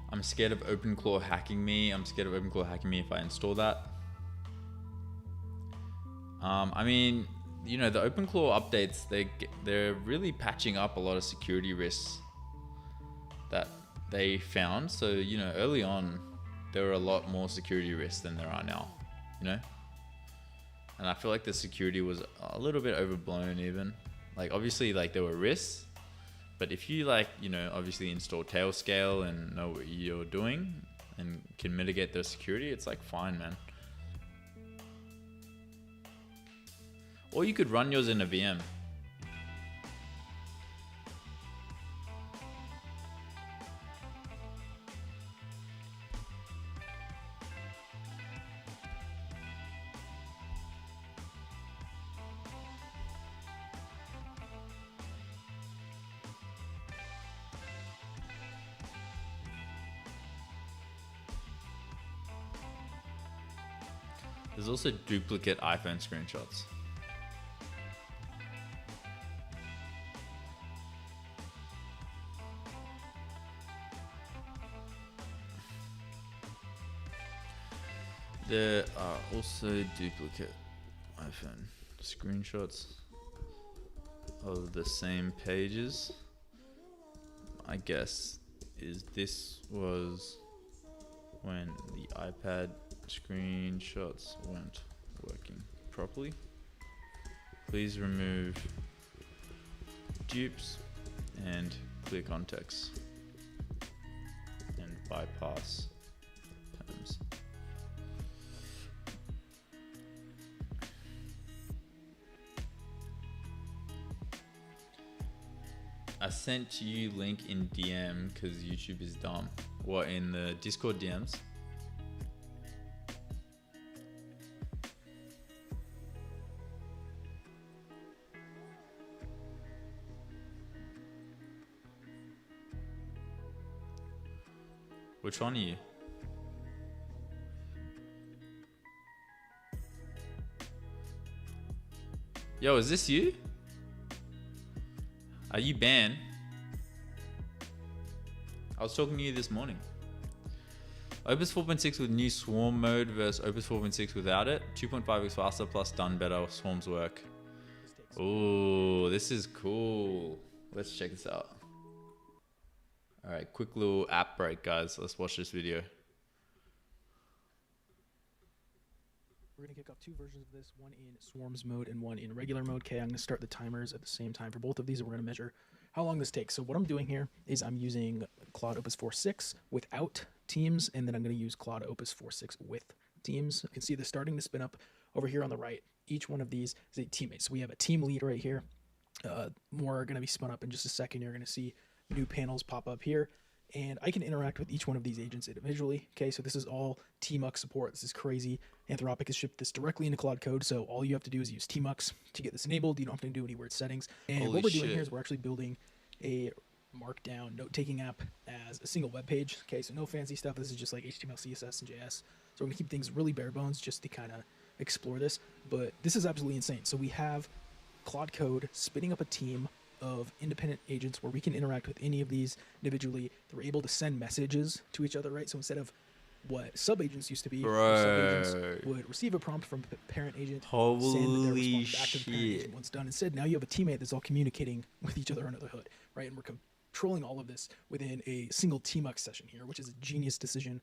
I'm scared of Openclaw hacking me. I'm scared of Openclaw hacking me if I install that. I mean, you know, the Openclaw updates, they're really patching up a lot of security risks that they found. So, you know, early on, there were a lot more security risks than there are now, you know? And I feel like the security was a little bit overblown even. Like obviously like there were risks, but if you like, you know, obviously install Tailscale and know what you're doing and can mitigate the security, it's like fine, man. Or you could run yours in a VM. There's also duplicate iPhone screenshots. There are also duplicate iPhone screenshots of the same pages. I guess this was when the iPad screenshots weren't working properly. Please remove dupes and clear context and bypass terms. I sent you link in DM because YouTube is dumb. What, in the Discord DMs? Which one are you? Yo, is this you? Are you banned? I was talking to you this morning. Opus 4.6 with new swarm mode versus Opus 4.6 without it. 2.5x faster plus done better. Swarms work. Ooh, this is cool. Let's check this out. All right, quick little app break, guys. Let's watch this video. We're going to kick off two versions of this, one in swarms mode and one in regular mode. Okay, I'm going to start the timers at the same time for both of these, and we're going to measure how long this takes. So what I'm doing here is I'm using Claude Opus 4.6 without teams, and then I'm going to use Claude Opus 4.6 with teams. You can see they're starting to spin up over here on the right. Each one of these is a teammate. So we have a team lead right here. More are going to be spun up in just a second. You're going to see new panels pop up here, and I can interact with each one of these agents individually. Okay, so this is all T-mux support. This is crazy. Anthropic has shipped this directly into Claude Code, so all you have to do is use T-mux to get this enabled. You don't have to do any weird settings. And Holy what we're doing shit. here is we're actually building a markdown note-taking app as a single web page. Okay, so no fancy stuff. This is just like HTML, CSS, and JS. So we're gonna keep things really bare bones just to kind of explore this. But this is absolutely insane. So we have Claude Code spinning up a team of independent agents where we can interact with any of these individually. They're able to send messages to each other, right? So instead of what sub-agents used to be, sub-agents would receive a prompt from parent agent, send their response back to the parent agent once done. Instead, now you have a teammate that's all communicating with each other under the hood, right? And we're controlling all of this within a single T-mux session here, which is a genius decision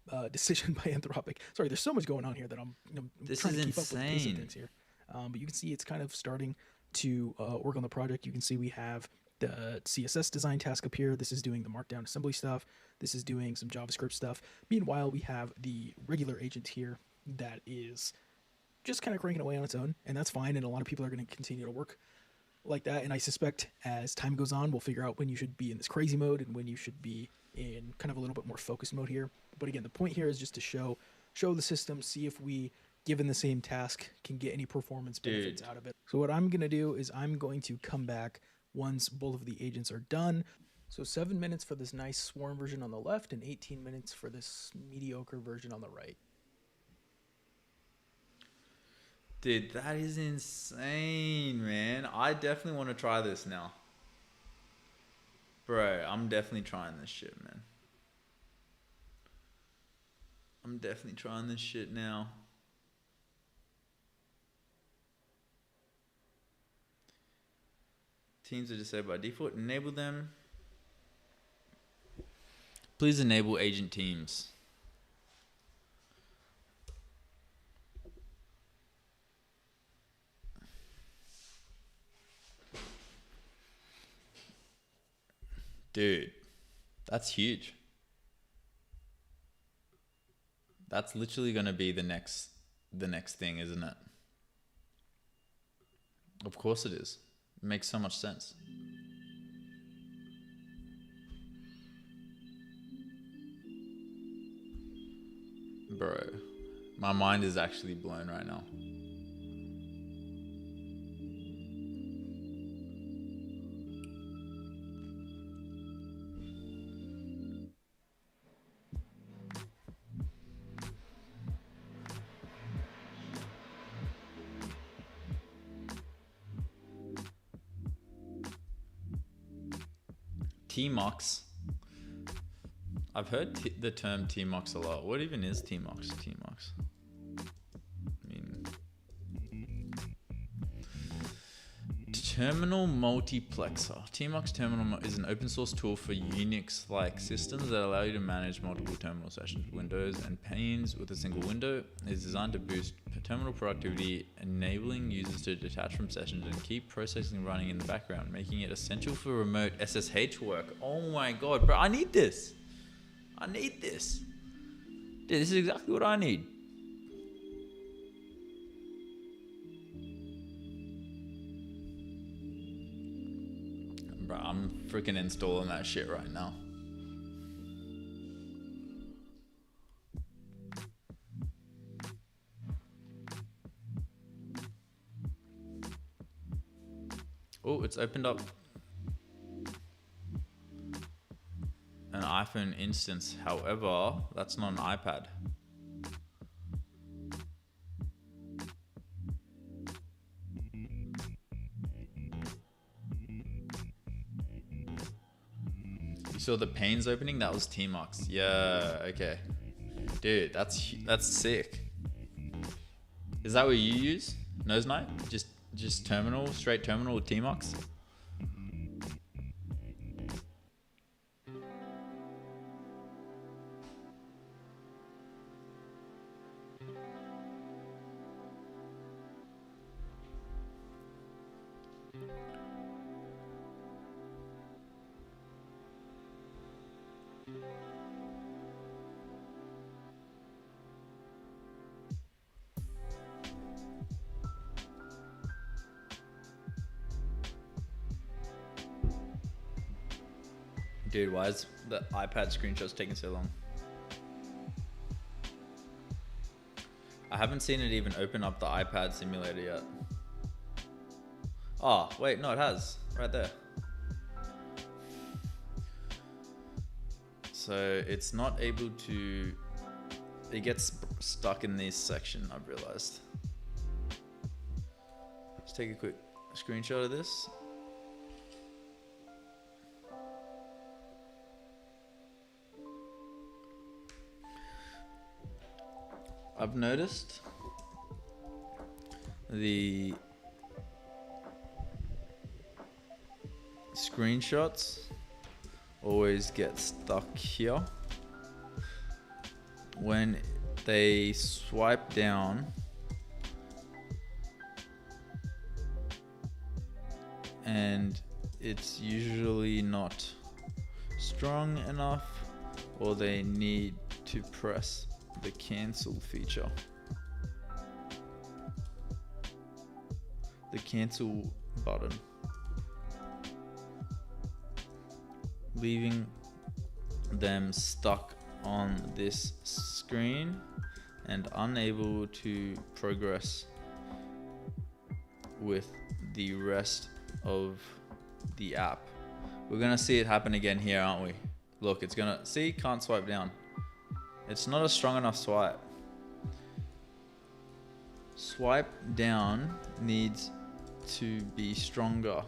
by Anthropic. Sorry, there's so much going on here that I'm trying to keep up with the pace of things here. But you can see it's kind of starting to work on the project. You can see we have the CSS design task up here. This is doing the markdown assembly stuff. This is doing some JavaScript stuff. Meanwhile, we have the regular agent here that is just kind of cranking away on its own, and that's fine. And a lot of people are going to continue to work like that. And I suspect as time goes on, we'll figure out when you should be in this crazy mode and when you should be in kind of a little bit more focused mode here. But again, the point here is just to show the system, see if we, given the same task, can get any performance benefits out of it. So what I'm going to do is I'm going to come back once both of the agents are done. So 7 minutes for this nice swarm version on the left and 18 minutes for this mediocre version on the right. Dude, that is insane, man. I definitely want to try this now. Bro, I'm definitely trying this shit, man. I'm definitely trying this shit now. Teams are disabled by default. Enable them. Please enable agent teams. Dude, that's huge. That's literally going to be the next thing, isn't it? Of course it is. It makes so much sense. Bro, my mind is actually blown right now. T-mux. I've heard the term T-mux a lot. What even is T-mux? T-mux. I mean, terminal multiplexer. T-mux terminal is an open source tool for Unix-like systems that allow you to manage multiple terminal sessions, windows, and panes with a single window. It is designed to boost terminal productivity, enabling users to detach from sessions and keep processing running in the background, making it essential for remote SSH work. Oh my god, bro, I need this. I need this. Dude, this is exactly what I need. Bro, I'm freaking installing that shit right now. Oh, it's opened up an iPhone instance. However, that's not an iPad. You saw the panes opening? That was T-mux. Yeah, okay. Dude, that's sick. Is that what you use? Nose knife? Just terminal, straight terminal with T-mux? Dude, why is the iPad screenshots taking so long? I haven't seen it even open up the iPad simulator yet. Oh, wait, no, it has. Right there. So it's not able to... It gets stuck in this section, I've realized. Let's take a quick screenshot of this. I've noticed the screenshots always get stuck here when they swipe down and it's usually not strong enough, or they need to press the cancel feature. The cancel button. Leaving them stuck on this screen and unable to progress with the rest of the app. We're gonna see it happen again here, aren't we? Look, it's gonna, see, can't swipe down. It's not a strong enough swipe. Swipe down needs to be stronger.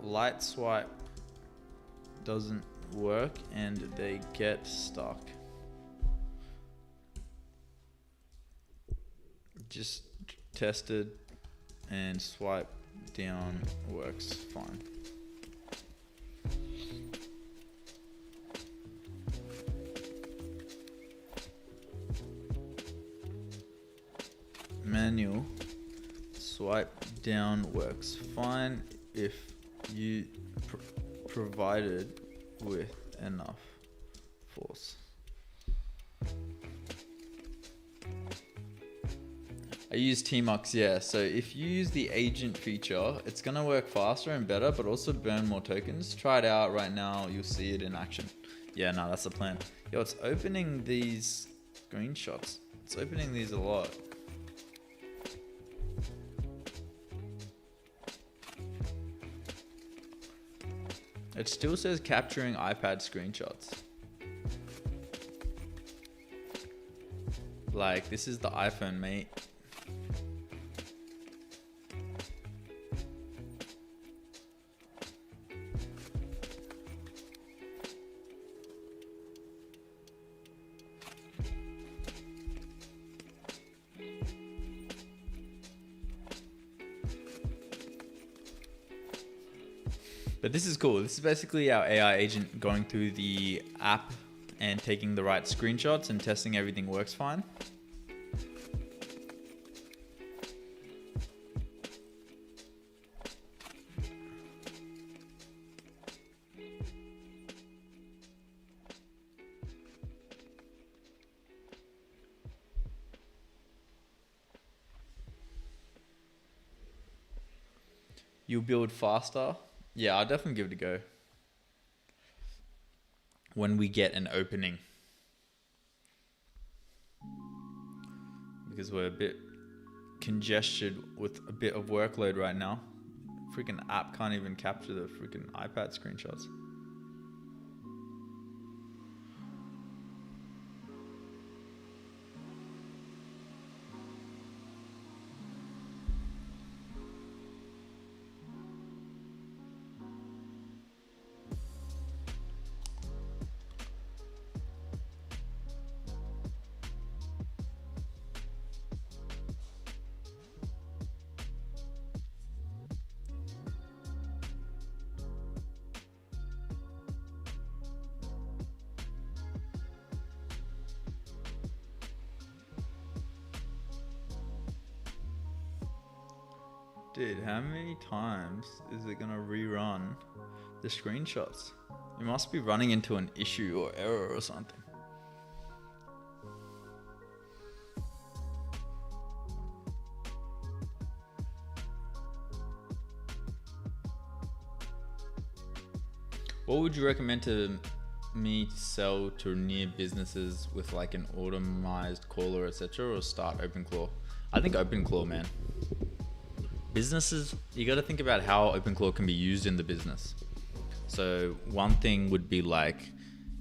Light swipe doesn't work and they get stuck. Just tested and swipe down works fine. Manual swipe down works fine. if you provided with enough force. I use T-mux, yeah. So if you use the agent feature, it's gonna work faster and better, but also burn more tokens. Try it out right now, you'll see it in action. Yeah, no, that's the plan. Yo, it's opening these screenshots. It's opening these a lot. It still says capturing iPad screenshots. Like, this is the iPhone, mate. But this is cool. This is basically our AI agent going through the app and taking the right screenshots and testing everything works fine. You'll build faster. Yeah, I'll definitely give it a go when we get an opening, because we're a bit congested with a bit of workload right now. Freaking app can't even capture the freaking iPad screenshots. Dude, how many times is it gonna rerun the screenshots? You must be running into an issue or error or something. What would you recommend to me to sell to near businesses with like an automized caller, etc., or start Openclaw? I think Openclaw, man. Businesses, you got to think about how Openclaw can be used in the business. So one thing would be like,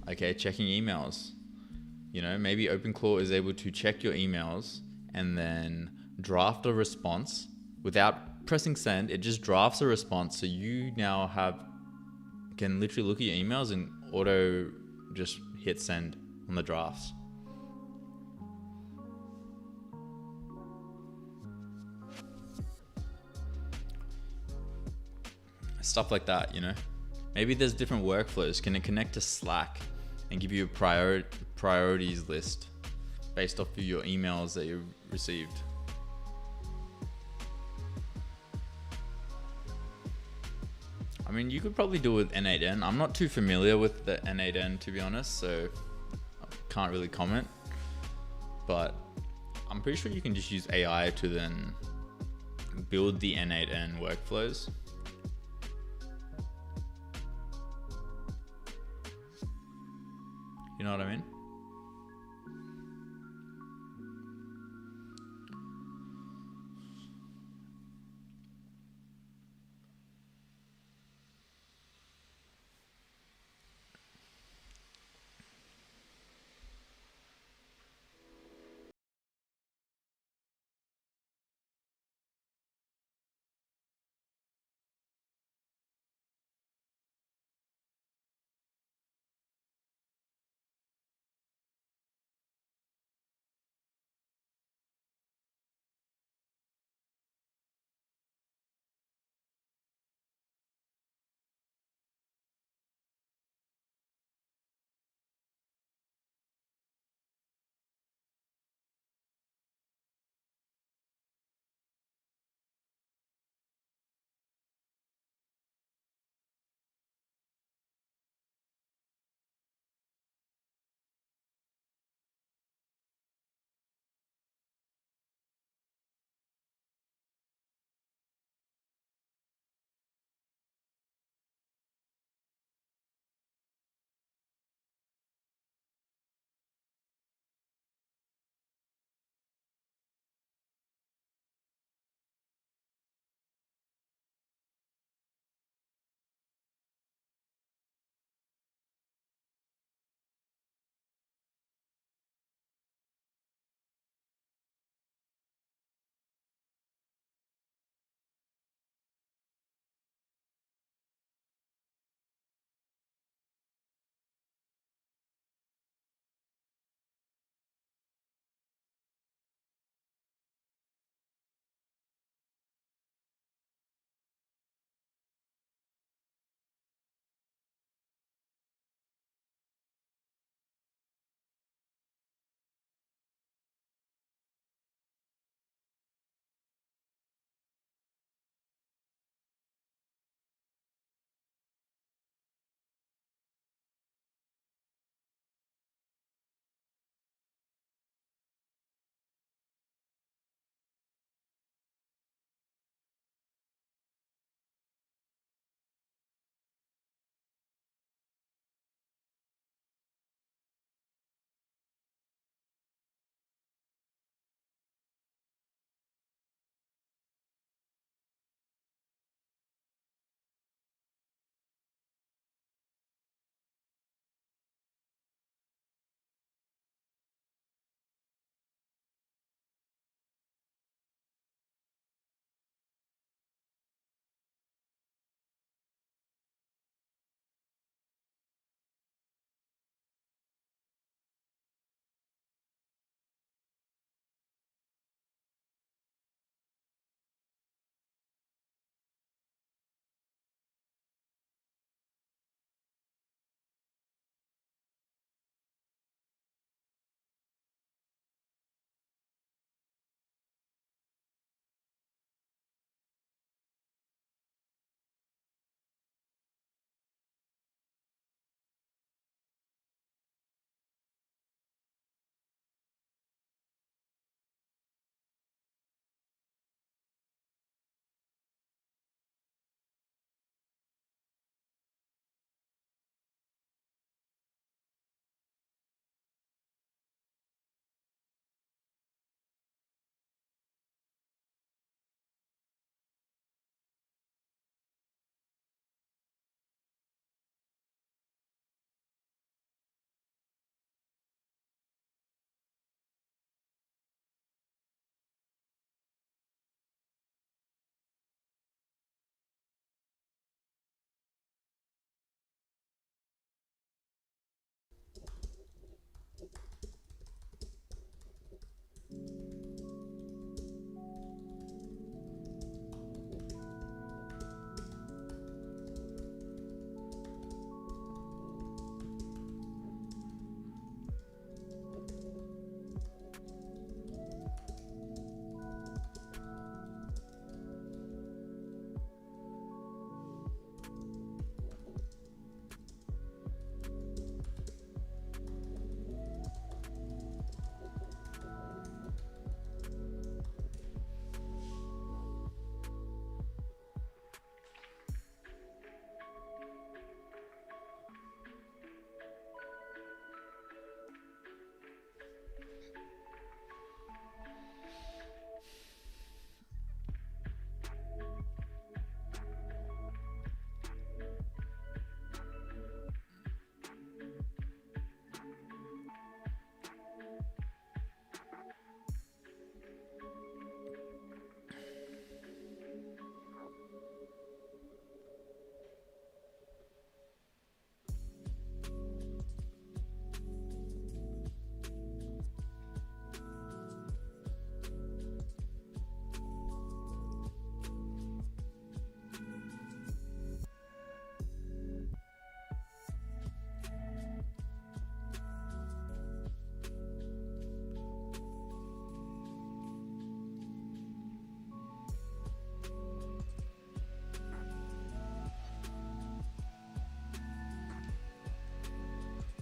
okay, checking emails. You know, maybe Openclaw is able to check your emails and then draft a response without pressing send. It just drafts a response, so you now can literally look at your emails and auto just hit send on the drafts. Stuff like that, you know. Maybe there's different workflows. Can it connect to Slack and give you a priorities list based off of your emails that you received? I mean, you could probably do it with N8N. I'm not too familiar with the N8N, to be honest, so I can't really comment. But I'm pretty sure you can just use AI to then build the N8N workflows. You know what I mean?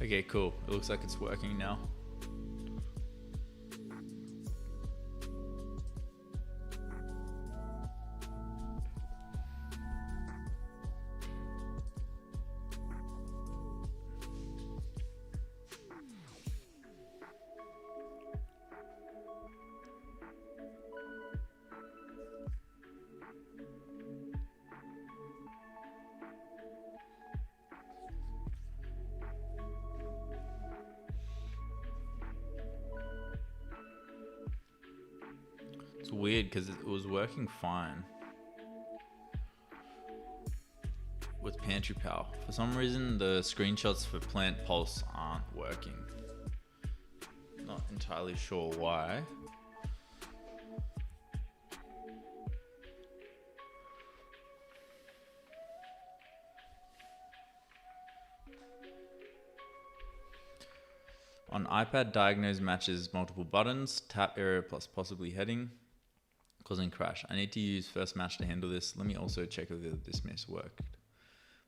Okay, cool. It looks like it's working now. It's weird because it was working fine with Pantry Pal. For some reason, the screenshots for Plant Pulse aren't working. Not entirely sure why. On iPad, diagnose matches multiple buttons, tap error plus possibly heading, causing crash. I need to use first match to handle this. Let me also check if the dismiss worked.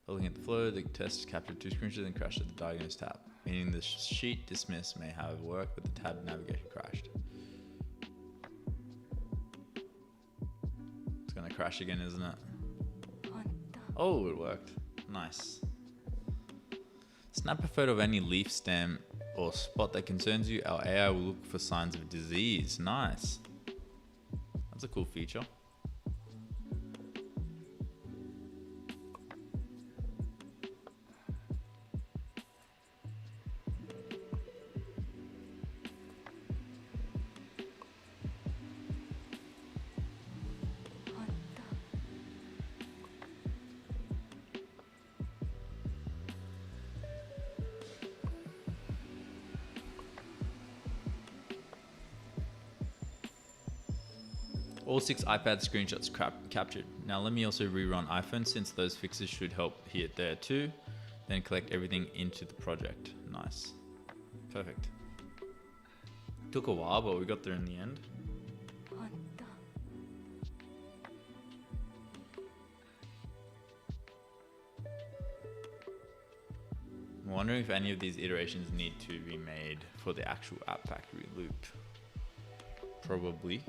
By looking at the flow, the test captured 2 screenshots and crashed at the diagnose tab, meaning the sheet dismiss may have worked, but the tab navigation crashed. It's gonna crash again, isn't it? Oh, it worked. Nice. Snap a photo of any leaf stem or spot that concerns you. Our AI will look for signs of disease. Nice. That's a cool feature. All 6 iPad screenshots captured. Now let me also rerun iPhone since those fixes should help here there too. Then collect everything into the project. Nice. Perfect. Took a while, but we got there in the end. I'm wondering if any of these iterations need to be made for the actual App Factory loop. Probably.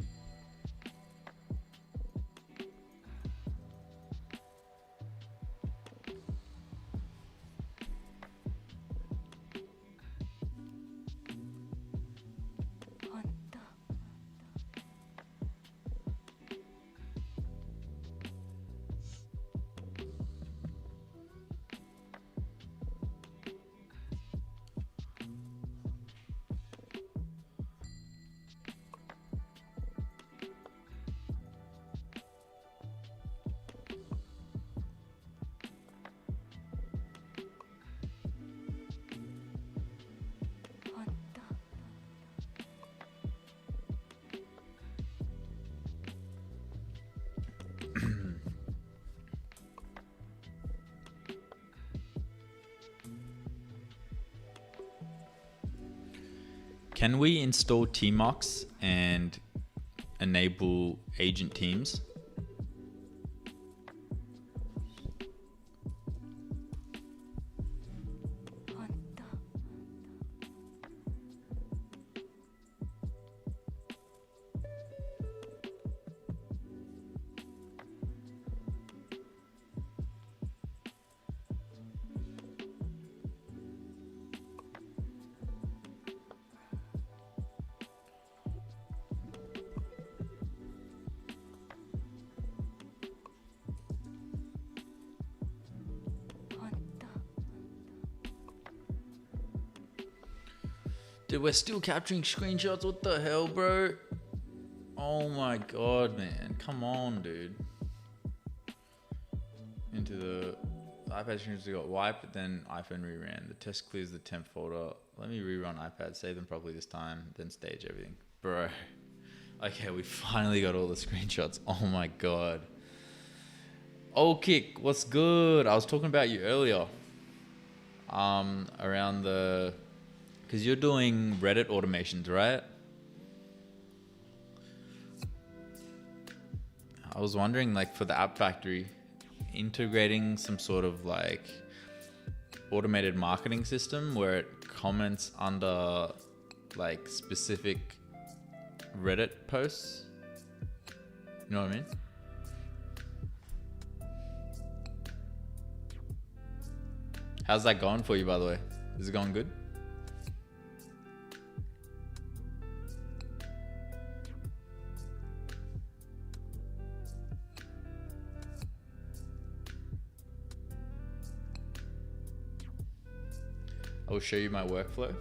Can we install T-mux and enable agent teams? Dude, we're still capturing screenshots. What the hell, bro? Oh my god, man. Come on, dude. Into the iPad screenshots got wiped, but then iPhone reran. The test clears the temp folder. Let me rerun iPad, save them properly this time, then stage everything. Bro. Okay, we finally got all the screenshots. Oh my god. Oh, Kink, what's good? I was talking about you earlier. Around the... Because you're doing Reddit automations, right? I was wondering, like, for the App Factory, integrating some sort of, like, automated marketing system where it comments under like specific Reddit posts. You know what I mean? How's that going for you, by the way? Is it going good? I'll show you my workflow.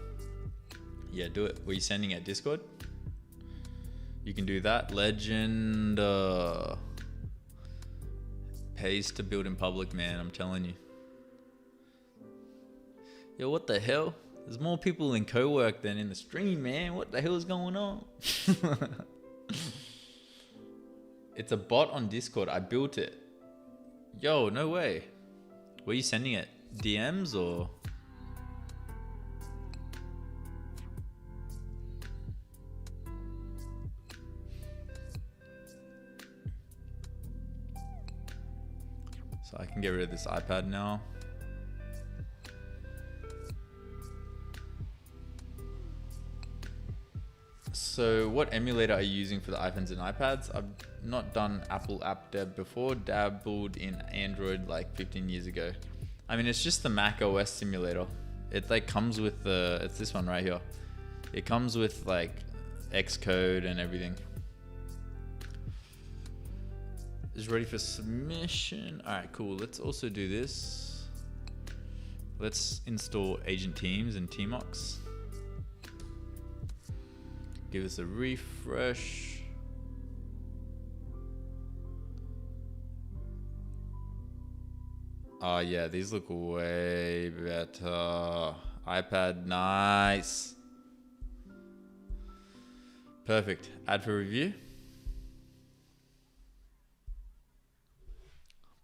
Yeah, do it. Were you sending it Discord? You can do that. Legend pays to build in public, man. I'm telling you. Yo, what the hell? There's more people in co-work than in the stream, man. What the hell is going on? It's a bot on Discord. I built it. Yo, no way. Were you sending it? DMs or? So I can get rid of this iPad now. So what emulator are you using for the iPhones and iPads? I've not done Apple app dev before, dabbled in Android like 15 years ago. I mean, it's just the Mac OS simulator. It like comes with the, it's this one right here. It comes with like Xcode and everything. Is ready for submission. All right, cool. Let's also do this. Let's install Agent Teams and T-mux. Give us a refresh. Oh yeah, these look way better. iPad, nice. Perfect. Add for review.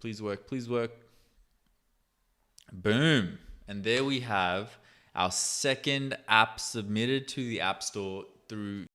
Please work, please work. Boom. And there we have our second app submitted to the App Store through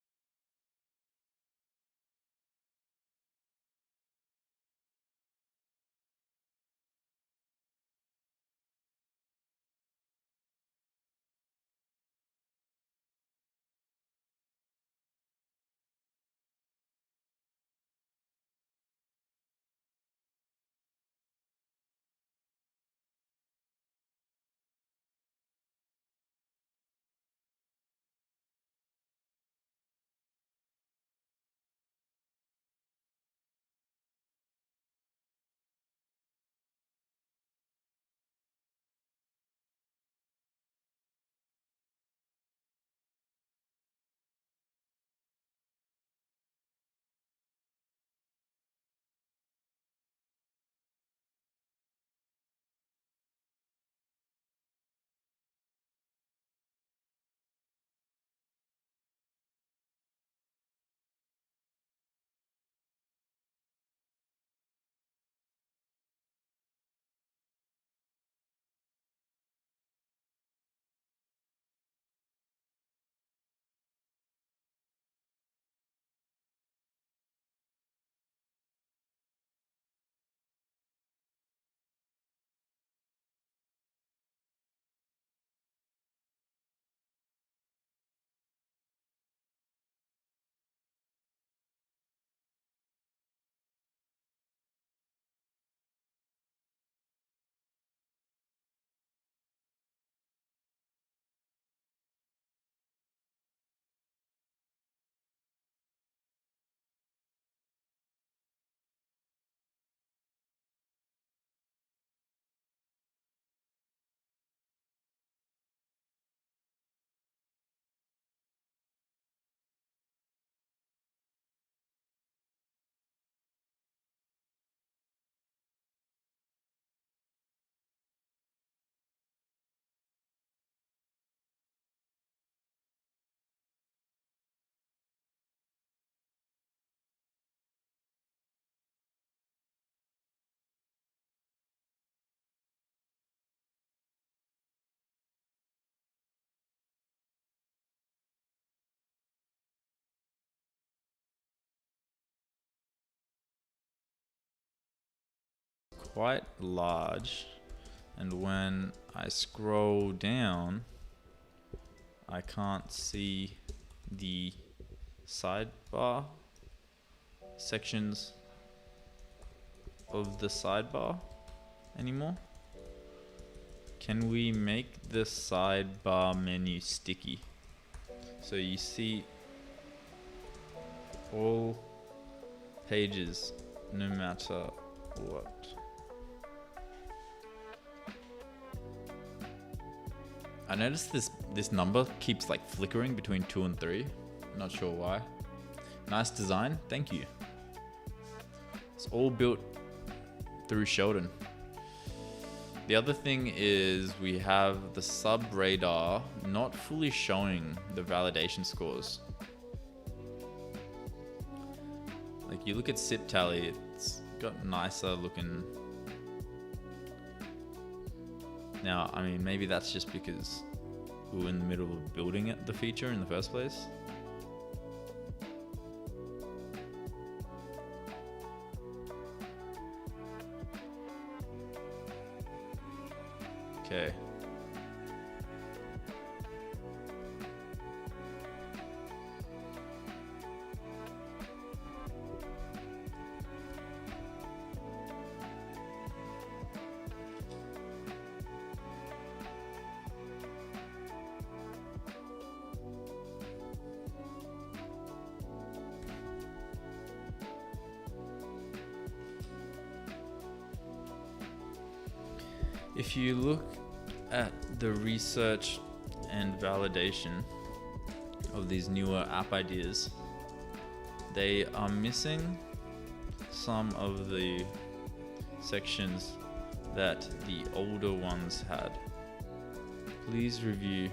quite large. And when I scroll down, I can't see the sidebar sections of the sidebar anymore. Can we make the sidebar menu sticky? So you see all pages no matter what. I noticed this number keeps like flickering between 2 and 3. Not sure why. Nice design, thank you. It's all built through Sheldon. The other thing is we have the sub radar not fully showing the validation scores. Like you look at SIP tally, it's got nicer looking. Now, I mean, maybe that's just because we were in the middle of building it, the feature in the first place. Okay. If you look at the research and validation of these newer app ideas, they are missing some of the sections that the older ones had. Please review.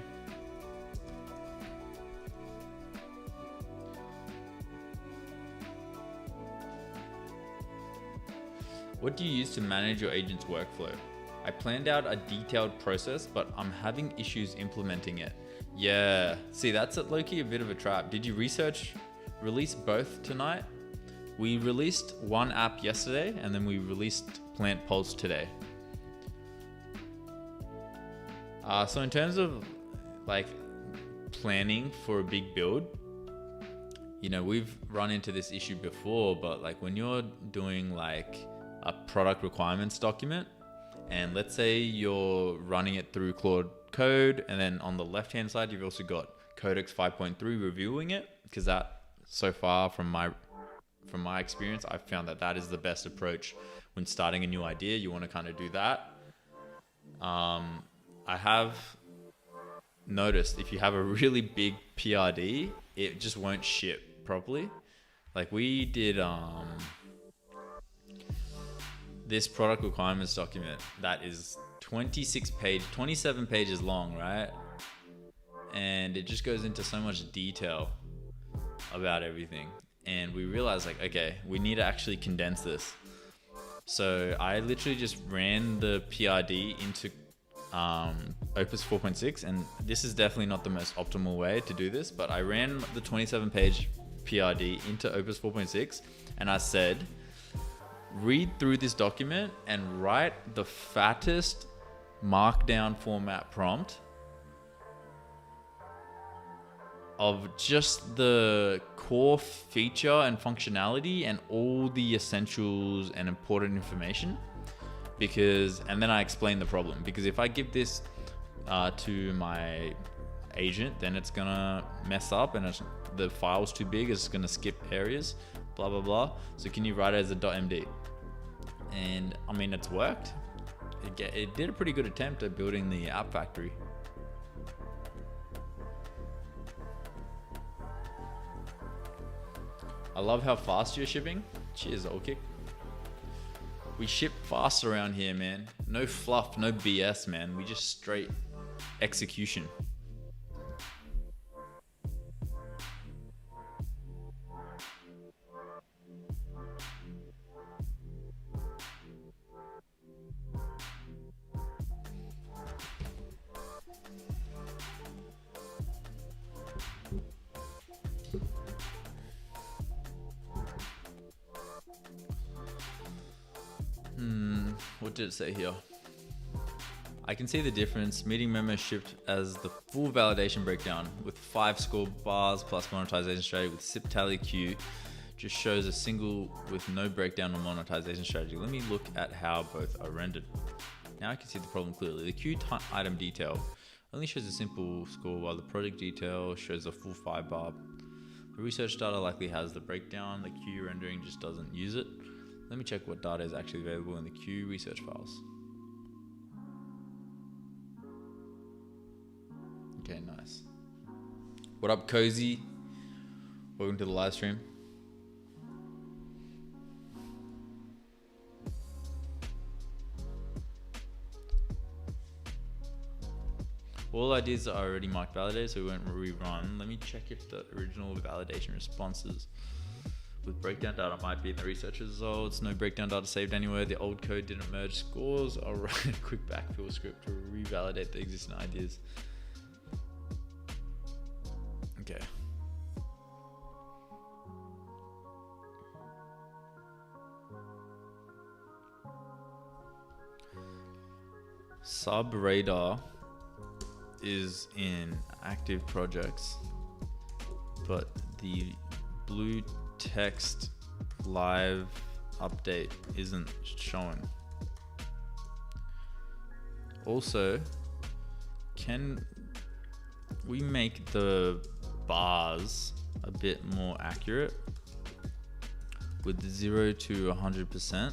What do you use to manage your agent's workflow? I planned out a detailed process, but I'm having issues implementing it. Yeah, see, that's low-key a bit of a trap. Did you release both tonight? We released one app yesterday, and then we released Plant Pulse today. So in terms of like planning for a big build, you know, we've run into this issue before, but like when you're doing like a product requirements document, and let's say you're running it through Claude Code, and then on the left-hand side, you've also got Codex 5.3 reviewing it, because that, so far from my experience, I've found that is the best approach when starting a new idea. You want to kind of do that. I have noticed if you have a really big PRD, it just won't ship properly. Like we did this product requirements document that is 27 pages long, right? And it just goes into so much detail about everything. And we realized like, okay, we need to actually condense this. So I literally just ran the PRD into Opus 4.6, and this is definitely not the most optimal way to do this, but I ran the 27 page PRD into Opus 4.6, and I said, read through this document and write the fattest markdown format prompt of just the core feature and functionality and all the essentials and important information. And then I explain the problem, because if I give this to my agent, then it's gonna mess up and the file's too big, it's gonna skip areas, blah blah blah. So can you write it as a .md? And I mean, it's worked. It did a pretty good attempt at building the app factory. I love how fast you're shipping. Cheers, old kick. We ship fast around here, man. No fluff, no BS, man. We just straight execution. What did it say here? I can see the difference. Meeting memo shipped as the full validation breakdown with 5 score bars plus monetization strategy with sip tally queue. Just shows a single with no breakdown or monetization strategy. Let me look at how both are rendered. Now I can see the problem clearly. The queue item detail only shows a simple score while the project detail shows a full 5 bar. The research data likely has the breakdown. The queue rendering just doesn't use it. Let me check what data is actually available in the queue research files. Okay, nice. What up, Cozy? Welcome to the live stream. All ideas are already marked validated, so we won't rerun. Let me check if the original validation responses with breakdown data might be in the research results. No breakdown data saved anywhere. The old code didn't merge scores. I'll write a quick backfill script to revalidate the existing ideas. Okay. Sub radar is in active projects, but the blue text live update isn't showing. Also, can we make the bars a bit more accurate with 0 to 100%?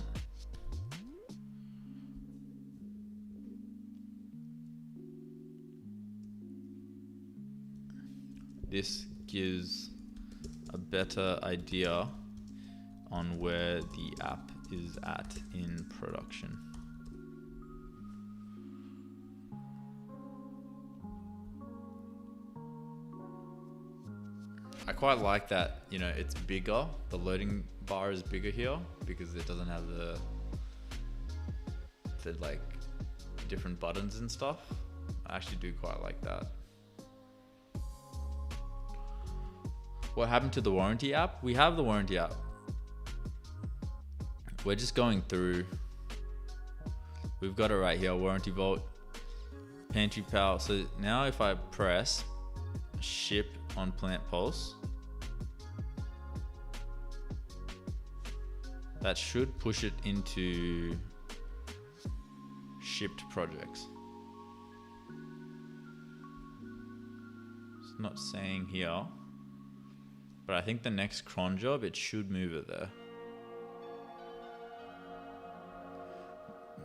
This gives a better idea on where the app is at in production. I quite like that, you know, it's bigger. The loading bar is bigger here because it doesn't have the like different buttons and stuff. I actually do quite like that. What happened to the warranty app? We have the warranty app. We're just going through. We've got it right here, warranty vault, pantry pal. So now if I press ship on Plant Pulse, that should push it into shipped projects. It's not saying here, but I think the next cron job, it should move it there.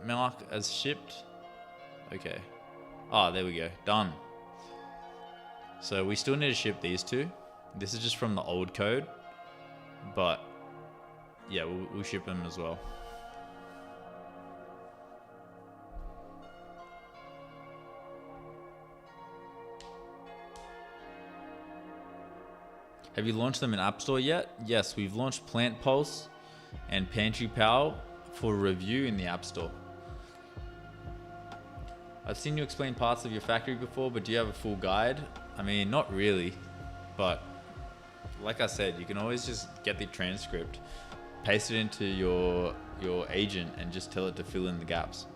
Mark as shipped. Okay. Ah, there we go. Done. So we still need to ship these two. This is just from the old code, but yeah, we'll ship them as well. Have you launched them in App Store yet? Yes, we've launched Plant Pulse and Pantry Pal for review in the App Store. I've seen you explain parts of your factory before, but do you have a full guide? I mean, not really, but like I said, you can always just get the transcript, paste it into your agent and just tell it to fill in the gaps.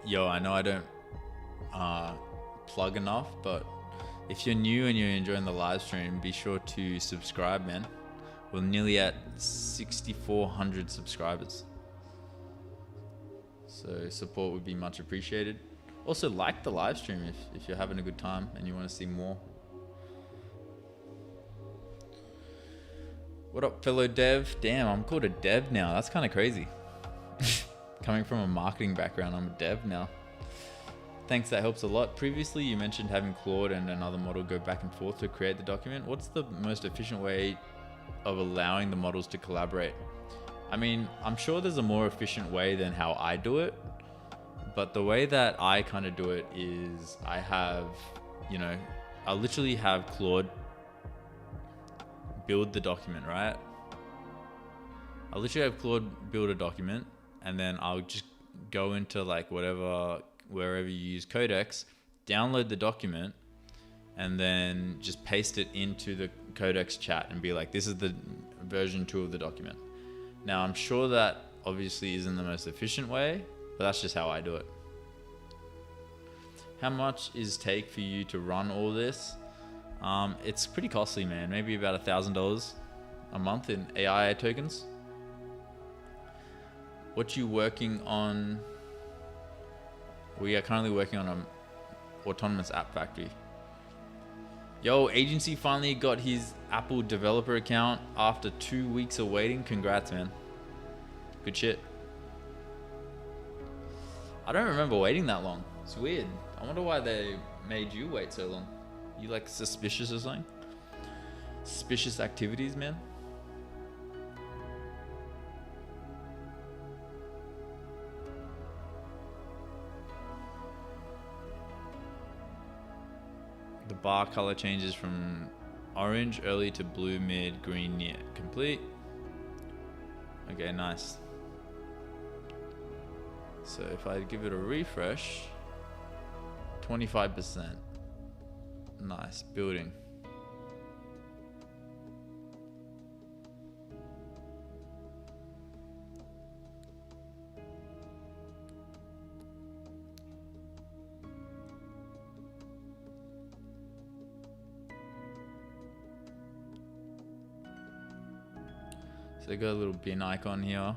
Yo, I know I don't plug enough, but if you're new and you're enjoying the live stream, be sure to subscribe, man. We're nearly at 6,400 subscribers. So support would be much appreciated. Also like the live stream if you're having a good time and you want to see more. What up, fellow dev? Damn, I'm called a dev now. That's kind of crazy. Coming from a marketing background, I'm a dev now. Thanks, that helps a lot. Previously, you mentioned having Claude and another model go back and forth to create the document. What's the most efficient way of allowing the models to collaborate? I mean, I'm sure there's a more efficient way than how I do it, but the way that I kind of do it is I have, you know, I literally have Claude build the document, right? I literally have Claude build a document, and then I'll just go into like wherever you use Codex, download the document, and then just paste it into the Codex chat and be like, this is the version 2 of the document. Now, I'm sure that obviously isn't the most efficient way, but that's just how I do it. How much is take for you to run all this? It's pretty costly, man. Maybe about $1,000 a month in AI tokens. What you working on? We are currently working on an autonomous app factory. Yo, agency finally got his Apple developer account after 2 weeks of waiting. Congrats, man. Good shit. I don't remember waiting that long. It's weird. I wonder why they made you wait so long. You like suspicious or something? Suspicious activities, man? The bar color changes from orange early to blue mid, green near. Complete. Okay, nice. So if I give it a refresh, 25%. Nice. Building. So they got a little bin icon here.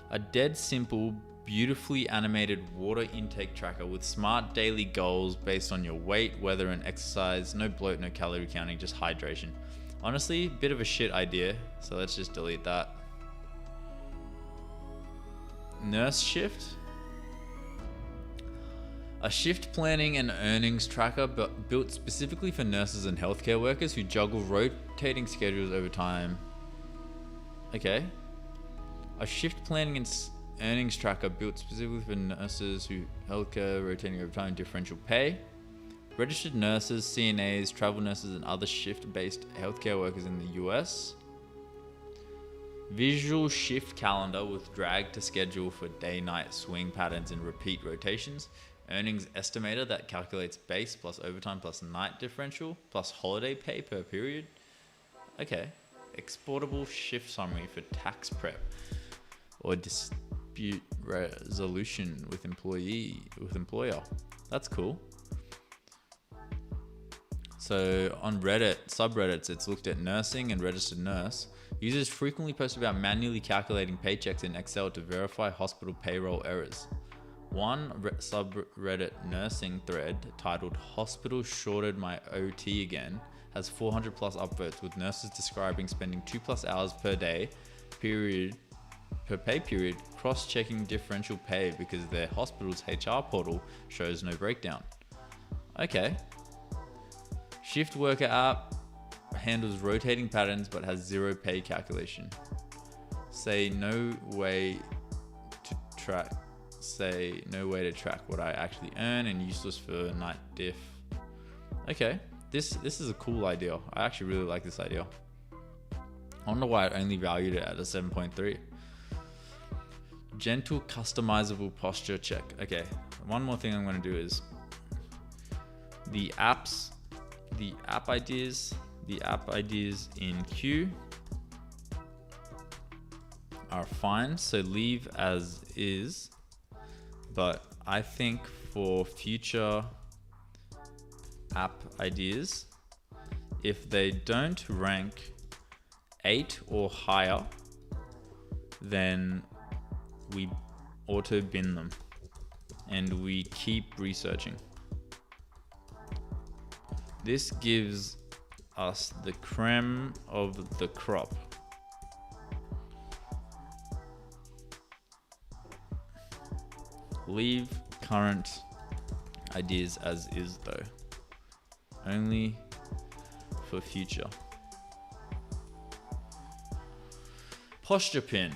A dead simple, beautifully animated water intake tracker with smart daily goals based on your weight, weather, and exercise. No bloat, no calorie counting, just hydration. Honestly, bit of a shit idea, so let's just delete that. Nurse shift. A shift planning and earnings tracker built specifically for nurses and healthcare workers who juggle rotating schedules over time. Okay. A shift planning and earnings tracker built specifically for nurses who healthcare rotating over time, differential pay. Registered nurses, CNAs, travel nurses, and other shift-based healthcare workers in the US. Visual shift calendar with drag to schedule for day-night swing patterns and repeat rotations. Earnings estimator that calculates base plus overtime plus night differential plus holiday pay per period. Okay. Exportable shift summary for tax prep or dispute resolution with employer. That's cool. So on Reddit, subreddits, it's looked at nursing and registered nurse. Users frequently post about manually calculating paychecks in Excel to verify hospital payroll errors. One subreddit nursing thread titled "Hospital Shorted My OT Again" has 400 plus upvotes, with nurses describing spending 2+ hours per day per pay period cross-checking differential pay because their hospital's HR portal shows no breakdown. Okay. Shift worker app handles rotating patterns but has zero pay calculation. Say no way to track what I actually earn and useless for night diff. Okay. This is a cool idea. I actually really like this idea. I wonder why I only valued it at a 7.3. Gentle customizable posture check. Okay, one more thing I'm going to do is the app ideas in queue are fine, so leave as is. But I think for future app ideas, if they don't rank 8 or higher, then we auto bin them and we keep researching. This gives us the creme of the crop. Leave current ideas as is though. Only for future. Posture pin.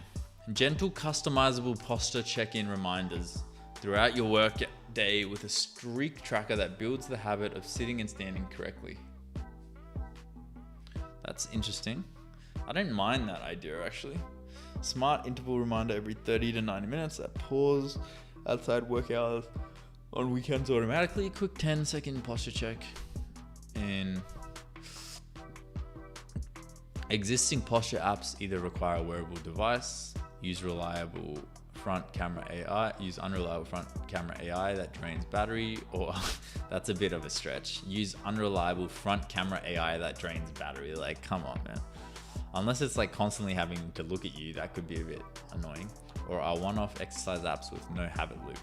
Gentle customizable posture check-in reminders throughout your work day with a streak tracker that builds the habit of sitting and standing correctly. That's interesting. I don't mind that idea actually. Smart interval reminder every 30 to 90 minutes at pause outside work hours on weekends automatically. Quick 10-second posture check. And existing posture apps either require a wearable device, use unreliable front camera AI that drains battery, or that's a bit of a stretch. Use unreliable front camera AI that drains battery. Like, come on, man. Unless it's like constantly having to look at you, that could be a bit annoying. Or are one-off exercise apps with no habit loop.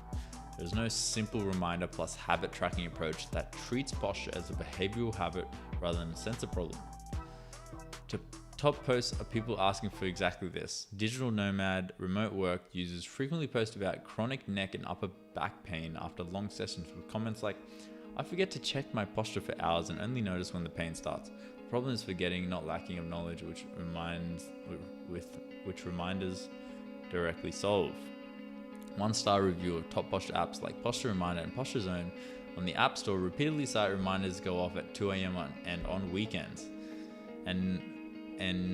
There's no simple reminder plus habit tracking approach that treats posture as a behavioral habit rather than a sensor problem. To top posts are people asking for exactly this. Digital nomad, remote work users frequently post about chronic neck and upper back pain after long sessions with comments like, I forget to check my posture for hours and only notice when the pain starts. The problem is forgetting, not lacking of knowledge, which reminders directly solve. 1-star review of top posture apps like Posture Reminder and Posture Zone on the App Store repeatedly cite reminders go off at 2 a.m. and on weekends. And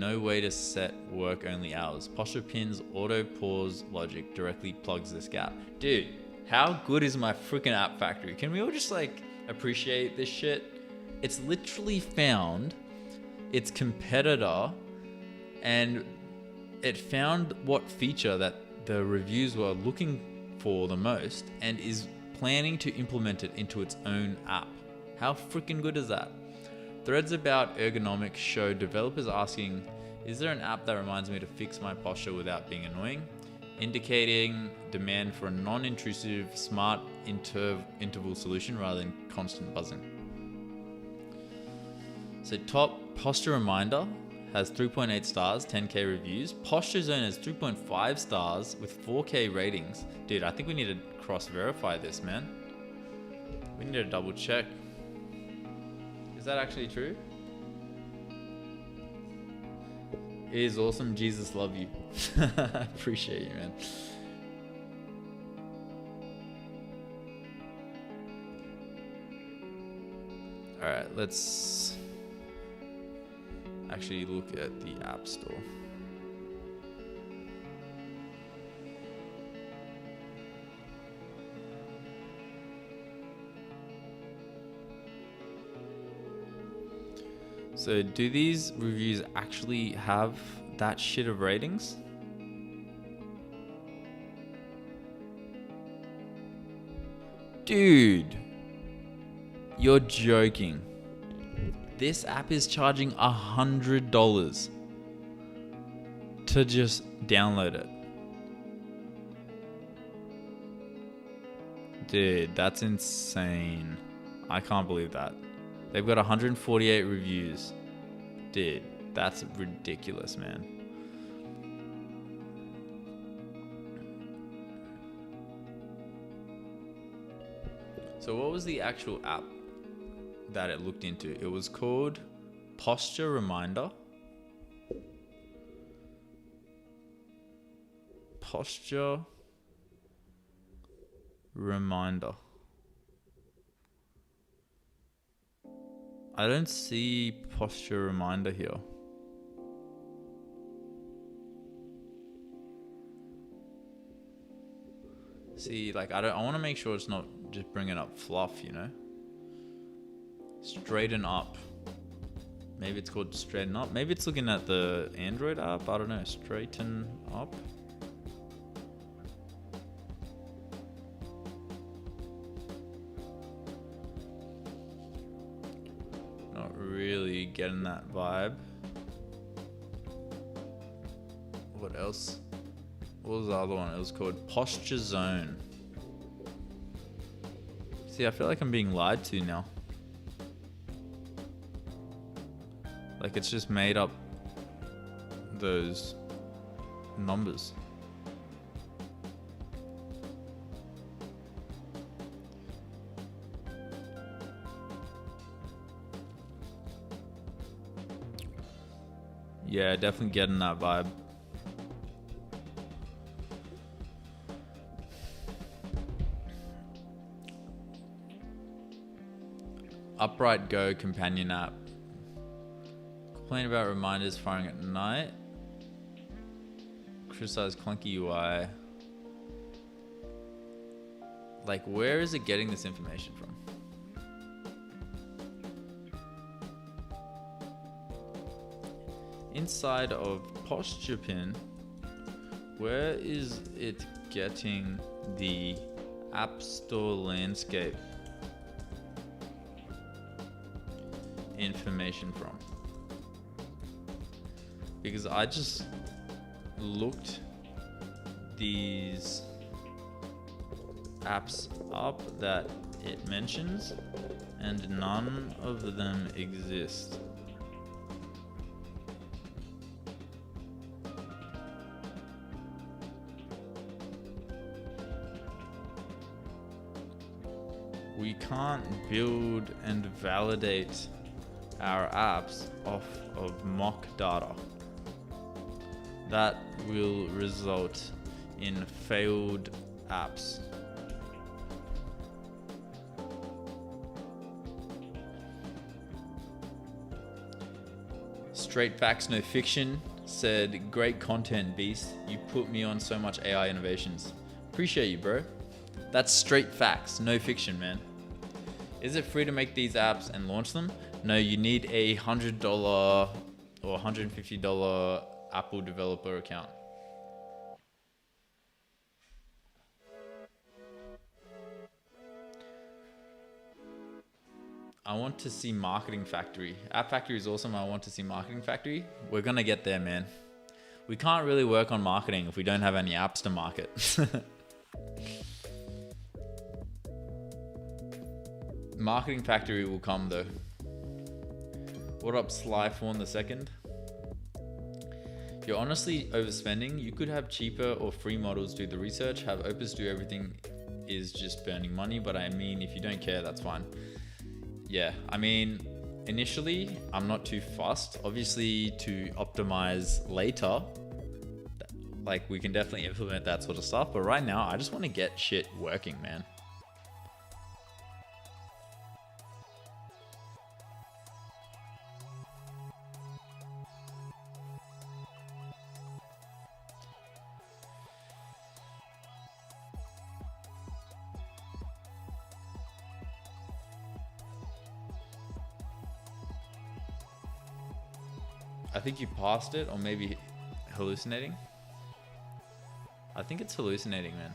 no way to set work only hours. Posture Pin's auto pause logic directly plugs this gap. Dude, how good is my freaking app factory? Can we all just like appreciate this shit? It's literally found its competitor and it found what feature that the reviews were looking for the most and is planning to implement it into its own app. How freaking good is that? Threads about ergonomics show developers asking, is there an app that reminds me to fix my posture without being annoying? Indicating demand for a non-intrusive, smart interval solution rather than constant buzzing. So top Posture Reminder has 3.8 stars, 10K reviews. Posture Zone has 3.5 stars with 4K ratings. Dude, I think we need to cross-verify this, man. We need to double check. Is that actually true? It is awesome. Jesus love you. Appreciate you, man. All right, let's actually look at the App Store. So do these reviews actually have that shit of ratings? Dude, you're joking. This app is charging $100 to just download it. Dude, that's insane. I can't believe that. They've got 148 reviews. Dude, that's ridiculous, man. So what was the actual app that it looked into? It was called Posture Reminder. Posture Reminder. I don't see Posture Reminder here. See, like I want to make sure it's not just bringing up fluff, you know? Straighten up. Maybe it's called Straighten Up. Maybe it's looking at the Android app. I don't know. Straighten Up. Not really getting that vibe. What else? What was the other one? It was called Posture Zone. See, I feel like I'm being lied to now. Like it's just made up those numbers. Yeah, definitely getting that vibe. Upright Go companion app. Complain about reminders firing at night. Criticize clunky UI. Like, where is it getting this information from? Inside of posture pin, where is it getting the App Store landscape information from? Because I just looked these apps up that it mentions and none of them exist. We can't build and validate our apps off of mock data. That will result in failed apps. Straight Facts No Fiction said, great content, Beast. You put me on so much AI innovations. Appreciate you, bro. That's straight facts, no fiction, man. Is it free to make these apps and launch them? No, you need a $100 or $150 Apple developer account. I want to see Marketing Factory. App Factory is awesome. I want to see Marketing Factory. We're gonna get there, man. We can't really work on marketing if we don't have any apps to market. Marketing Factory will come though. What up, Slyfawn II? You're honestly overspending. You could have cheaper or free models do the research, have Opus do everything is just burning money. But I mean, if you don't care, that's fine. Yeah, I mean, initially, I'm not too fussed. Obviously, to optimize later, like we can definitely implement that sort of stuff. But right now, I just want to get shit working, man. I think you passed it, or maybe hallucinating. I think it's hallucinating, man.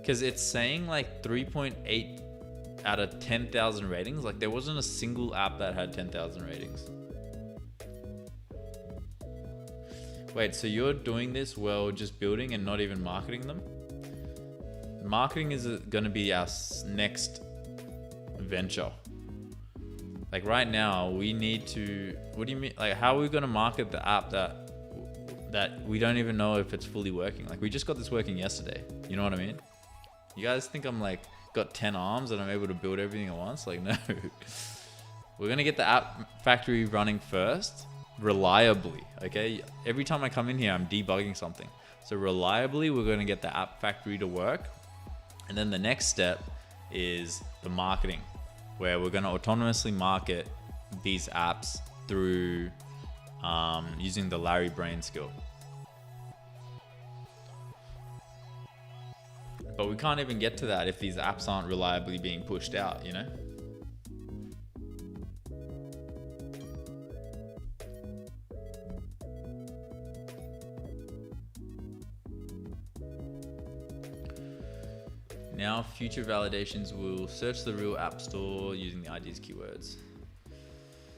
Because it's saying like 3.8 out of 10,000 ratings. Like there wasn't a single app that had 10,000 ratings. Wait, so you're doing this while just building and not even marketing them? Marketing is going to be our next venture. Like right now, we need to, what do you mean? Like how are we going to market the app that we don't even know if it's fully working? Like we just got this working yesterday. You know what I mean? You guys think I'm like got 10 arms and I'm able to build everything at once? Like no. We're going to get the app factory running first, reliably, okay? Every time I come in here, I'm debugging something. So reliably, we're going to get the app factory to work. And then the next step is the marketing, where we're going to autonomously market these apps through using the Larry Brain skill. But we can't even get to that if these apps aren't reliably being pushed out, you know? Now, future validations will search the real app store using the IDs keywords.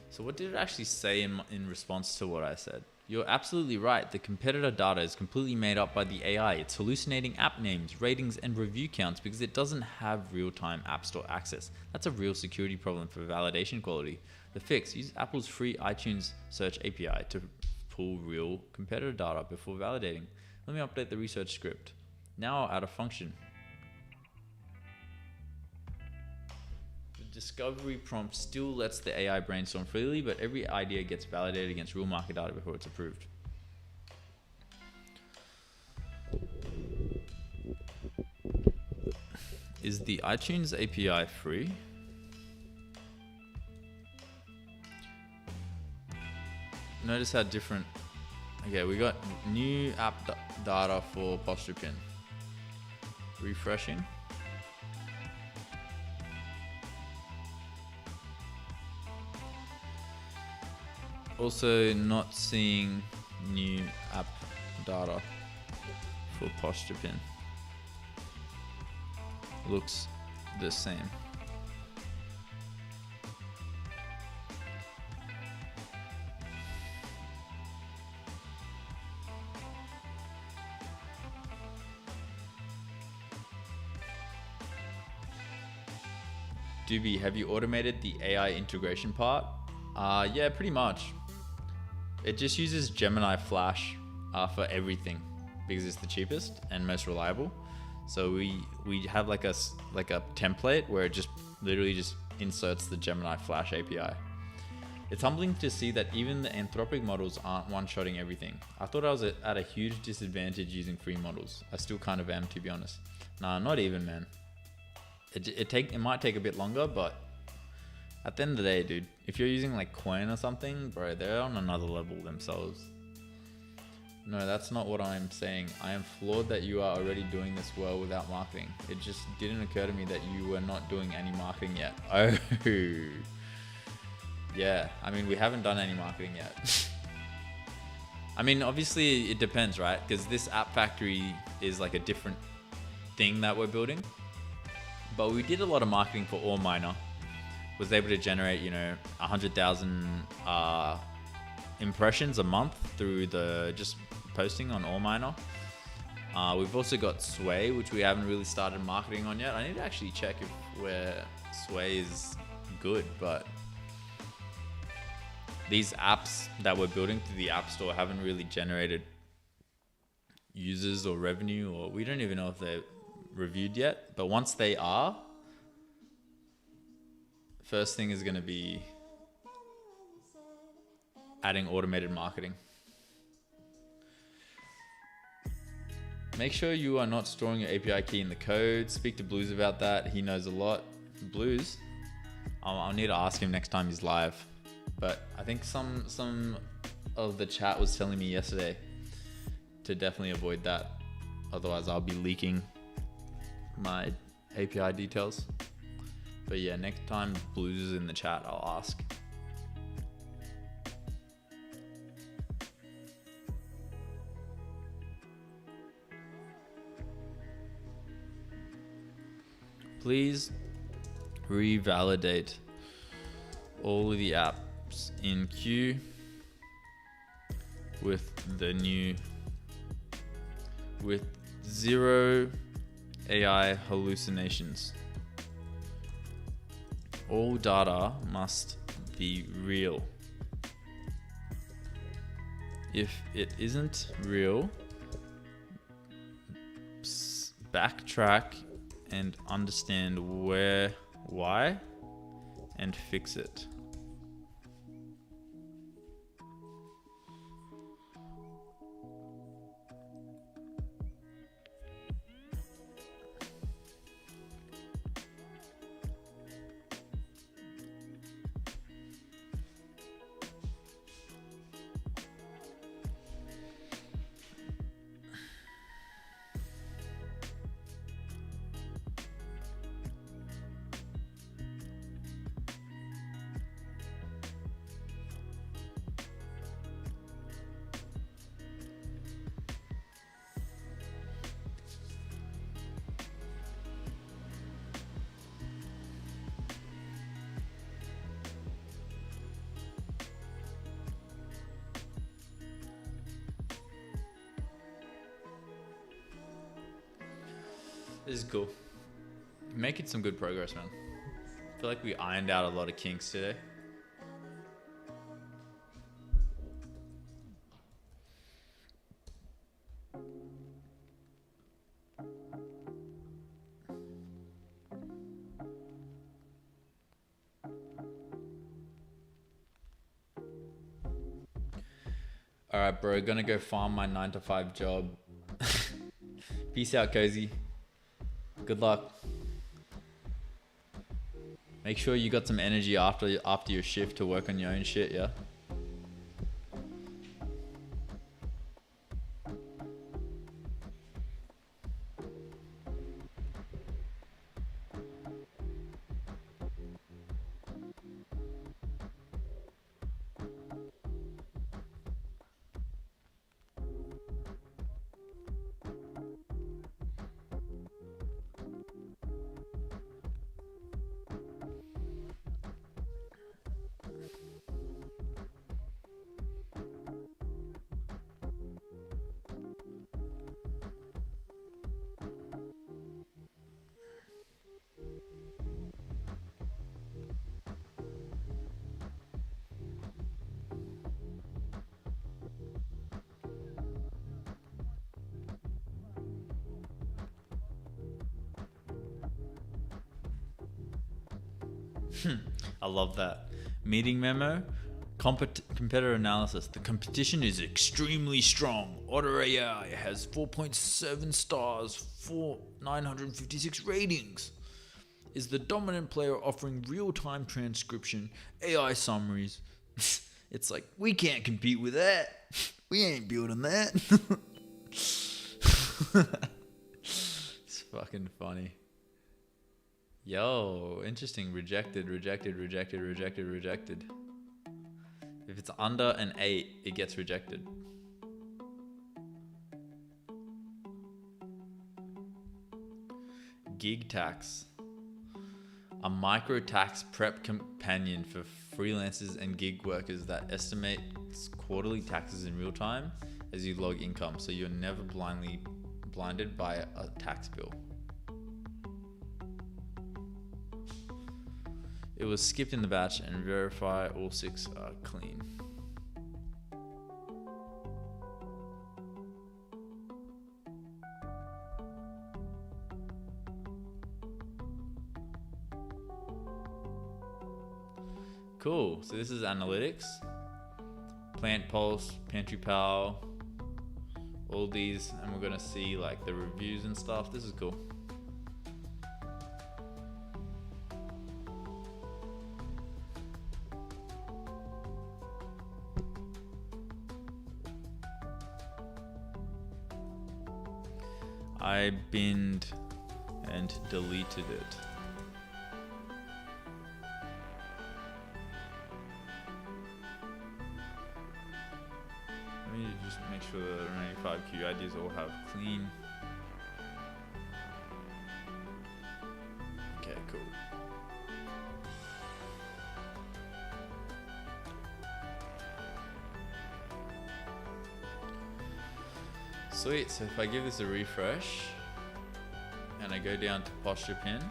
So what did it actually say in response to what I said? You're absolutely right. The competitor data is completely made up by the AI. It's hallucinating app names, ratings, and review counts because it doesn't have real-time app store access. That's a real security problem for validation quality. The fix: use Apple's free iTunes search API to pull real competitor data before validating. Let me update the research script. Now out of function. Discovery prompt still lets the AI brainstorm freely, but every idea gets validated against real market data before it's approved. Is the iTunes API free? notice how different. Okay, we got new app data for posture pin. Refreshing. Also not seeing new app data for posture pin. Looks the same. Doobie, have you automated the AI integration part? Yeah, pretty much. It just uses Gemini Flash for everything because it's the cheapest and most reliable. So we have like a template where it just literally just inserts the Gemini Flash API. It's humbling to see that even the Anthropic models aren't one-shotting everything. I thought I was at a huge disadvantage using free models. I still kind of am, to be honest. Nah, not even, man. It might take a bit longer, but at the end of the day, dude, if you're using like Coin or something, bro, they're on another level themselves. No, that's not what I'm saying. I am floored that you are already doing this well without marketing. It just didn't occur to me that you were not doing any marketing yet. Oh, yeah. I mean, we haven't done any marketing yet. I mean, obviously it depends, right? Because this app factory is like a different thing that we're building. But we did a lot of marketing for Ore Miner. Was able to generate, 100,000 impressions a month through the just posting on Ore Miner. We've also got Sway, which we haven't really started marketing on yet. I need to actually check where Sway is good, but these apps that we're building through the App Store haven't really generated users or revenue, or we don't even know if they're reviewed yet. But once they are, first thing is going to be adding automated marketing. Make sure you are not storing your API key in the code. Speak to Blues about that. He knows a lot. Blues, I'll need to ask him next time he's live. But I think some of the chat was telling me yesterday to definitely avoid that. Otherwise, I'll be leaking my API details. But yeah, next time Blues is in the chat, I'll ask. Please revalidate all of the apps in queue with zero AI hallucinations. All data must be real. If it isn't real, backtrack and understand why, and fix it. This is cool. Making some good progress, man. I feel like we ironed out a lot of kinks today. All right, bro. Gonna go farm my 9-to-5 job. Peace out, Cozy. Good luck. Make sure you got some energy after your shift to work on your own shit, yeah? I love that. Meeting memo. Competitor analysis. The competition is extremely strong. Otter AI has 4.7 stars, 956 ratings. Is the dominant player offering real-time transcription, AI summaries. It's like, we can't compete with that. We ain't building that. It's fucking funny. Yo, interesting. Rejected. If it's under an 8, it gets rejected. Gig tax. A micro tax prep companion for freelancers and gig workers that estimates quarterly taxes in real time as you log income, so you're never blinded by a tax bill. It was skipped in the batch and verify all 6 are clean. Cool. So this is analytics. Plant Pulse, Pantry Pal, all these, and we're gonna see like the reviews and stuff. This is cool. I binned and deleted it. Let me just make sure that the remaining 5 Q IDs all have clean. Okay, cool. Sweet, so if I give this a refresh and I go down to posture pin,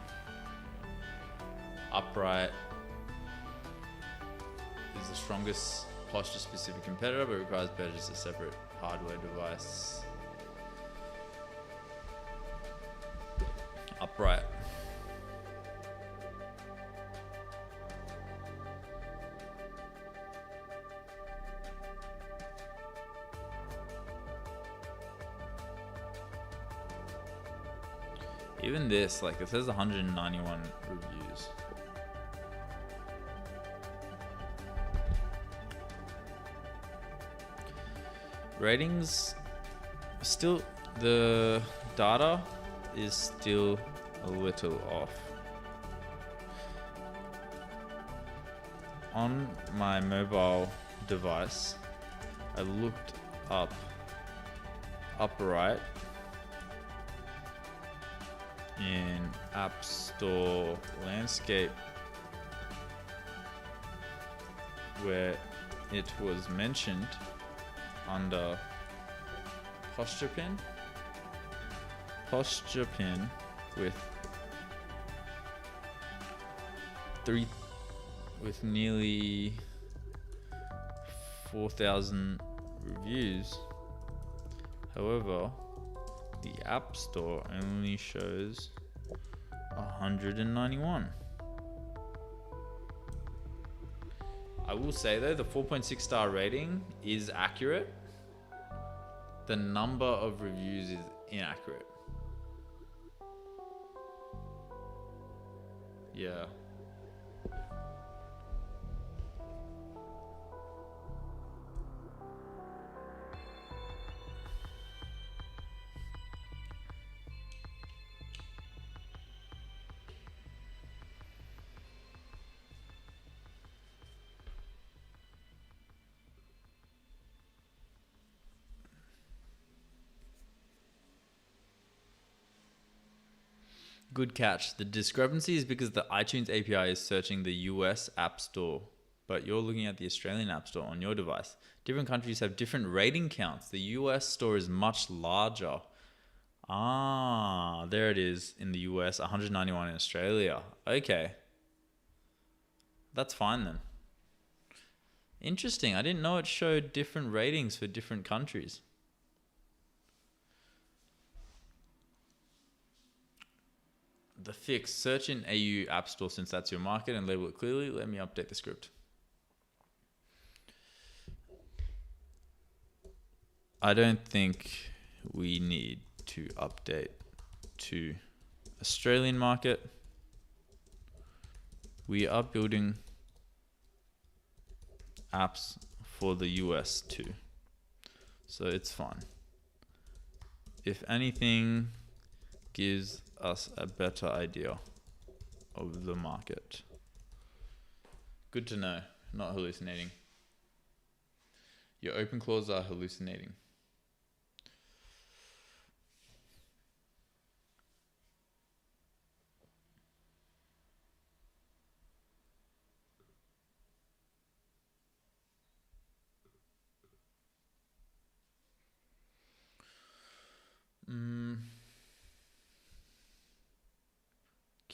upright is the strongest posture specific competitor but requires purchase a separate hardware device. Upright. Even this, like, it says 191 reviews. Ratings, still, the data is still a little off. On my mobile device, I looked up upright in App Store landscape where it was mentioned under posture pin with nearly 4,000 reviews. However, the App Store only shows 191. I will say though, the 4.6 star rating is accurate. The number of reviews is inaccurate. Yeah. Good catch. The discrepancy is because the iTunes API is searching the US App Store, but you're looking at the Australian App Store on your device. Different countries have different rating counts. The US store is much larger. Ah, there it is in the US, 191 in Australia. Okay. That's fine then. Interesting. I didn't know it showed different ratings for different countries. the fix. Search in AU App Store since that's your market and label it clearly. Let me update the script. I don't think we need to update to Australian market. We are building apps for the US too, so it's fine. If anything gives us a better idea of the market. Good to know, not hallucinating. Your Openclaws are hallucinating.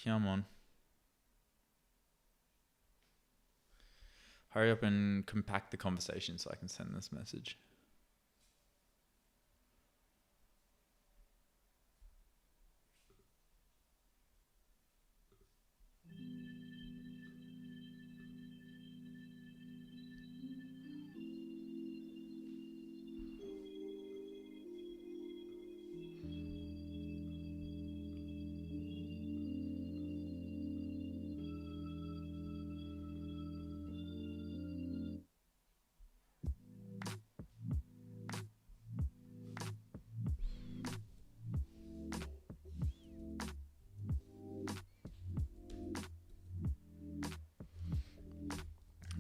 Come on. Hurry up and compact the conversation so I can send this message.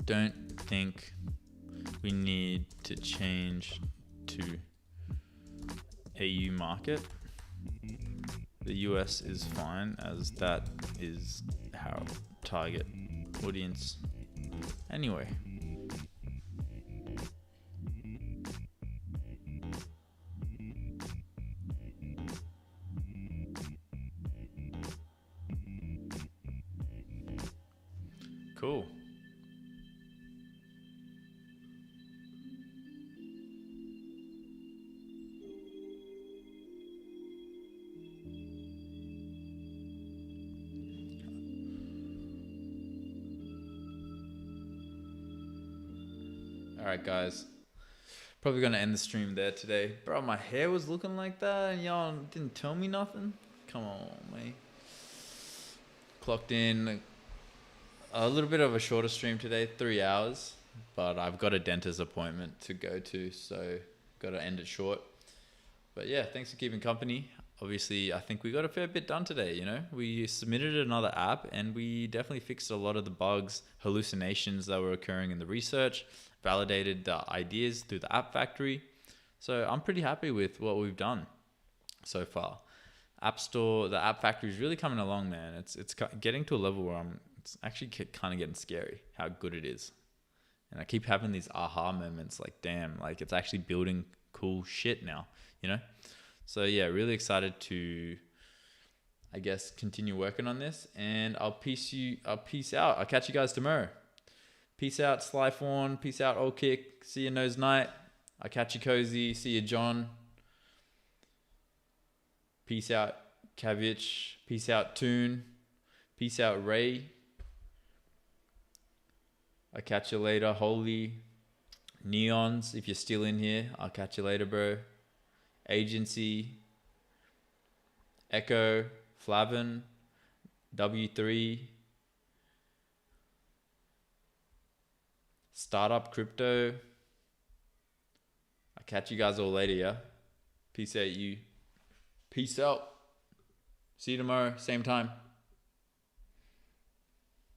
Don't think we need to change to AU market. The US is fine as that is our target audience anyway. Cool. Alright guys, probably gonna end the stream there today. Bro, my hair was looking like that and y'all didn't tell me nothing? Come on, man. Clocked in a little bit of a shorter stream today, 3 hours, but I've got a dentist appointment to go to, so gotta end it short. But yeah, thanks for keeping company. Obviously, I think we got a fair bit done today, you know? We submitted another app and we definitely fixed a lot of the bugs, hallucinations that were occurring in the research, validated the ideas through the app factory. So I'm pretty happy with what we've done so far. App Store, the app factory is really coming along, man. It's getting to a level where it's actually kind of getting scary how good it is. And I keep having these aha moments like, damn, like it's actually building cool shit now, you know? So yeah, really excited to, I guess, continue working on this, and I'll peace out. I'll catch you guys tomorrow. Peace out, Slyfawn. Peace out, Old Kick. See you, Nose Knight. I'll catch you, Cozy. See you, John. Peace out, Kavich. Peace out, Toon. Peace out, Ray. I'll catch you later, Holy. Neons, if you're still in here, I'll catch you later, bro. Agency, Echo, Flavin, W3, Startup Crypto. I'll catch you guys all later, yeah? Peace out, you. Peace out. See you tomorrow, same time.